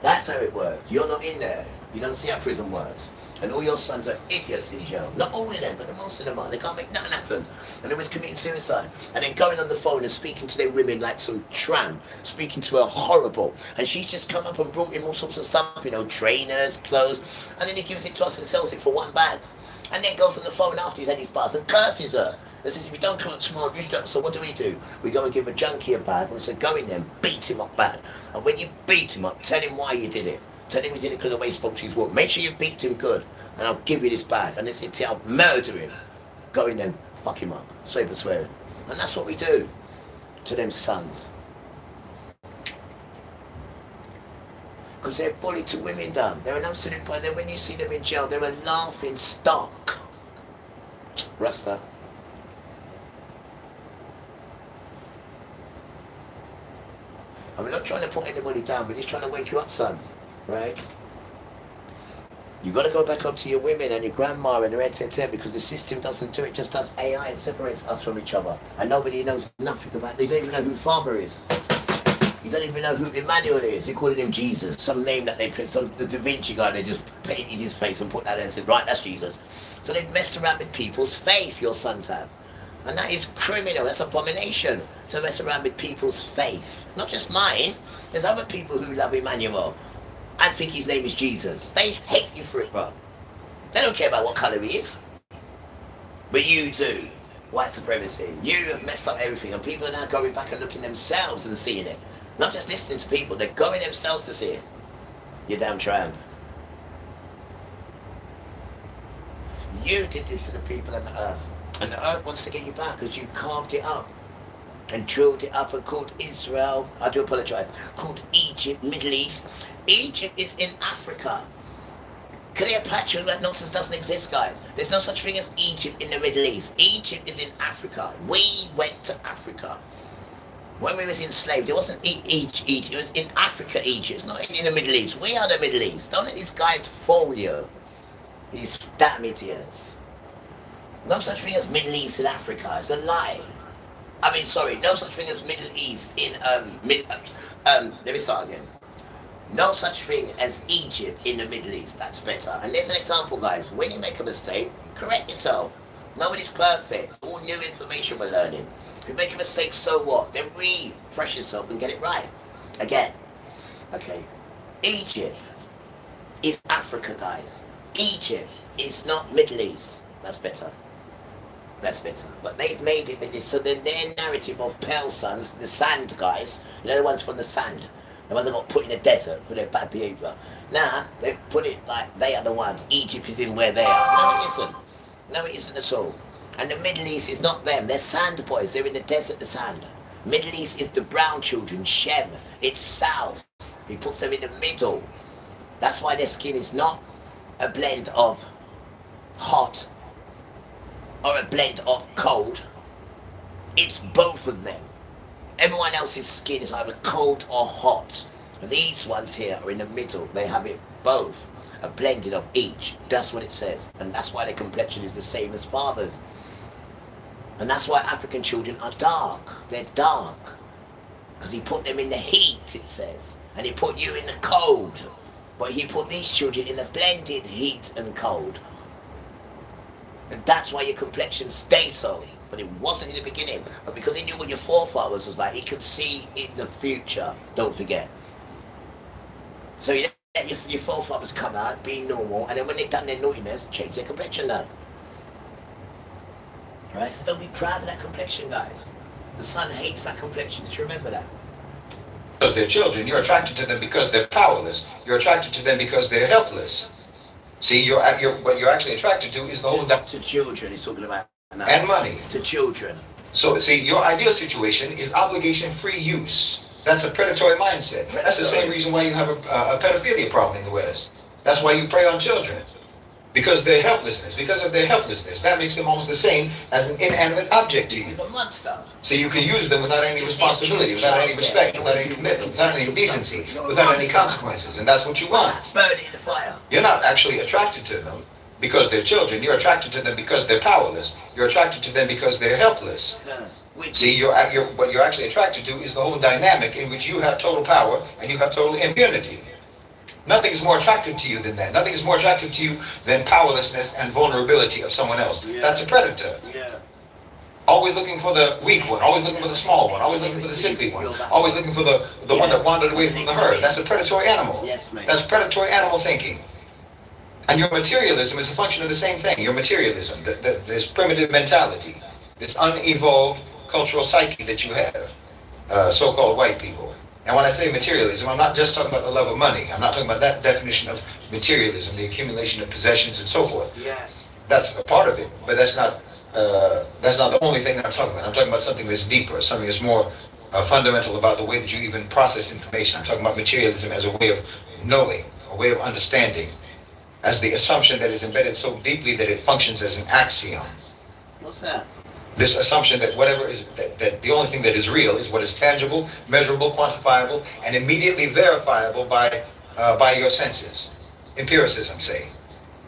That's how it works. You're not in there. You don't see how prison works. And all your sons are idiots in jail. Not all of them, but most of them are. They can't make nothing happen. And they're always committing suicide. And then going on the phone and speaking to their women like some tramp. Speaking to her horrible. And she's just come up and brought him all sorts of stuff, you know, trainers, clothes. And then he gives it to us and sells it for one bag. And then goes on the phone after he's had his bus and curses her. And says, if you don't come up tomorrow, you don't. So what do? We go and give a junkie a bag. And we say, go in there and beat him up bad. And when you beat him up, tell him why you did it. Tell him you did it because of the way he spoke to his work. Make sure you beat him good. And I'll give you this bag. And they say, I'll murder him. Go in there and fuck him up. Save the swearing. And that's what we do to them sons. Because they're bullied to women down. They're an absolute point. When you see them in jail, they're a laughing stock. Rasta. I'm not trying to put anybody down, but he's trying to wake you up, sons. Right? You got to go back up to your women and your grandma and your etc. because the system doesn't do it. It just does AI and separates us from each other. And nobody knows nothing about it. They don't even know who Farmer is. You don't even know who Emmanuel is. You're calling him Jesus. Some name that they put, the Da Vinci guy, they just painted his face and put that in and said, right, that's Jesus. So they've messed around with people's faith, your sons have. And that is criminal. That's abomination to mess around with people's faith. Not just mine. There's other people who love Emmanuel and think his name is Jesus. They hate you for it, bro. They don't care about what colour he is. But you do. White supremacy. You have messed up everything. And people are now going back and looking themselves and seeing it. Not just listening to people. They're going themselves to see it. You damn tramp. You did this to the people on the earth. And the earth wants to get you back because you carved it up and drilled it up and called Israel, I do apologise, called Egypt, Middle East. Egypt is in Africa. Cleopatra, that nonsense doesn't exist, guys. There's no such thing as Egypt in the Middle East. Egypt is in Africa. We went to Africa. When we was enslaved, it wasn't Egypt, it was in Africa, Egypt. It's not in the Middle East. We are the Middle East. Don't let these guys fool you. These damn idiots. No such thing as Middle East in Africa. It's a lie. I mean, sorry, no such thing as Middle East in, let me start again. No such thing as Egypt in the Middle East. That's better. And there's an example, guys. When you make a mistake, correct yourself. Nobody's perfect. All new information we're learning. If you make a mistake, so what? Then refresh yourself and get it right. Again. Okay. Egypt is Africa, guys. Egypt is not Middle East. That's better. That's better. But they've made it with this. So then their narrative of Pale Sons, the sand guys, you know, the ones from the sand. The ones that got put in the desert for their bad behaviour. Now, they've put it like they are the ones. Egypt is in where they are. No, it isn't. No, it isn't at all. And the Middle East is not them. They're sand boys. They're in the desert, the sand. Middle East is the brown children, Shem. It's south. He puts them in the middle. That's why their skin is not a blend of hot or a blend of cold. It's both of them. Everyone else's skin is either cold or hot. These ones here are in the middle. They have it both. A blending of each. That's what it says. And that's why their complexion is the same as fathers. And that's why African children are dark. They're dark. Because he put them in the heat, it says. And he put you in the cold. But he put these children in the blended heat and cold. And that's why your complexion stays so. But it wasn't in the beginning. But because he knew what your forefathers was like, he could see in the future. Don't forget. So you let your forefathers come out, be normal, and then when they've done their naughtiness, change their complexion now. Right? So don't be proud of that complexion, guys. The sun hates that complexion. Just remember that. Because they're children, you're attracted to them because they're powerless. You're attracted to them because they're helpless. See, what you're actually attracted to is the whole... To children, he's talking about. And money. To children. So, see, your ideal situation is obligation-free use. That's a predatory mindset. That's the same reason why you have a pedophilia problem in the West. That's why you prey on children. Because their helplessness. Because of their helplessness. That makes them almost the same as an inanimate object to you. The monster. So you can use them without any responsibility, without any respect, without any commitment, without any decency, without any consequences. And that's what you want. Burn it in the fire. You're not actually attracted to them because they're children. You're attracted to them because they're powerless. You're attracted to them because they're helpless. See, what you're actually attracted to is the whole dynamic in which you have total power and you have total impunity. Nothing is more attractive to you than that. Nothing is more attractive to you than powerlessness and vulnerability of someone else. Yeah. That's a predator. Yeah. Always looking for the weak one, always looking for the small one, always looking for the sickly one, always looking for the one that wandered away from the herd. That's a predatory animal. Yes, mate. That's predatory animal thinking. And your materialism is a function of the same thing. Your materialism, this primitive mentality, this unevolved cultural psyche that you have, so-called white people. And when I say materialism, I'm not just talking about the love of money. I'm not talking about that definition of materialism, the accumulation of possessions and so forth. Yes. That's a part of it, but that's not the only thing that I'm talking about. I'm talking about something that's deeper, something that's more fundamental about the way that you even process information. I'm talking about materialism as a way of knowing, a way of understanding, as the assumption that is embedded so deeply that it functions as an axiom. What's that? This assumption that whatever is, that the only thing that is real is what is tangible, measurable, quantifiable, and immediately verifiable by your senses. Empiricism, say.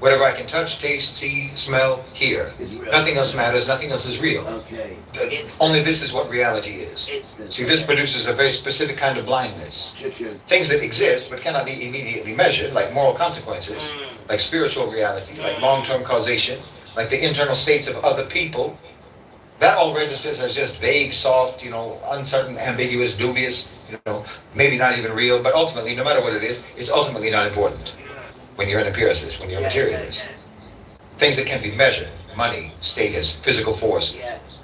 Whatever I can touch, taste, see, smell, hear. Nothing else matters, nothing else is real. Okay. Only this is what reality is. See, this produces a very specific kind of blindness. Things that exist but cannot be immediately measured, like moral consequences, like spiritual reality, like long-term causation, like the internal states of other people, that all registers as just vague, soft, uncertain, ambiguous, dubious, maybe not even real, but ultimately, no matter what it is, it's ultimately not important when you're an empiricist, when you're a materialist. Things that can be measured, money, status, physical force,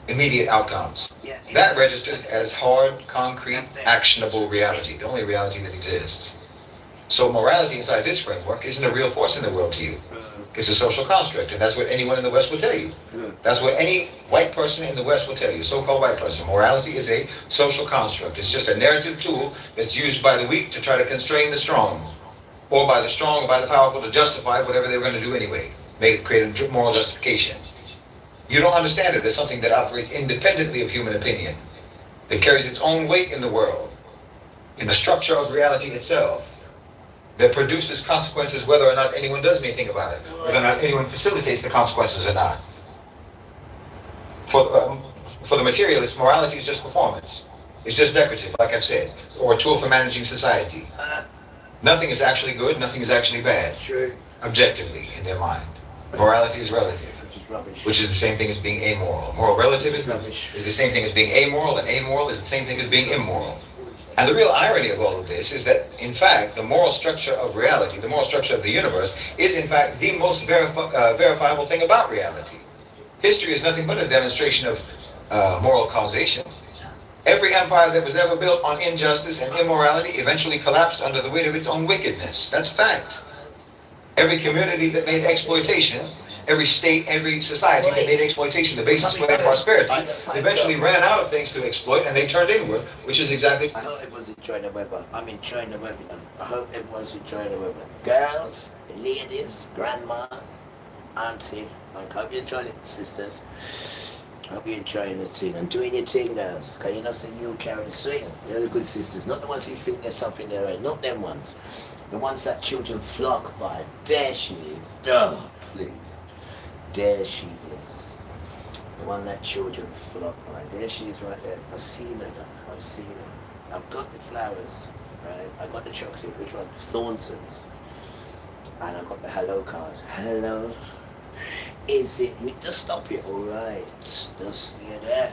immediate outcomes. That registers as hard, concrete, actionable reality, the only reality that exists. So morality inside this framework isn't a real force in the world to you. It's a social construct, and that's what anyone in the West will tell you. That's what any white person in the West will tell you, so-called white person. Morality is a social construct. It's just a narrative tool that's used by the weak to try to constrain the strong. or by the strong or by the powerful to justify whatever they were going to do anyway. Create a moral justification. You don't understand it. There's something that operates independently of human opinion, that carries its own weight in the world, in the structure of reality itself, that produces consequences whether or not anyone does anything about it, whether or not anyone facilitates the consequences or not. For the materialist, morality is just performance. It's just decorative, like I've said, or a tool for managing society. Nothing is actually good, nothing is actually bad, objectively, in their mind. Morality is relative, which is the same thing as being amoral. Moral relativism is the same thing as being amoral, and amoral is the same thing as being immoral. And the real irony of all of this is that, in fact, the moral structure of reality, the moral structure of the universe, is in fact the most verifiable thing about reality. History is nothing but a demonstration of moral causation. Every empire that was ever built on injustice and immorality eventually collapsed under the weight of its own wickedness. That's a fact. Every community that made exploitation, every state, every society that made exploitation the basis for their prosperity, eventually ran out of things to exploit and they turned inward, which is exactly... I hope everyone's enjoying the weather. I'm enjoying the weather. I hope everyone's enjoying the weather. Girls, ladies, grandma, auntie, I hope you're enjoying it, sisters. I hope you're enjoying the thing and doing your thing, girls. Because you know, say you carry the swing. You're the good sisters. Not the ones who think there's something there, right? Not them ones. The ones that children flock by. There she is. Oh, please. There she is. The one that children flock by. There she is right there. I've seen her. I've seen her. I've got the flowers, right? I got the chocolate. Which one? Thornton's. And I've got the hello card. Hello. Is it me? Just stop it, alright. Just near there.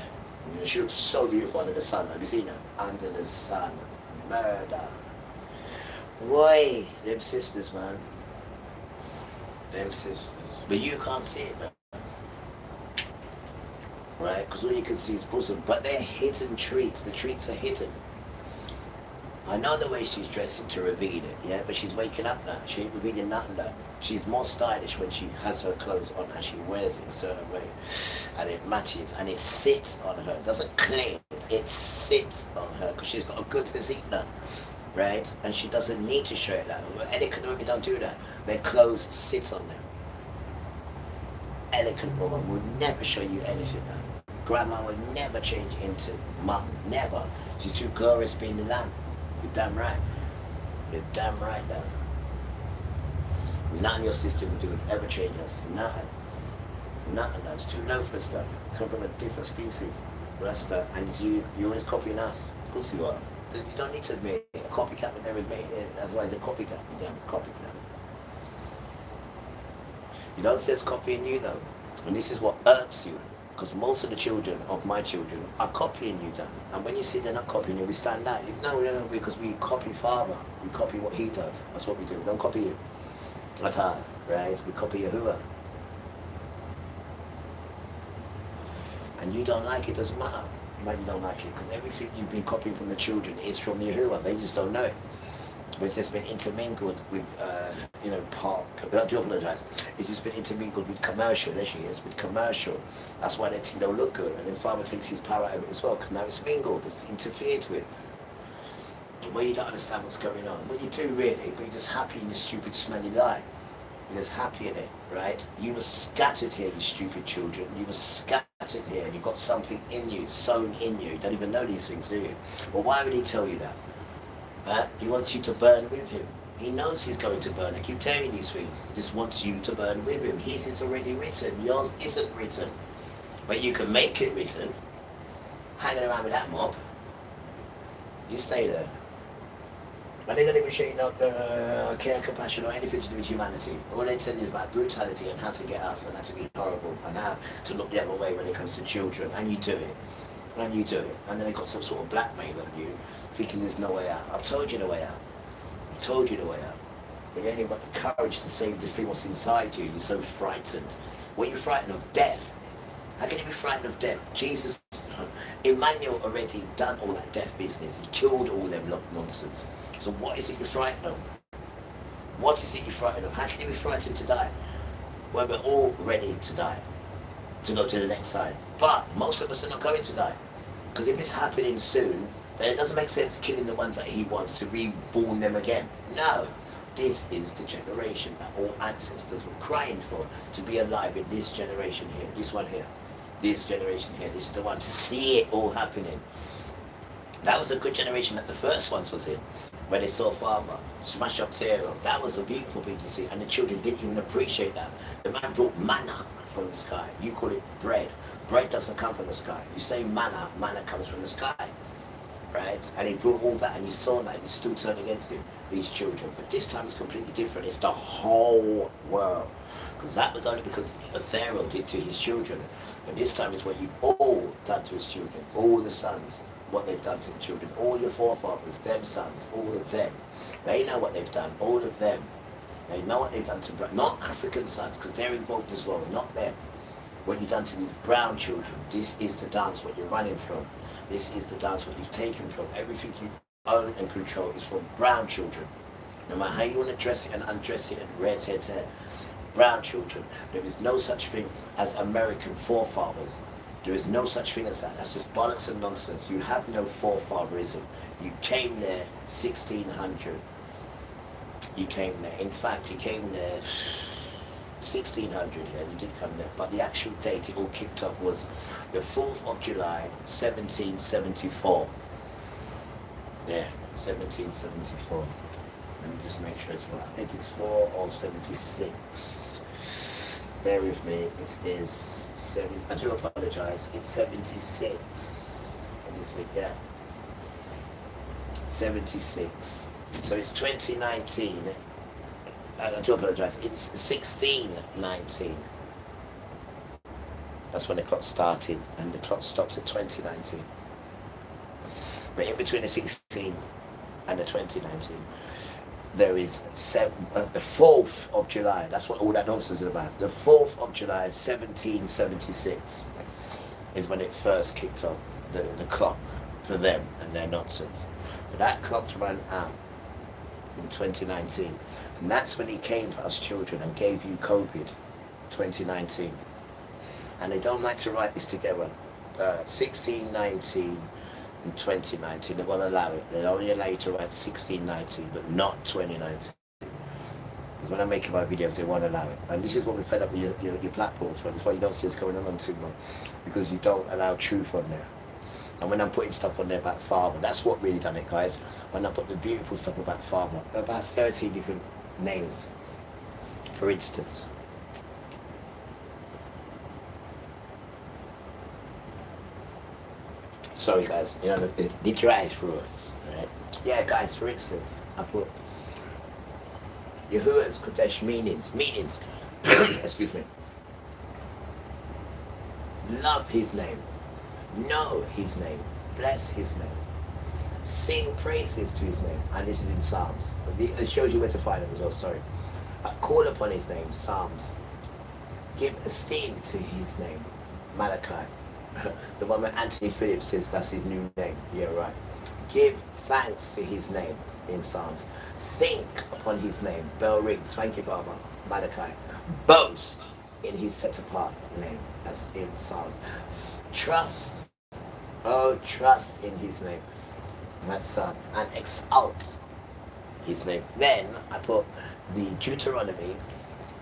She looks so beautiful under the sun. Have you seen her? Under the sun. Murder. Boy, them sisters, man. Them sisters. But you can't see it, man. Right? Because all you can see is bosom. But they're hidden treats. The treats are hidden. I know the way she's dressing to reveal it, yeah? But she's waking up now. She ain't revealing nothing now. She's more stylish when she has her clothes on and she wears it a certain way. And it matches and it sits on her. It doesn't cling. It sits on her because she's got a good physique now. Right? And she doesn't need to show it that. Elegant women don't do that. Their clothes sit on them. Elegant woman will never show you anything now. Grandma will never change into mum. Never. She's too glorious being the lamb. You're damn right. You're damn right now. Nothing your sister would do would ever change us. Nothing. Nothing. That's too low for stuff. Come from a different species. Rasta. And you always copying us. Of course you are. You don't need to admit it. A copycat would never admit it. That's why it's a copycat. You damn copycat. You don't say it's copying you though. And this is what irks you. Because most of the children of my children are copying you, Dan. And when you see they're not copying you, we stand out. No, because we copy father. We copy what he does. That's what we do. We don't copy you. That's hard, right? We copy Yahuwah. And you don't like it, doesn't matter. Maybe you don't like it, because everything you've been copying from the children is from Yahuwah. They just don't know it. But it's just been intermingled with, part. I do apologize. It's just been intermingled with commercial. There she is, with commercial. That's why they think they'll look good. And then father takes his power over it as well, because now it's mingled, it's interfered with. Well, you don't understand what's going on. Well, you do really, but you're just happy in your stupid, smelly life. You're just happy in it, right? You were scattered here, you stupid children. You were scattered here, and you've got something in you, sown in you. You don't even know these things, do you? Well, why would he tell you that? He wants you to burn with him. He knows he's going to burn. I keep telling you these things. He just wants you to burn with him. His is already written. Yours isn't written. But you can make it written. Hanging around with that mob. You stay there. But they don't even show you no care, compassion, or anything to do with humanity. All they tell you is about brutality and how to get us and how to be horrible and how to look the other way when it comes to children. And you do it. And you do it. And then they got some sort of blackmail on you, thinking there's no way out. I've told you the way out. I've told you the way out. But you ain't got the courage to save the thing what's inside you. You're so frightened. What are you frightened of? Death. How can you be frightened of death? Jesus, Emmanuel already done all that death business. He killed all them nonsense. So what is it you're frightened of? What is it you're frightened of? How can you be frightened to die? Well, we're all ready to die, to go to the next side. But most of us are not going to die. Because if it's happening soon, then it doesn't make sense killing the ones that he wants to reborn them again. No. This is the generation that all ancestors were crying for, to be alive in this generation here, this one here, this generation here. This is the one to see it all happening. That was a good generation that the first ones was in, where they saw Father smash up Pharaoh. That was a beautiful thing to see, and the children didn't even appreciate that. The man brought manna from the sky. You call it bread. Bread doesn't come from the sky. You say manna, manna comes from the sky. Right? And he brought all that, and you saw that, and he still turned against him, these children. But this time it's completely different. It's the whole world. Because that was only because what Pharaoh did to his children. But this time it's what you've all done to his children. All the sons, what they've done to the children. All your forefathers, them sons, all of them. They know what they've done, all of them. They know what they've done to, not African sons, because they're involved as well, not them. What you've done to these brown children. This is the dance what you're running from. This is the dance what you've taken from. Everything you own and control is from brown children. No matter how you want to dress it and undress it and red hair. Brown children. There is no such thing as American forefathers. There is no such thing as that. That's just bollocks and nonsense. You have no forefatherism. You came there 1600. You came there. In fact, you came there 1600, yeah, you did come there. But the actual date it all kicked off was the 4th of July, 1774. Yeah, 1774. Let me just make sure it's right. I think it's 4 or 76. Bear with me. It is 7. I do apologize. It's 76. Let me think, yeah. 76. So it's 2019. I do apologize. It's 1619. That's when the clock started, and the clock stops at 2019. But in between the 16 and the 2019, there is the 4th of July. That's what all that nonsense is about. The 4th of July, 1776, is when it first kicked off, the clock for them and their nonsense. But that clock's run out in 2019. And that's when he came for us children and gave you COVID, 2019. And they don't like to write this together. 1619 and 2019, they won't allow it. They only allow you to write 1619, but not 2019. Because when I'm making my videos, they won't allow it. And this is what we're fed up with your platforms for. That's why you don't see us going on too much. Because you don't allow truth on there. And when I'm putting stuff on there about Father, that's what really done it, guys. When I put the beautiful stuff about Father, about 13 different names, for instance. Sorry guys, you know, the drive through it, right? Yeah guys, for instance, I put Yahuwah's Kodesh meanings, excuse me. Love his name, know his name, bless his name, sing praises to his name, and this is in Psalms. It shows you where to find it as well, sorry. Call upon his name, Psalms. Give esteem to his name, Malachi. The one where Anthony Phillips says that's his new name. Yeah, right. Give thanks to his name in Psalms. Think upon his name. Bell rings. Thank you, Baba. Malachi. Boast in his set apart name. That's in Psalms. Trust. Oh, trust in his name. That's Psalm. And exalt his name. Then I put the Deuteronomy,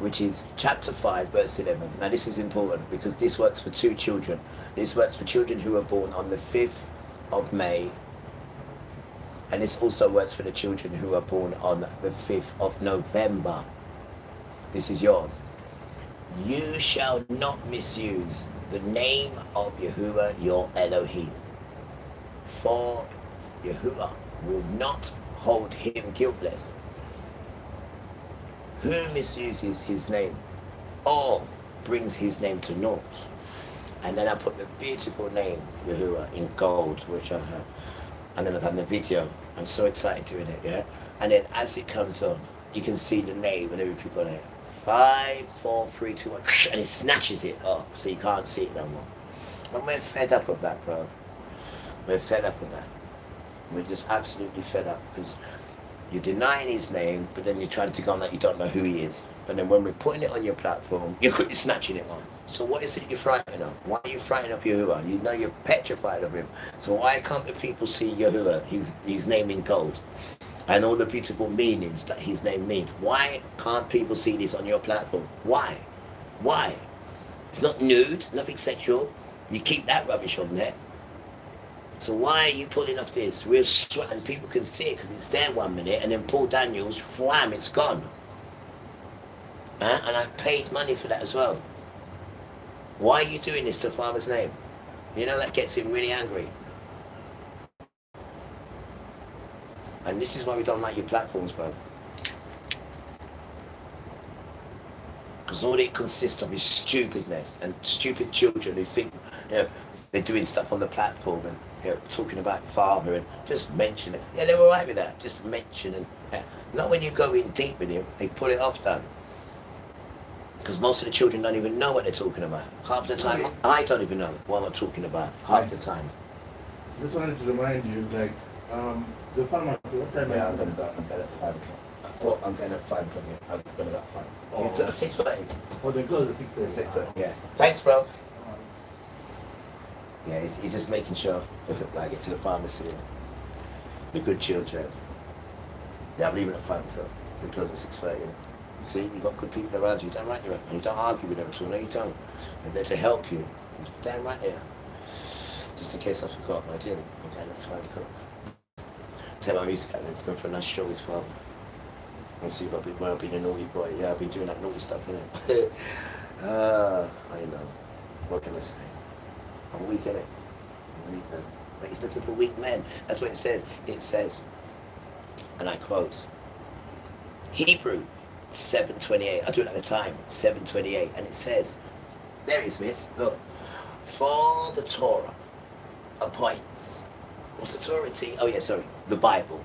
which is chapter 5, verse 11. Now this is important because this works for 2 children. This works for children who were born on the 5th of May. And this also works for the children who are born on the 5th of November. This is yours. You shall not misuse the name of Yahuwah your Elohim. For Yahuwah will not hold him guiltless who misuses his name or brings his name to naught. And then I put the beautiful name Yahuwah in gold, which I have. And then I've done the video. I'm so excited doing it, yeah? And then as it comes on, you can see the name and everything on it. 5, 4, 3, 2, 1, and it snatches it up so you can't see it no more. And we're fed up of that, bro. We're fed up of that. We're just absolutely fed up because you're denying his name, but then you're trying to go on like you don't know who he is. But then when we're putting it on your platform, you're quickly snatching it on. So what is it you're frightened of? Why are you frightened of Yahuwah? You know you're petrified of him. So why can't the people see Yahuwah, his name in gold? and all the beautiful meanings that his name means. Why can't people see this on your platform? Why? Why? It's not nude, nothing sexual. You keep that rubbish on there. So why are you pulling off this? We're and people can see it because it's there 1 minute, and then Paul Daniels, wham, it's gone. And I paid money for that as well. Why are you doing this to Father's name? You know, that gets him really angry. And this is why we don't like your platforms, bro. Because all it consists of is stupidness and stupid children who think, you know, they're doing stuff on the platform and, you know, talking about Father and just mention it. Yeah, they're all right with that. Just mention and not when you go in deep with him, they pull it off, done. Because most of the children don't even know what they're talking about. Half the time, I don't even know what I'm talking about. Half the time. Just wanted to remind you, like, the pharmacy, what time Yeah, are I'm you going to go. I'm going at 5 o'clock. I thought I'm going at 5 o'clock. I was going at 5. Oh. You took 6:30. Oh, they close at 6:30. 6:30. Yeah. Thanks, bro. Yeah, he's just making sure that I get to the pharmacy. The good children. Yeah, I'm leaving at 5 o'clock. They close at 6:30. You see, you've got good people around you. Damn right you are. And you don't argue with them at all. No, you don't. They're there to help you. It's damn right there. Just in case I forgot, I didn't. I'm going at 5 o'clock. Tell my music out there to go for a nice show as well. And see if I've been a naughty boy. Yeah, I've been doing that naughty stuff, innit? I know. What can I say? I'm weak, innit? I'm weak, man. But he's looking for weak men. That's what it says. It says, and I quote, Hebrew 7:28. I do it at the time, 7:28. And it says, there it is, miss. Look. For the Torah appoints. What's the Torah? Oh, yeah, sorry. The Bible.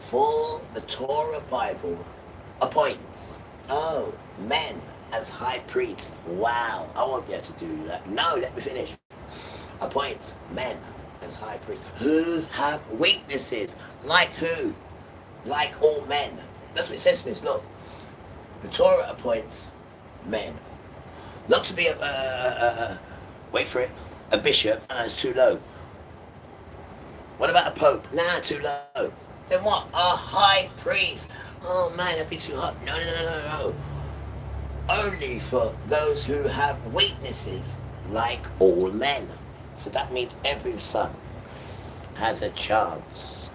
For the Torah Bible appoints. Oh, men as high priests. Wow. I won't be able to do that. No, let me finish. Appoints men as high priests who have weaknesses. Like who? Like all men. That's what it says, miss. Look. The Torah appoints men. Not to be wait for it, a bishop. It's too low. What about a pope? Nah, too low. Then what? A high priest. Oh man, that'd be too hot. No, no, no, no, no. Only for those who have weaknesses, like all men. So that means every son has a chance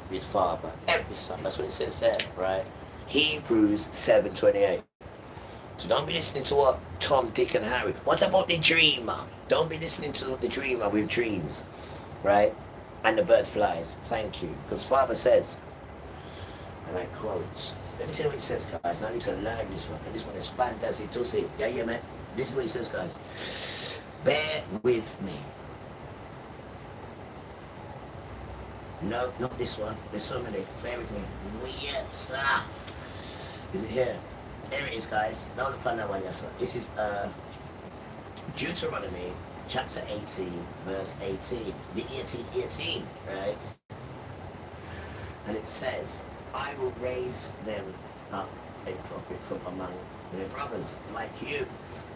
with Father. Every son. That's what it says there, right? Hebrews 7:28. So don't be listening to what Tom, Dick and Harry. What about the dreamer? Don't be listening to the dreamer with dreams, right? And the bird flies. Thank you. Because Father says, and I quote, let me tell you what it says, guys. I need to learn this one. And this one is fantastic to see. Yeah, yeah, man. This is what it says, guys. Bear with me. No, not this one. There's so many. Bear with me. Yes. Is it here? There it is, guys. Don't look on that one, yes, sir. This is Deuteronomy chapter 18, verse 18. The 18, right? And it says, I will raise them up a prophet from among their brothers, like you.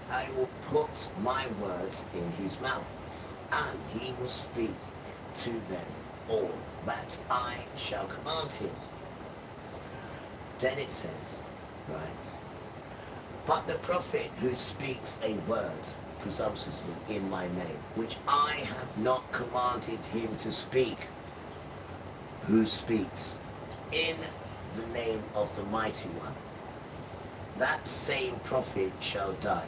I will put my words in his mouth, and he will speak to them all that I shall command him. Then it says, right, but the prophet who speaks a word presumptuously in my name, which I have not commanded him to speak, who speaks in the name of the mighty one, that same prophet shall die.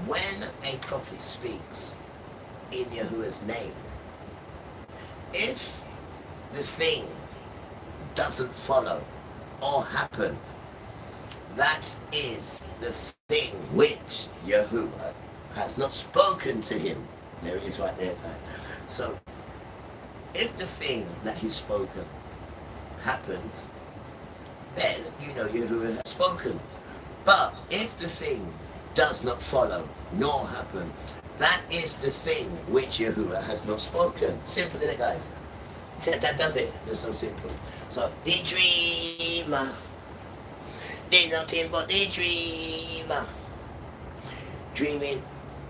When a prophet speaks in Yahuwah's name, if the thing doesn't follow or happen, that is the thing which Yahuwah has not spoken to him. There it is right there. So, if the thing that he's spoken happens, then you know Yahuwah has spoken. But if the thing does not follow nor happen, that is the thing which Yahuwah has not spoken. Simple, isn't it, guys? That does it. It's so simple. So, the dreamer, they're nothing but the dreamer, dreaming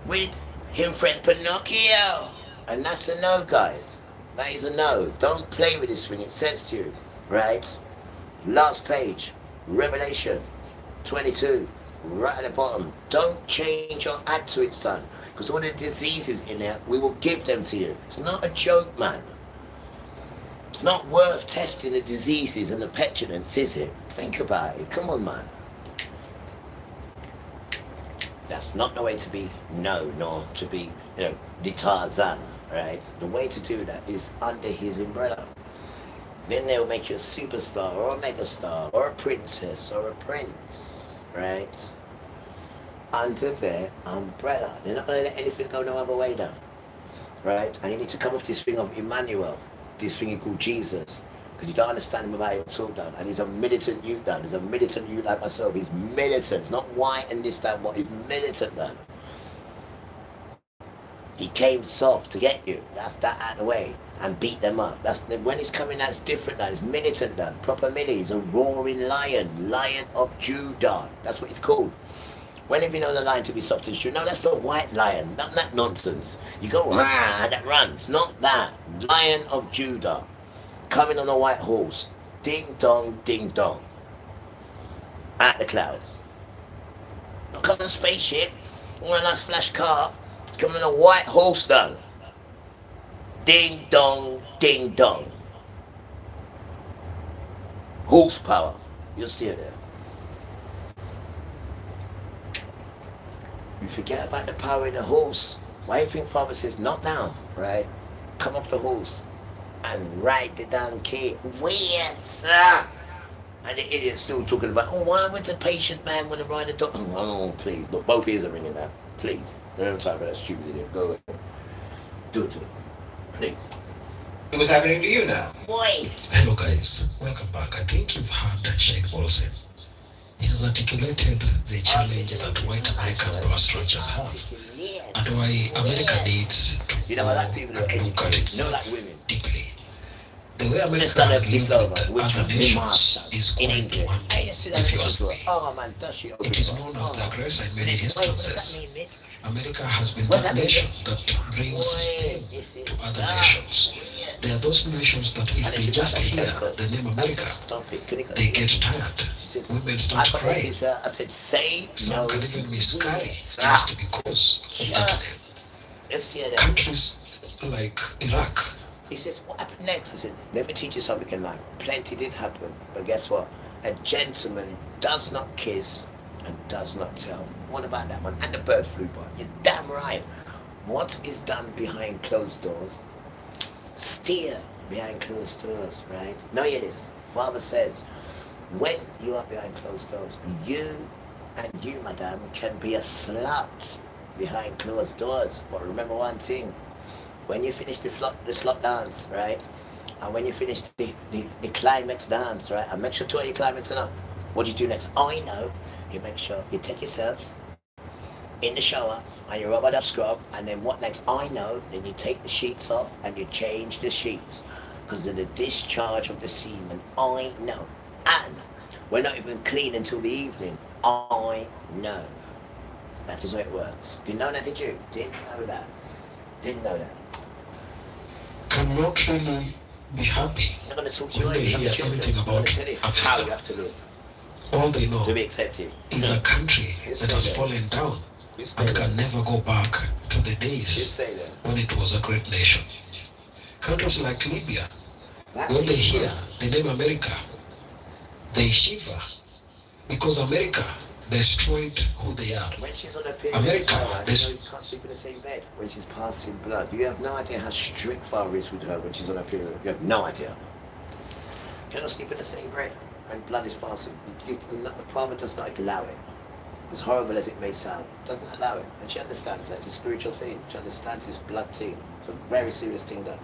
with him friend Pinocchio. And that's a no, guys. That is a no. Don't play with this when it says to you, right? Last page, Revelation 22, right at the bottom. Don't change or add to it, son. Because all the diseases in there, we will give them to you. It's not a joke, man. It's not worth testing the diseases and the petulance, is it? Think about it. Come on, man. That's not the way to be known, nor to be, the Tarzan, right? The way to do that is under his umbrella. Then they'll make you a superstar or a megastar or a princess or a prince, right? Under their umbrella. They're not going to let anything go no other way now, right? And you need to come off this thing of Emmanuel, this thing you call Jesus, because you don't understand him about him at all, done. And he's a militant youth, done. He's a militant youth like myself. He's militant. It's not white and this, that, what. He's militant, done. He came soft to get you. That's that out of the way. And beat them up. That's when he's coming, that's different now. He's militant, done. Proper millie. He's a roaring lion. Lion of Judah. That's what he's called. When have you known a lion to be soft and true? No, that's the white lion. Not that nonsense. You go, rah, that runs. Not that. Lion of Judah. Coming on a white horse. Ding dong, ding dong. At the clouds. Not coming on a spaceship. Or a nice flash car. It's coming on a white horse, done. Ding dong, ding dong. Horsepower. You'll see it there. You forget about the power of the horse. Why do you think Father says, not now, right? Come off the horse and ride the donkey. Weird, sir. And the idiot's still talking about, oh, why would the patient man want to ride a dog? Oh, please. Look, both ears are ringing now. Please. Don't time for that stupid idiot. Go away. Do it to him. Please. What's happening to you now? Boy. Hello guys, welcome back. I think you've heard Shane Olsen. He has articulated the challenge that white American power structures have and why America needs to go and look at itself deeply. The way America has lived with other nations is going to one day, if you ask me. It is known as the aggressor in many instances. America has been that nation that brings pain to other nations. There are those nations that if they just hear the name America, they get tired. Women start crying. Some can even miscarry just because of that name. Countries like Iraq. He says, what happened next? He said, let me teach you something in life. Plenty did happen, but guess what? A gentleman does not kiss and does not tell. What about that one? And the bird flew by. You're damn right. What is done behind closed doors? Steer behind closed doors, right? Know it is. Father says, when you are behind closed doors, you and you, madam, can be a slut behind closed doors. But remember one thing. When you finish the slut dance, right? And when you finish the climax dance, right? And make sure to your climax enough. What do you do next? I know. You make sure you take yourself in the shower and you rub it up scrub, and then what next? I know. Then you take the sheets off and you change the sheets because of the discharge of the semen. I know. And we're not even clean until the evening. I know. That is how it works. Didn't know that, did you? Didn't know that. Didn't know that. Cannot really be happy I'm not going to talk to you when they hear anything about how you America. have to live All they know to be accepted. is a country that has fallen down and can never go back to the days when it was a great nation. Countries like Libya, when they hear the name America, they shiver because America destroyed who they are. When she's on her period, America, you can't sleep in the same bed when she's passing blood. You have no idea how strict Father is with her when she's on her period. You have no idea. You cannot sleep in the same bed when blood is passing. The Father does not allow it. As horrible as it may sound, doesn't allow it. And she understands that. It's a spiritual thing. She understands it's blood thing. It's a very serious thing that.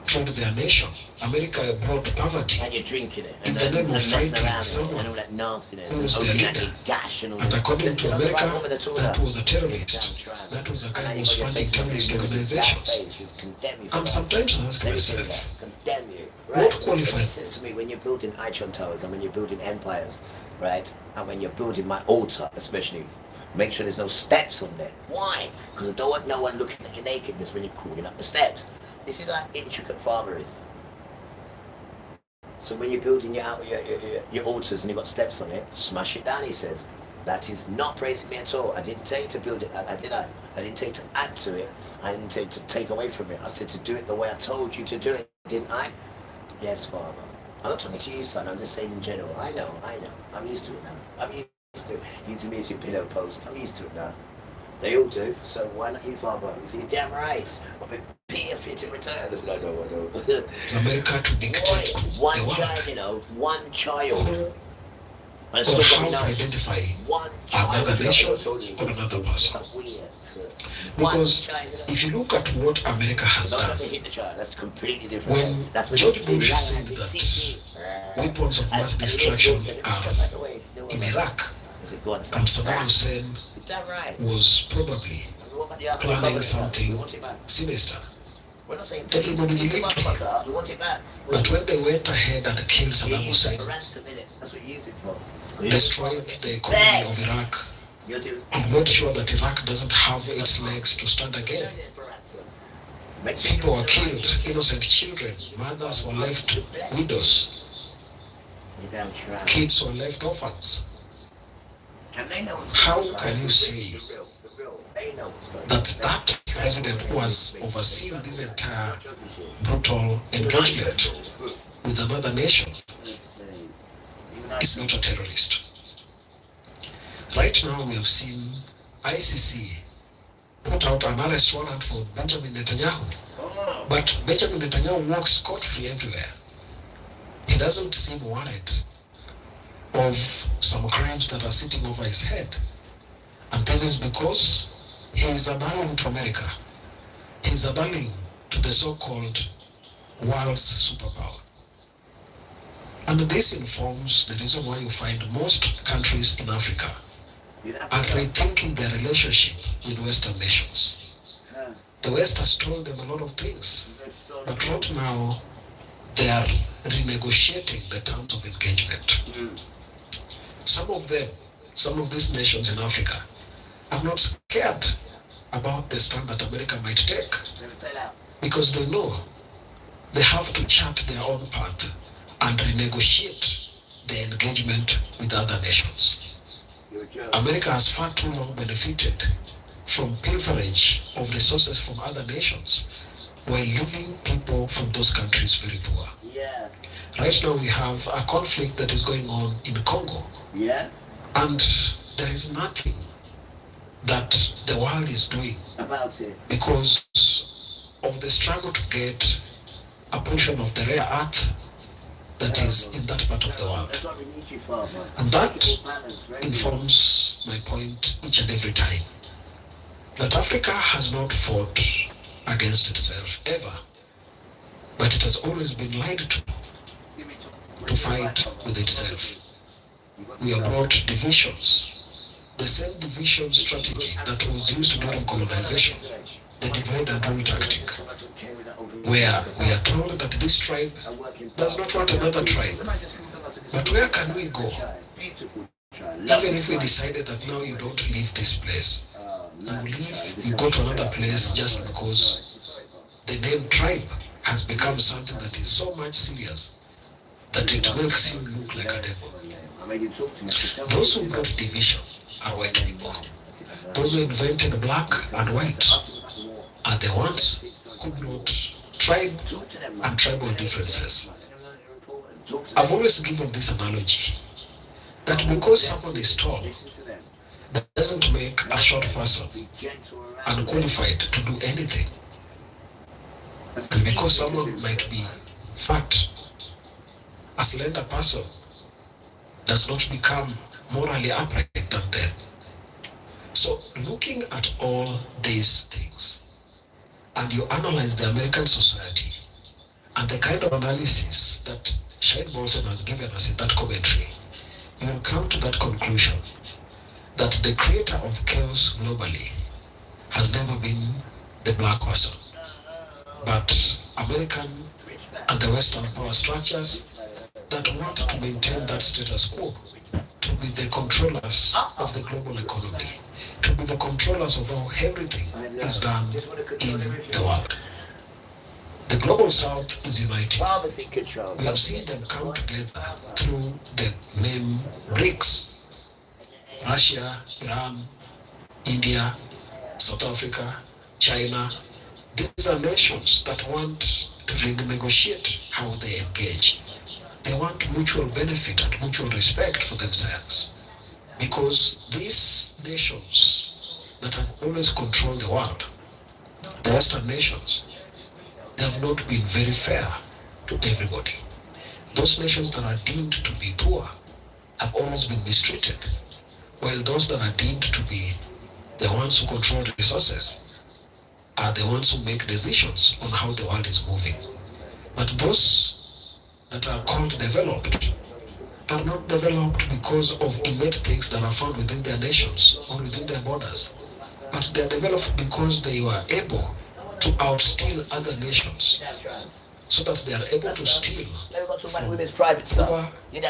Destroyed their nation. America brought poverty And you're drinking it. in the name of fighting someone and all that nastiness. who was their opening leader. that gash and all And that. according to You're not the right America, woman at all, that that. was a terrorist. That was a guy who was funding terrorist organizations. And sometimes I ask myself, Condemn you. what qualifies- It says to me, when you're building Ichon towers and when you're building empires, right? And when you're building my altar, especially, make sure there's no steps on there. Why? Because I don't want no one looking at your nakedness when you're crawling up the steps. This is how intricate father is. So when you're building your altars and you've got steps on it, smash it down, he says. That is not praising me at all. I didn't tell you to build it, I didn't tell you to add to it. I didn't tell you to take away from it. I said to do it the way I told you to do it, didn't I? Yes, Father. I'm not talking to you, son. I'm just saying in general. I know. I'm used to it now. I'm used to using me as your pillow post. I'm used to it now. They all do. So why not you, Father? You see, you're damn right. I'll be paying for it in return. I said, I know. America to dictate One the world. child, one child. And Or still how going to out. identify One child. another nation Totally. or another person. That's weird. Because if you look at what America has Not done, to hit the child. That's completely different. when That's George Bush said that weapons of mass destruction are in Iraq, and Saddam Hussein was probably planning something sinister, everybody believed him. But when they went ahead and killed Saddam Hussein, destroyed the economy of Iraq, and made sure that Iraq doesn't have its legs to stand again, people were killed, innocent children, mothers were left widows, kids were left orphans. How can you say that president who has overseen this entire brutal engagement with another nation is not a terrorist? Right now we have seen ICC put out an arrest warrant for Benjamin Netanyahu, but Benjamin Netanyahu walks scot-free everywhere. He doesn't seem worried of some crimes that are sitting over his head. And this is because he is a darling to America. He is a darling to the so-called world's superpower. And this informs the reason why you find most countries in Africa are rethinking their relationship with Western nations. The West has told them a lot of things, but right now they are renegotiating the terms of engagement. Some of these nations in Africa are not scared about the stand that America might take, because they know they have to chart their own path and renegotiate the engagement with other nations. America has far too long benefited from pilferage of resources from other nations while leaving people from those countries very poor. Right now we have a conflict that is going on in Congo, and there is nothing that the world is doing because of the struggle to get a portion of the rare earth that is in that part of the world. And that informs my point each and every time, that Africa has not fought against itself ever, but it has always been lied to fight with itself. We have brought divisions, the same division strategy that was used during colonization, the divide and rule tactic, where we are told that this tribe does not want another tribe. But where can we go? Even if we decided that now you don't leave this place, you go to another place just because the name tribe has become something that is so much serious that it makes you look like a devil. Those who brought division are white people. Those who invented black and white are the ones who brought tribe and tribal differences. I've always given this analogy that because someone is tall, that doesn't make a short person unqualified to do anything. And because someone might be fat, a slender person does not become morally upright than them. So looking at all these things, and you analyze the American society and the kind of analysis that Shane Bolson has given us in that commentary, you will come to that conclusion that the creator of chaos globally has never been the black person, but American and the Western power structures that want to maintain that status quo, to be the controllers of the global economy, to be the controllers of how everything is done in the world. The global south is united. Farmers in control. We have seen them come together through the name BRICS. Russia, Iran, India, South Africa, China. These are nations that want to renegotiate how they engage. They want mutual benefit and mutual respect for themselves. Because these nations that have always controlled the world, the Western nations, they have not been very fair to everybody. Those nations that are deemed to be poor have always been mistreated, while those that are deemed to be the ones who control the resources are the ones who make decisions on how the world is moving. But those that are called developed are not developed because of innate things that are found within their nations or within their borders, but they are developed because they were able to outsteal other nations, so that they are able to steal from poor,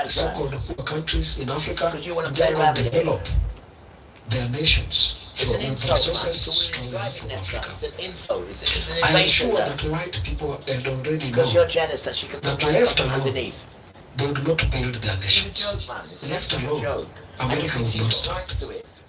so-called poor countries in Africa, and they can develop their nations from resources stolen from Africa. I am sure that white people had already known that left alone, they would not build their nations. Left alone, America would not start.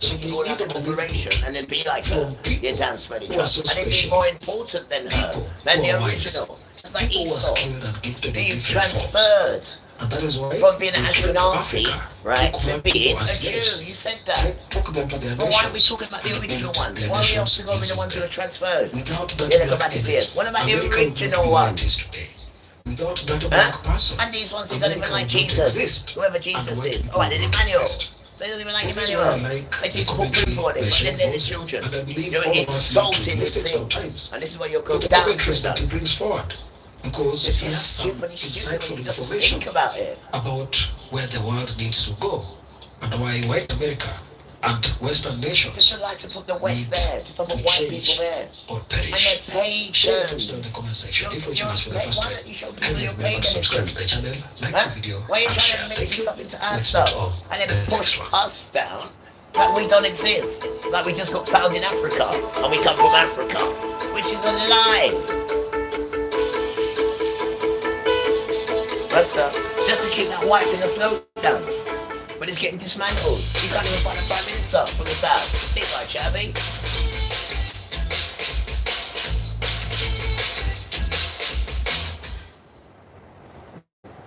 So they needed an input and then be like her. from people You're damn smelly who are so and it'd be special, more important than her, people than who the are original. wise, It's like people who are Esau skilled and gifted in being different forms. transferred And that is why from being an they came to Ashkenazi, Africa, right, took to black people being a as Jew. slaves, You said that. took them to their But why are we nations, talking about the and original built ones? their Why are we nations also going with the using ones who them. are transferred? Without that Yeah, look black about the image, beard. What about the America would not original be where it ones? is today. Without that black person, And these ones, they don't even America like would not Jesus. exist, Whoever and Jesus white is. people Oh, and then would not Emmanuel. exist. They don't even like This is why I Emmanuel. like They the keep putting commentary people on it, by but Shane then they're the Wilson, children. and I believe You're all of us need to insulting this listen thing. sometimes And this is why you'll go to the down to commentaries that he that. brings forward, because It's he has just some stupid, when insightful you just information think about it. about where the world needs to go and why white America and Western Just nations to like to put the West need there, just to put to white people change there. or And perish. they're paid Share it down in the comment section. If watching us for the first why time, don't you show people kindly your remember paid to subscribe to the innocence? channel, like Huh? the video, Why are you and trying share. to mix Thank this you. stuff into our Let's stuff move on and to then the next push one. us down like we don't exist, like we just got found in Africa and we come from Africa, which is a lie. Rasta, just to keep that white thing afloat down. But it's getting dismantled. You can't even find a prime minister from the south. Think like Chabby.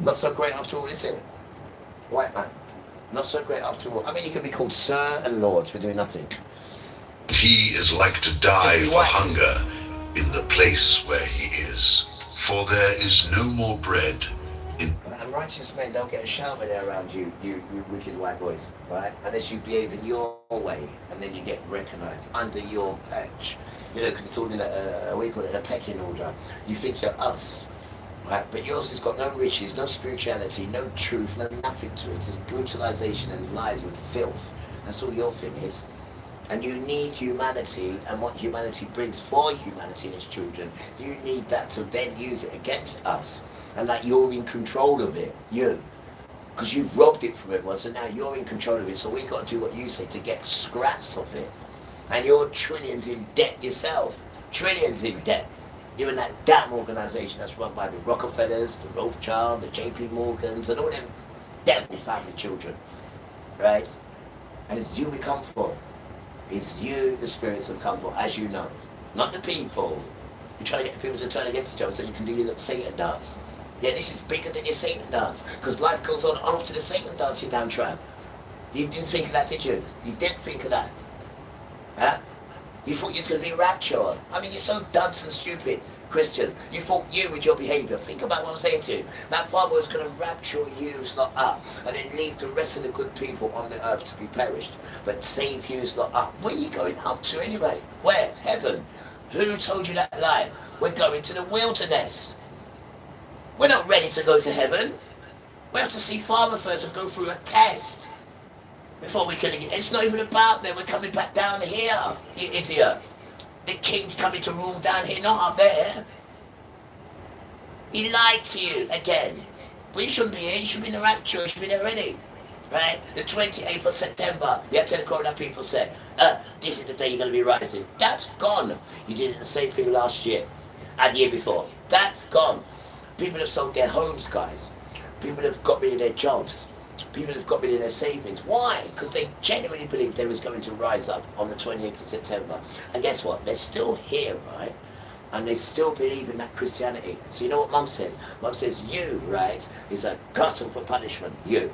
Not so great after all, is it? White man. Not so great after all. I mean, you could be called Sir and Lord for doing nothing. He is like to die Just be for white. hunger in the place where he is, for there is no more bread in And righteous men don't get a shout when they're around you, you wicked white boys, right? Unless you behave in your way, and then you get recognised under your patch. You know, because it's all in we call it a pecking order. You think you're us, right? But yours has got no riches, no spirituality, no truth, no nothing to it. It's brutalisation and lies and filth. That's all your thing is. And you need humanity and what humanity brings for humanity as children. You need that to then use it against us. And that you're in control of it, you. Because you've robbed it from everyone, so now you're in control of it. So we've got to do what you say to get scraps of it. And you're trillions in debt yourself. Trillions in debt. You're in that damn organisation that's run by the Rockefellers, the Rothschild, the JP Morgans, and all them devil family children. Right? And it's you we come for. It's you, the spirits have come for, as you know. Not the people. You're trying to get the people to turn against each other so you can do your little Satan dance. Yeah, this is bigger than your Satan dance. Because life goes on after the Satan dance, you damn tramp. You didn't think of that, did you? You didn't think of that. Huh? You thought you was going to be raptured. I mean, you're so dunce and stupid, Christians. You thought you, with your behaviour, think about what I'm saying to you. That Father was going to rapture you lot up and then leave the rest of the good people on the earth to be perished. But save you lot up. Where are you going up to anyway? Where? Heaven. Who told you that lie? We're going to the wilderness. We're not ready to go to heaven. We have to see Father first and go through a test before we can get. It's not even about there. We're coming back down here, you idiot. The king's coming to rule down here, not up there. He lied to you again. Well, you shouldn't be here. You should be in the rapture. You should be there already. Right? The 28th of September. The Atlanta Corona people said, this is the day you're going to be rising. That's gone. You did the same thing last year and the year before. That's gone. People have sold their homes, guys. People have got rid of their jobs. People have got rid of their savings. Why? Because they genuinely believed they was going to rise up on the 28th of September. And guess what? They're still here, right? And they still believe in that Christianity. So you know what Mum says? Mum says, you, right, is a glutton for punishment. You.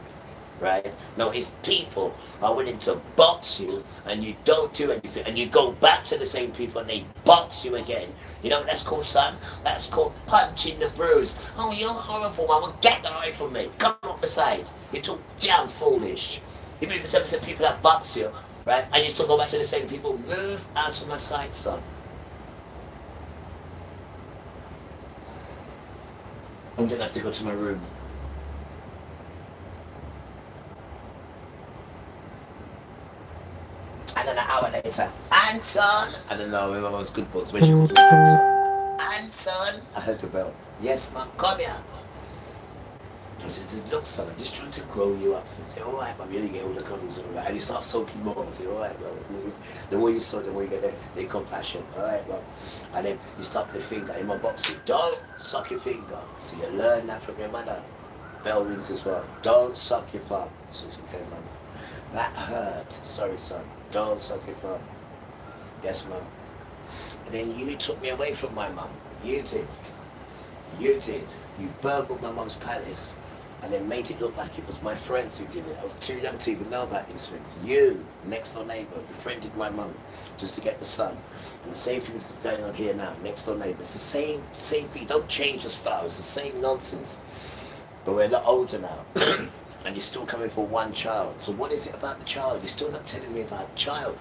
Right? Now, if people are willing to box you and you don't do anything and you go back to the same people and they box you again, you know what that's called, son? That's called punching the bruise. Oh, you're horrible, man. Well, get away from me. Come off the side. You're too damn foolish. You mean for 10% people that box you, right? And you still go back to the same people. Move out of my sight, son. I'm gonna have to go to my room. And then an hour later, Anton! I don't know, my mum's good books. When she calls me Anton. Anton! I heard the bell. Yes, mum, come here. I said, look, son, I'm just trying to grow you up. So I say, all right, mum, you only get all the cuddles and all that. And you start soaking more. I say, all right, mum. The more you soak, the more you get the compassion. All right, mum. And then you stop the finger in my box. Don't suck your finger. So you learn that from your mother. Bell rings as well. Don't suck your thumb. So it's okay, mum. That hurt. Sorry, son. Don't suck your thumb. Yes, mum. And then you took me away from my mum. You did. You did. You burgled my mum's palace and then made it look like it was my friends who did it. I was too young to even know about these things. You, next door neighbour, befriended my mum just to get the son. And the same thing is going on here now, next door neighbour. It's the same thing. Don't change your style. It's the same nonsense. But we're a lot older now. And you're still coming for one child. So what is it about the child? You're still not telling me about the child.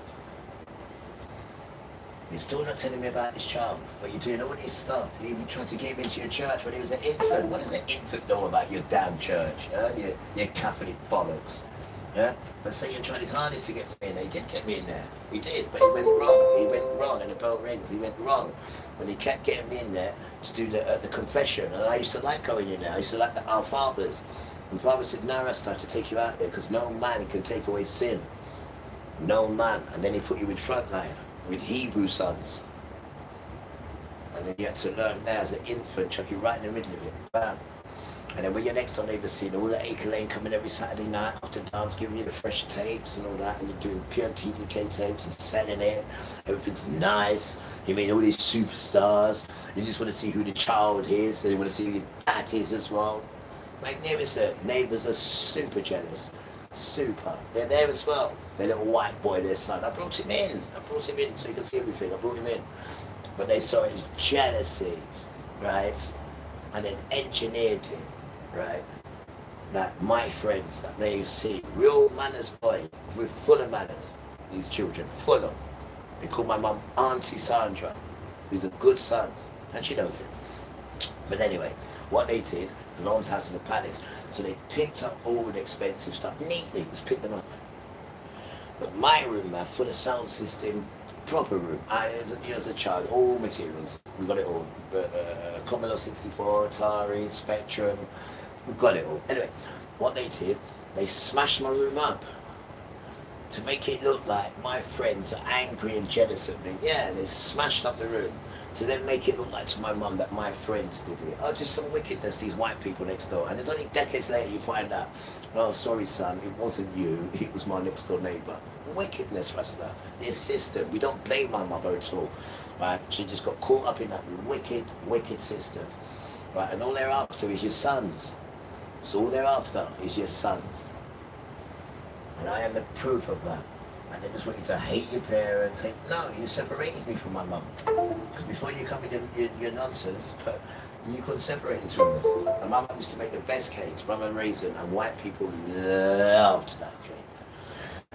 You're still not telling me about this child. But you're doing all this stuff. You even tried to get him into your church when he was an infant. What does an infant know about your damn church? Your Catholic bollocks. Yeah? But Satan tried his hardest to get me in there. He did get me in there. He did, but he went wrong. He went wrong, and the bell rings. He went wrong when he kept getting me in there to do the confession. And I used to like going in there. I used to like our fathers. And Father said, no, Rasta, to take you out there, because no man can take away sin. No man. And then he put you with frontline, with Hebrew sons. And then you had to learn there as an infant, chuck you right in the middle of it. Bam. And then when your next door neighbour seen all the Acre Lane coming every Saturday night after dance, giving you the fresh tapes and all that, and you're doing pure TDK tapes and selling it. Everything's nice. You mean all these superstars. You just want to see who the child is, and you want to see who your dad is as well. Magnificent. Neighbours are super jealous. Super. They're there as well. Their little white boy, their son. I brought him in so you can see everything. I brought him in. But they saw his jealousy, right? And then engineered him, right? That my friends that they've seen, real manners boy, with full of manners, these children, full of. They call my mum Auntie Sandra. These are good sons, and she knows it. But anyway, what they did, the mom's house is a palace, so they picked up all the expensive stuff neatly, just picked them up. But my room, man, full of sound system, proper room. As a child, all materials, we got it all. Commodore 64, Atari, Spectrum, we got it all. Anyway, what they did, they smashed my room up to make it look like my friends are angry and jealous of me. Yeah, they smashed up the room to then make it look like to my mum that my friends did it. Oh, just some wickedness, these white people next door. And it's only decades later you find out, oh, sorry son, it wasn't you, it was my next door neighbour. Wickedness, Rasta. The system. We don't blame my mother at all. Right? She just got caught up in that wicked, wicked system. Right? And all they're after is your sons. So all they're after is your sons. And I am the proof of that. And they just want you to hate your parents. No, you separated me from my mum. Because before you come with your nonsense, you couldn't separate the two of us. And my mum used to make the best cakes, rum and raisin, and white people loved that cake.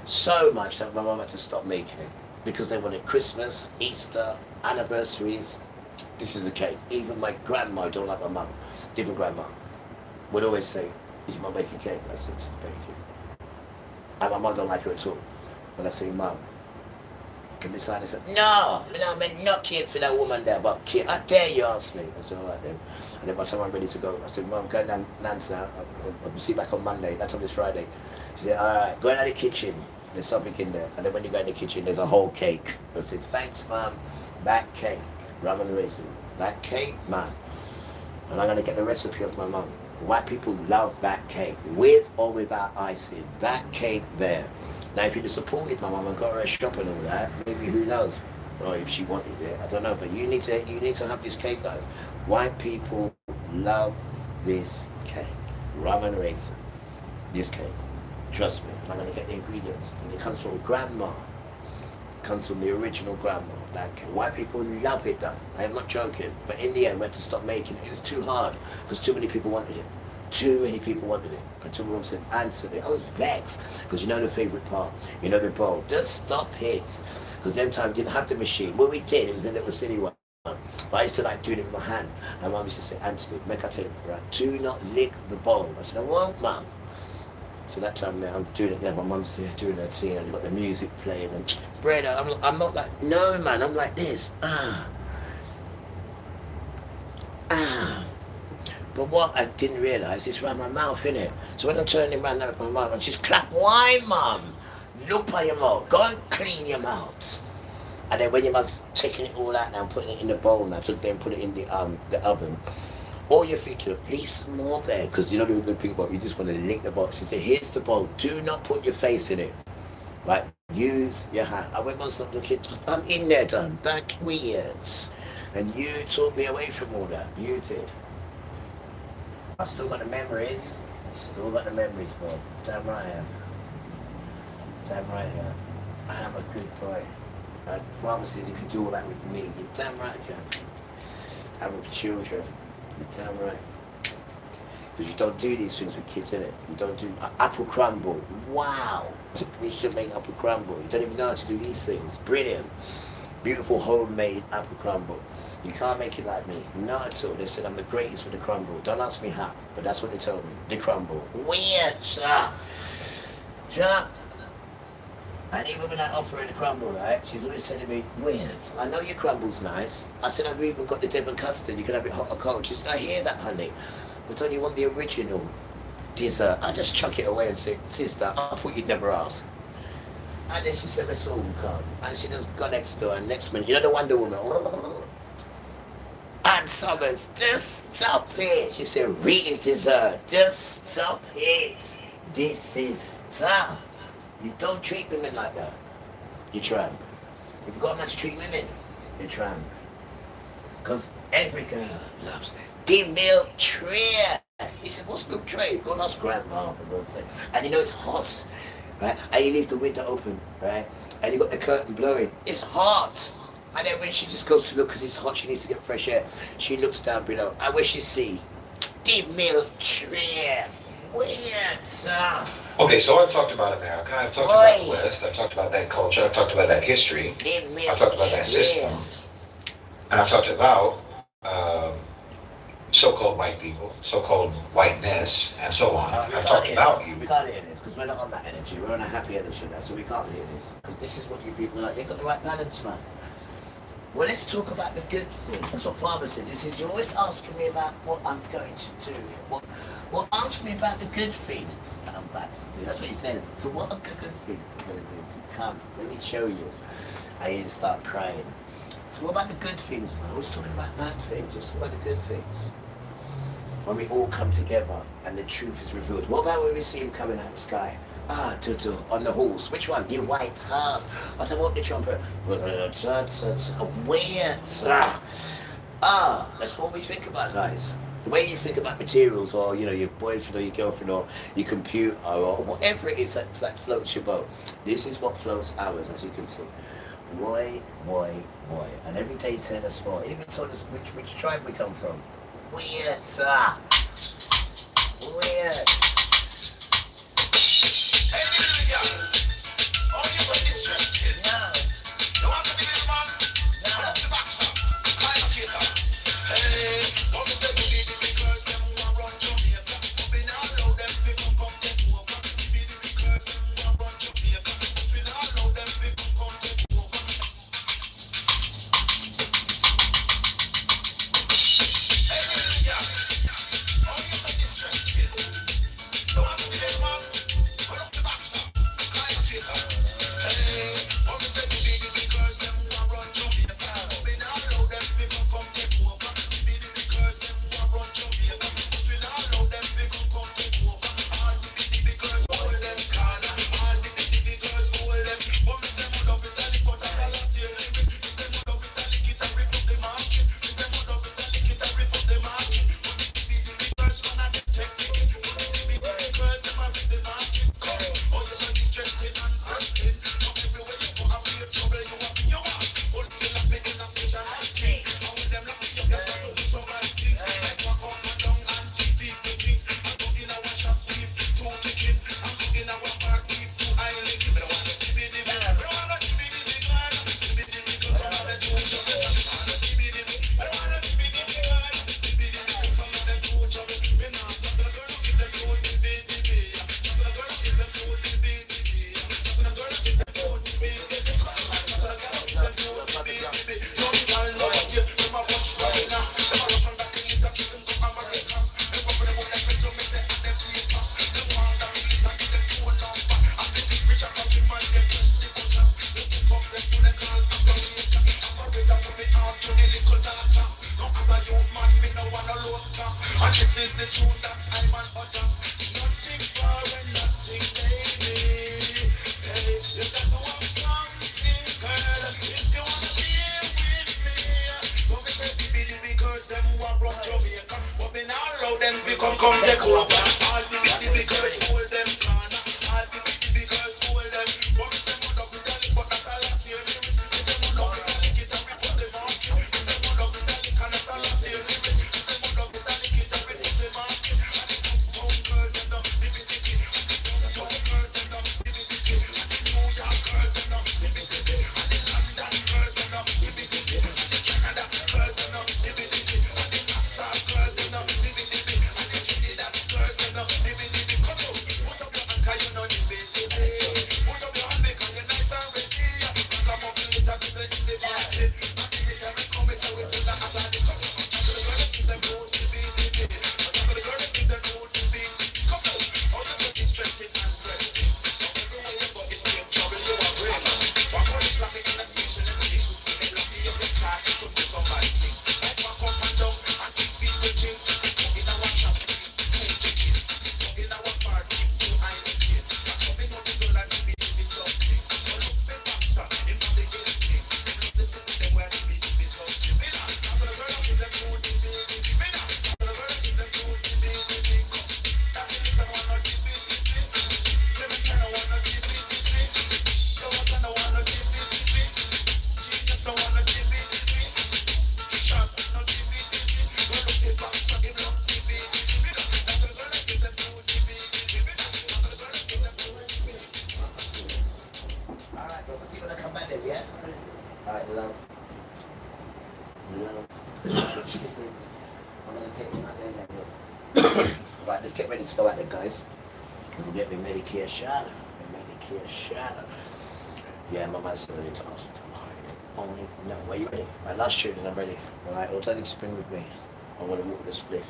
So much that my mum had to stop making it. Because they wanted Christmas, Easter, anniversaries. This is the cake. Even my grandma, don't like my mum, different grandma, would always say, is your mum making cake? I said, she's baking. And my mum don't like her at all. When I say, mum, can this sign? I said, no, I'm not kid for that woman there, but kid, I dare you ask me. I said, all right then. And then by the time I'm ready to go, I said, mum, go down Nance now. I'll see you back on Monday. That's on this Friday. She said, all right, go into the kitchen. There's something in there. And then when you go in the kitchen, there's a whole cake. I said, thanks, mum. That cake, rum and raisin. That cake, man. And I'm going to get the recipe of my mum. White people love that cake, with or without icing. That cake there. Now, if you'd have supported my mum and got her a shop and all that, maybe who knows? Or if she wanted it, I don't know. But you need to have this cake, guys. White people love this cake. Rum and raisin. This cake. Trust me. I'm going to get the ingredients. And it comes from grandma. It comes from the original grandma. That cake. White people love it though. I am not joking. But in the end, we had to stop making it. It was too hard because too many people wanted it. Too many people wanted it. Until mum said, answer it. I was vexed. Because you know the favourite part. You know the bowl. Just stop it. Because them time we didn't have the machine. What we did, it was a little silly one. But I used to like doing it with my hand. And mum used to say, Anthony, make I tell you, right, do not lick the bowl. I said, I won't, mum. So that time there, I'm doing it there. My mum's there doing her thing, and you've got the music playing. And brother, I'm not like, no, man, I'm like this. But what I didn't realise is around my mouth, innit? So when I'm turning around at my mum, and she's clap, why, mum? Look by your mouth. Go and clean your mouth. And then when your mum's taking it all out now and putting it in the bowl now, so then put it in the oven, all you're thinking, leave some more there. Because you know the big bowl, you just want to lick the box. She said, here's the bowl. Do not put your face in it. Right? Use your hand. I went once looking, I'm in there, done. Back weird. And you took me away from all that. You did. I still got the memories. Still got the memories, bro. Damn right I am. Damn right I am. I am a good boy. And Mama says you can do all that with me. You're damn right I can. I'm with children. You're damn right. Because you don't do these things with kids, innit? You don't do apple crumble. Wow. We should make apple crumble. You don't even know how to do these things. Brilliant. Beautiful homemade apple crumble. You can't make it like me. Not at all. They said I'm the greatest with the crumble. Don't ask me how, but that's what they told me. The crumble. Weird, sir. Sir. And even when I offer her the crumble, right, she's always telling me, weird. I know your crumble's nice. I said, I've even got the Devon custard. You can have it hot or cold. She said, I hear that, honey. But don't you want the original dessert? I just chuck it away and say, sister, I thought you'd never ask. And then she said, let's all come. And she just got next door, and next minute, you know the Wonder Woman? Ann Summers, just stop it. She said, real dessert, just stop it. This is tough. You don't treat women like that. You tramp. If you've got a man to treat women, you tramp. Because every girl loves the milk tray. He said, what's milk tray? Go and ask grandma, for God's sake. And you know it's hot, right? And you leave the window open, right? And you got the curtain blowing. It's hot. And then when she just goes to look because it's hot, she needs to get fresh air. She looks down below. And where she see the milk tray. Weird, sir. Okay, so I've talked about America, I've talked about the West, I've talked about that culture, I've talked about that history, I've talked about that system, and I've talked about so-called white people, so-called whiteness, and so on. I've talked about you. We can't hear this because we're not on that energy. We're on a happy energy now, so we can't hear this. Because this is what you people are like. You've got the right balance, man. Well, let's talk about the good things. That's what Father says. He says, you're always asking me about what I'm going to do. Well, ask me about the good things that I'm about to do. That's what he says. So what are the good things I'm going to do? So come, let me show you. And you start crying. So what about the good things, man? I was talking about bad things. Just talk about the good things. When we all come together and the truth is revealed. What about when we see him coming out of the sky? Tutu, on the horse. Which one? The white horse. I said, what the trumpet? Weird. That's what we think about, guys. The way you think about materials, or you know, your boyfriend or your girlfriend or your computer or whatever it is that floats your boat. This is what floats ours, as you can see. Why? And every day he's telling us more. Even told us which tribe we come from. Weird, sir. Weird. Hey, little girl. Oh, you're so distracted. No. You want to be little man? No. Put up the boxer. Climb a theater. Hey, what we say to the girls, them who are run Jamaica. We not allow them to come take over. Be the girls, them who are run Jamaica. We not allow them to come take over. Hey, little girl. Alright, love. Excuse me. I'm gonna take them out there now. Right, let's get ready to go out there, guys. We'll get me Medicare shot. Medicare shot. Yeah, my man's ready to ask me. Only no, are you ready? Right, last tune and I'm ready. Alright, all I need to bring with me. I'm gonna walk with a split.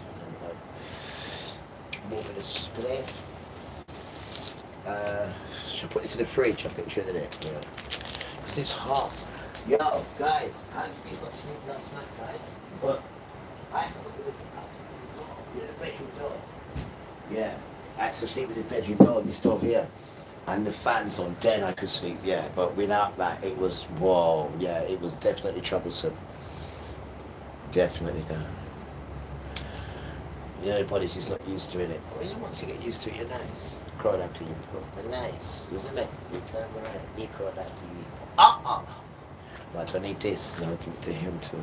Walk with a split. Should I put this in the fridge? I picture it in it. Yeah. Because it's hot. Yo, guys, how did you not sleep last night, guys? But I had to look at the door. You know, the bedroom door. Yeah. I had to sleep with the bedroom door, this door here. And the fans on, then I could sleep, yeah. But without that, it was, whoa, yeah, it was definitely troublesome. Definitely done. You know, the body's just not used to it. Well, you once you get used to it, you're nice. Crawl up to you, you're nice, isn't it? You turn around, you crawl up to you. But I need this, now I'll give it to him to go.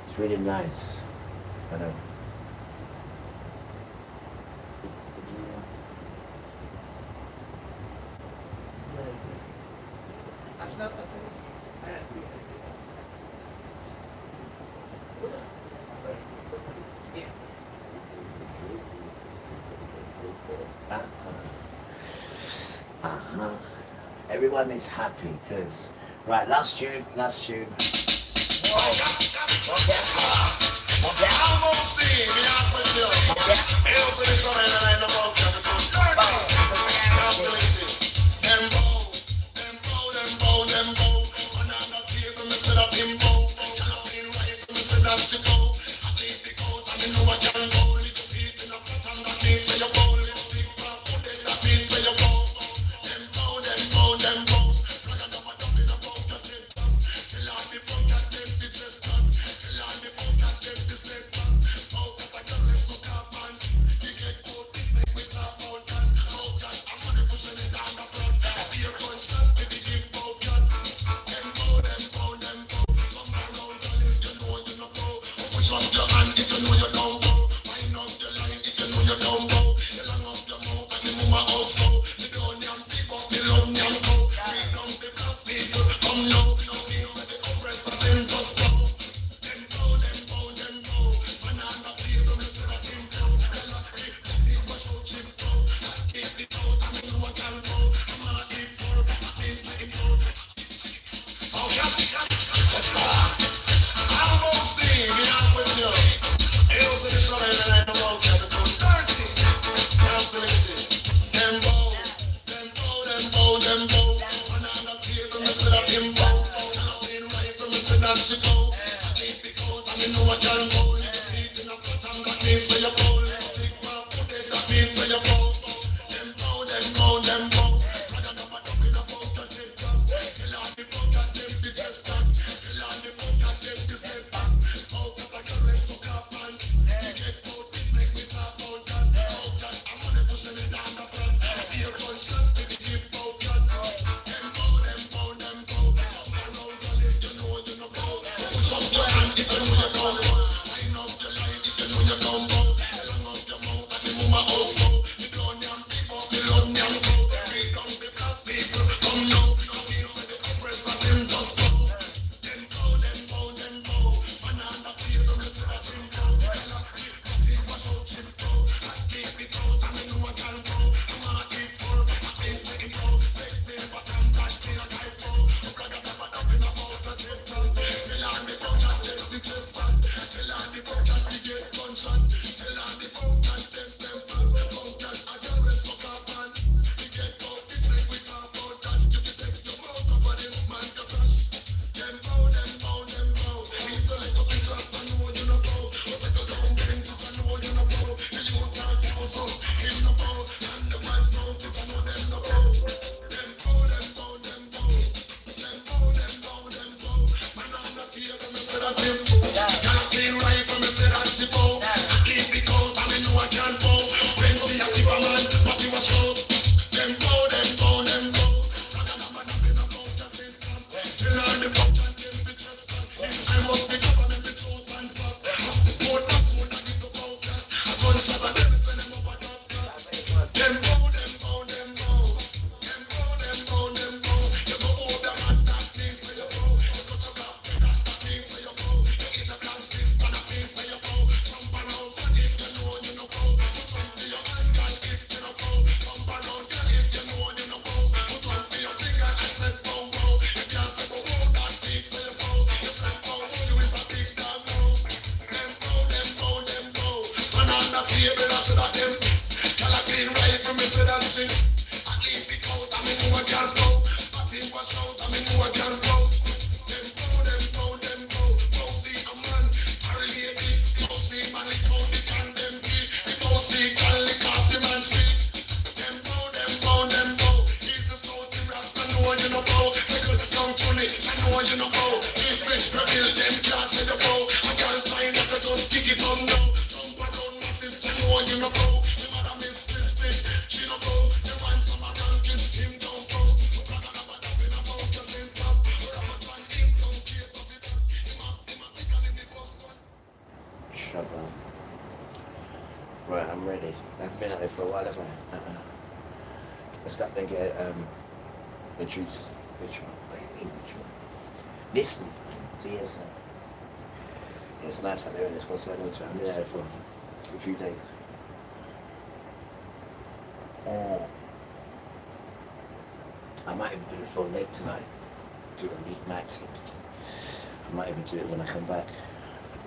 It's really nice. I know. It's really nice. Everyone is happy because, right, last tune. sing. At least the out, I mean, who I can go. I think watch out, I mean, who I can go. Them go. Go see a man, a lady. Go see man, lick out the can, them key. Go see can, lick off the man, see. Them go. He's a Saudi Rasta, know you know go. Second down to it, I know you know go. Listen, reveal them class in the bow. I can't find that I just kick it on now. Jump around massive, I know you know go. The mother miss Christy, she no go. The one from a country, him don't go. The brother of a dab in a mouth, you think top. Ramadan, him don't care, cause it done. Him a tickle in the bus one. Shut up. Right, I'm ready. I've been at it for a while, haven't I? Let's go and get the juice. Which one? What do you mean, which one? This one. So yes, yeah, it's nice out there in this one, so I've been there for a few days. I might even do it for late tonight. Do a neat maxi. I might even do it when I come back.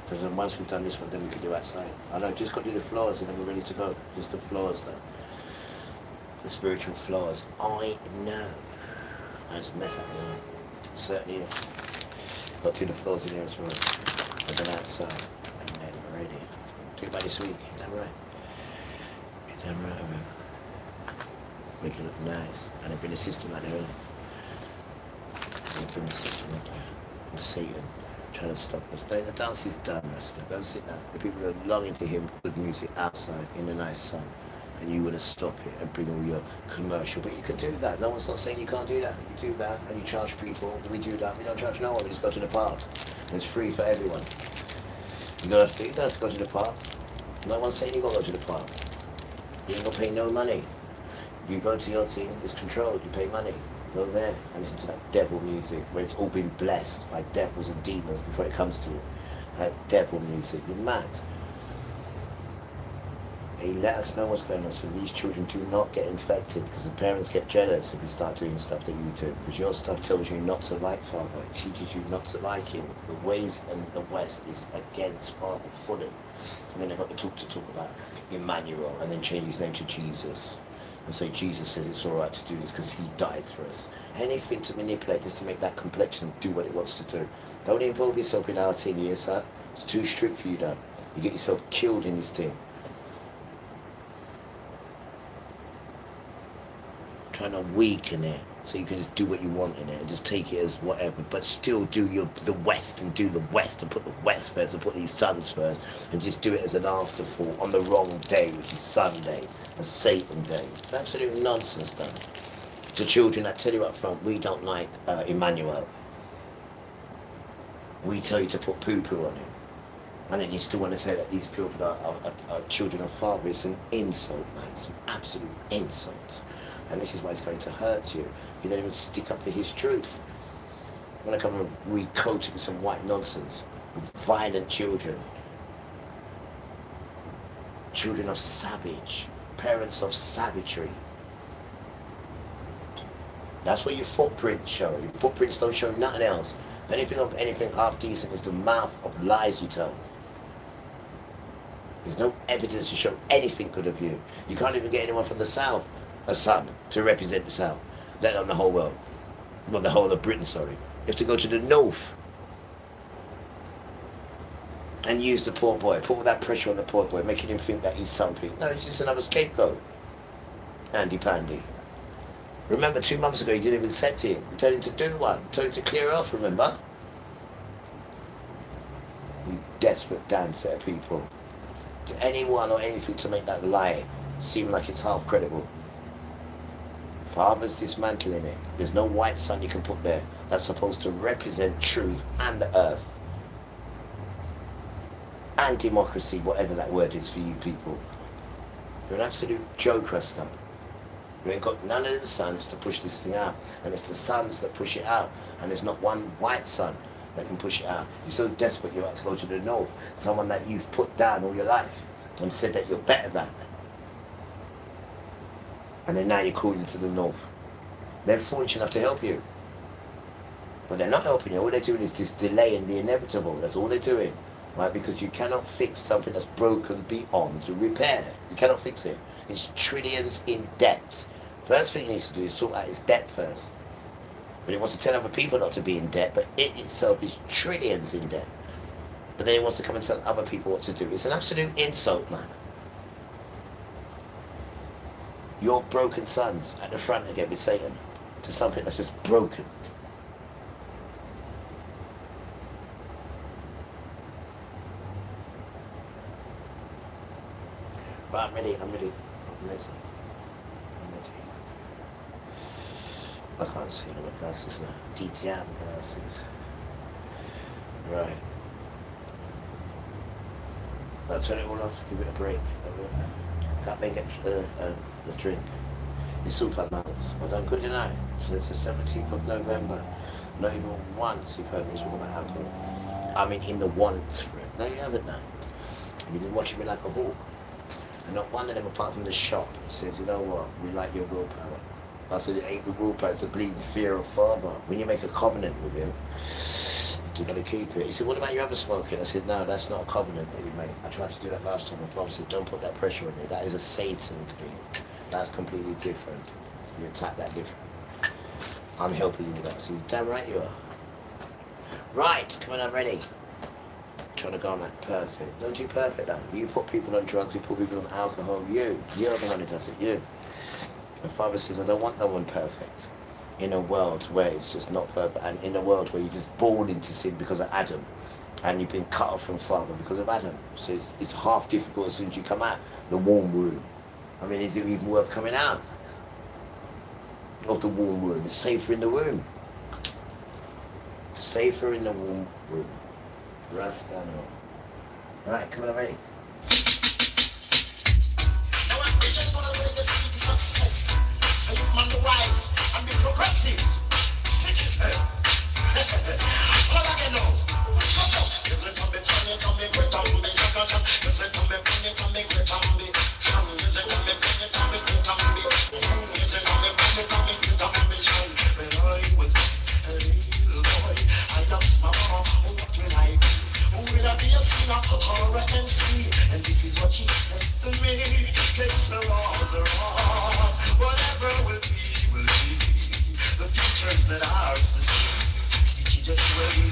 Because then once we've done this one, then we can do outside. I know, just got to do the floors and then we're ready to go. Just the floors though. The spiritual floors. I know. I just mess up here. Certainly is. Got to do the floors in here as well. And then outside. And then we're ready. Do it by this week. Is that right? Is that right, man? Make it look nice. And then bring the system out there, innit? And bring the system up there. And Satan trying to stop us. The dance is done, Rasta. Go sit down. The people are longing to hear good music outside in the nice sun. And you want to stop it and bring all your commercial. But you can do that. No one's not saying you can't do that. You do that and you charge people. We do that. We don't charge no one. We just go to the park. And it's free for everyone. You don't have to go to the park. No one's saying you got to go to the park. You ain't going to pay no money. You go to your team, it's controlled. You pay money. Go there and listen to that devil music where it's all been blessed by devils and demons before it comes to you. That devil music. You're mad. Hey, let us know what's going on so these children do not get infected, because the parents get jealous if you start doing stuff that you do, because your stuff tells you not to like Father. It teaches you not to like him. The ways in the West is against Father fully. And then they've got to talk about Emmanuel and then change his name to Jesus and say Jesus says it's all right to do this because he died for us. Anything to manipulate just to make that complexion do what it wants to do. Don't involve yourself in our team here, sir. It's too strict for you, though. You get yourself killed in this team. Trying to weaken it so you can just do what you want in it and just take it as whatever, but still do the West and do the West and put the West first and put these sons first and just do it as an afterthought on the wrong day, which is Sunday, a Satan day. Absolute nonsense done. To children, I tell you up front, we don't like Emmanuel. We tell you to put poo-poo on him. And then you still want to say that these people are children of Father. It's an insult, man. It's an absolute insult. And this is why it's going to hurt you. You don't even stick up to his truth. I'm going to come and re-coach it with some white nonsense. With violent children. Children of savage. Parents of savagery. That's what your footprints show. Your footprints don't show nothing else. Anything half decent is the mouth of lies you tell. There's no evidence to show anything good of you. You can't even get anyone from the South, a son, to represent the South, let alone the whole world. Well, the whole of Britain, sorry. You have to go to the North and use the poor boy, put all that pressure on the poor boy, making him think that he's something. No, he's just another scapegoat. Andy Pandy. Remember 2 months ago you didn't even accept him. You told him to do one, told him to clear off, remember? You desperate damn set of people. To anyone or anything to make that lie seem like it's half credible. Father's dismantling it. There's no white sun you can put there that's supposed to represent truth and the earth. And democracy, whatever that word is for you people. You're an absolute joke, Rasta. You ain't got none of the sons to push this thing out. And it's the sons that push it out. And there's not one white son that can push it out. You're so desperate you have to go to the North. Someone that you've put down all your life and said that you're better than. And then now you're calling to the North. They're foolish enough to help you. But they're not helping you. All they're doing is just delaying the inevitable. That's all they're doing. right? Because you cannot fix something that's broken beyond repair. You cannot fix it. It's trillions in debt. First thing it needs to do is sort out its debt first. But it wants to tell other people not to be in debt, but it itself is trillions in debt. But then it wants to come and tell other people what to do. It's an absolute insult, man. Your broken sons at the front again with Satan to something that's just broken. But I'm ready. I can't see my glasses now. D-Jam glasses. Right. I'll turn it all off, give it a break. Can't make extra the drink. It's super amounts. I've done good tonight. So it's the 17th of November. Not even once you've heard me talk about alcohol. I mean in the want for it. No, you haven't now. And you've been watching me like a hawk. And not one of them apart from the shop says, you know what, we like your willpower. I said it ain't the willpower, it's the bleeding fear of Father. When you make a covenant with him, you gotta keep it. He said, what about your other smoking? I said, no, that's not a covenant, baby, mate. I tried to do that last time. My father said, don't put that pressure on you. That is a Satan thing. That's completely different. You attack that different. I'm helping you with that. So damn right you are. Right, come on, I'm ready. Trying to go on that perfect. Don't you perfect though. You put people on drugs, you put people on alcohol, you're the one who does it, you. The Father says, I don't want no one perfect. In a world where it's just not perfect, and in a world where you're just born into sin because of Adam, and you've been cut off from Father because of Adam. So it's half difficult as soon as you come out the warm room. I mean, is it even worth coming out of the warm room? It's safer in the room. Safer in the warm room. Rastano. Right, come on, ready. Now I just wanna bring this to success. So you man the wise and be progressive. Stitches head. All I can know. Is it coming from me, great on me, is it coming from me, great on me? Is it coming from me, great on me? Is it coming from me, great on me? When I was just a little boy, I lost my mama. What will I do? Will I be a singer or an MC? And this is what she says to me. Case the laws are on. Whatever will be, will be. The future is not ours to see. Stitchy just wait.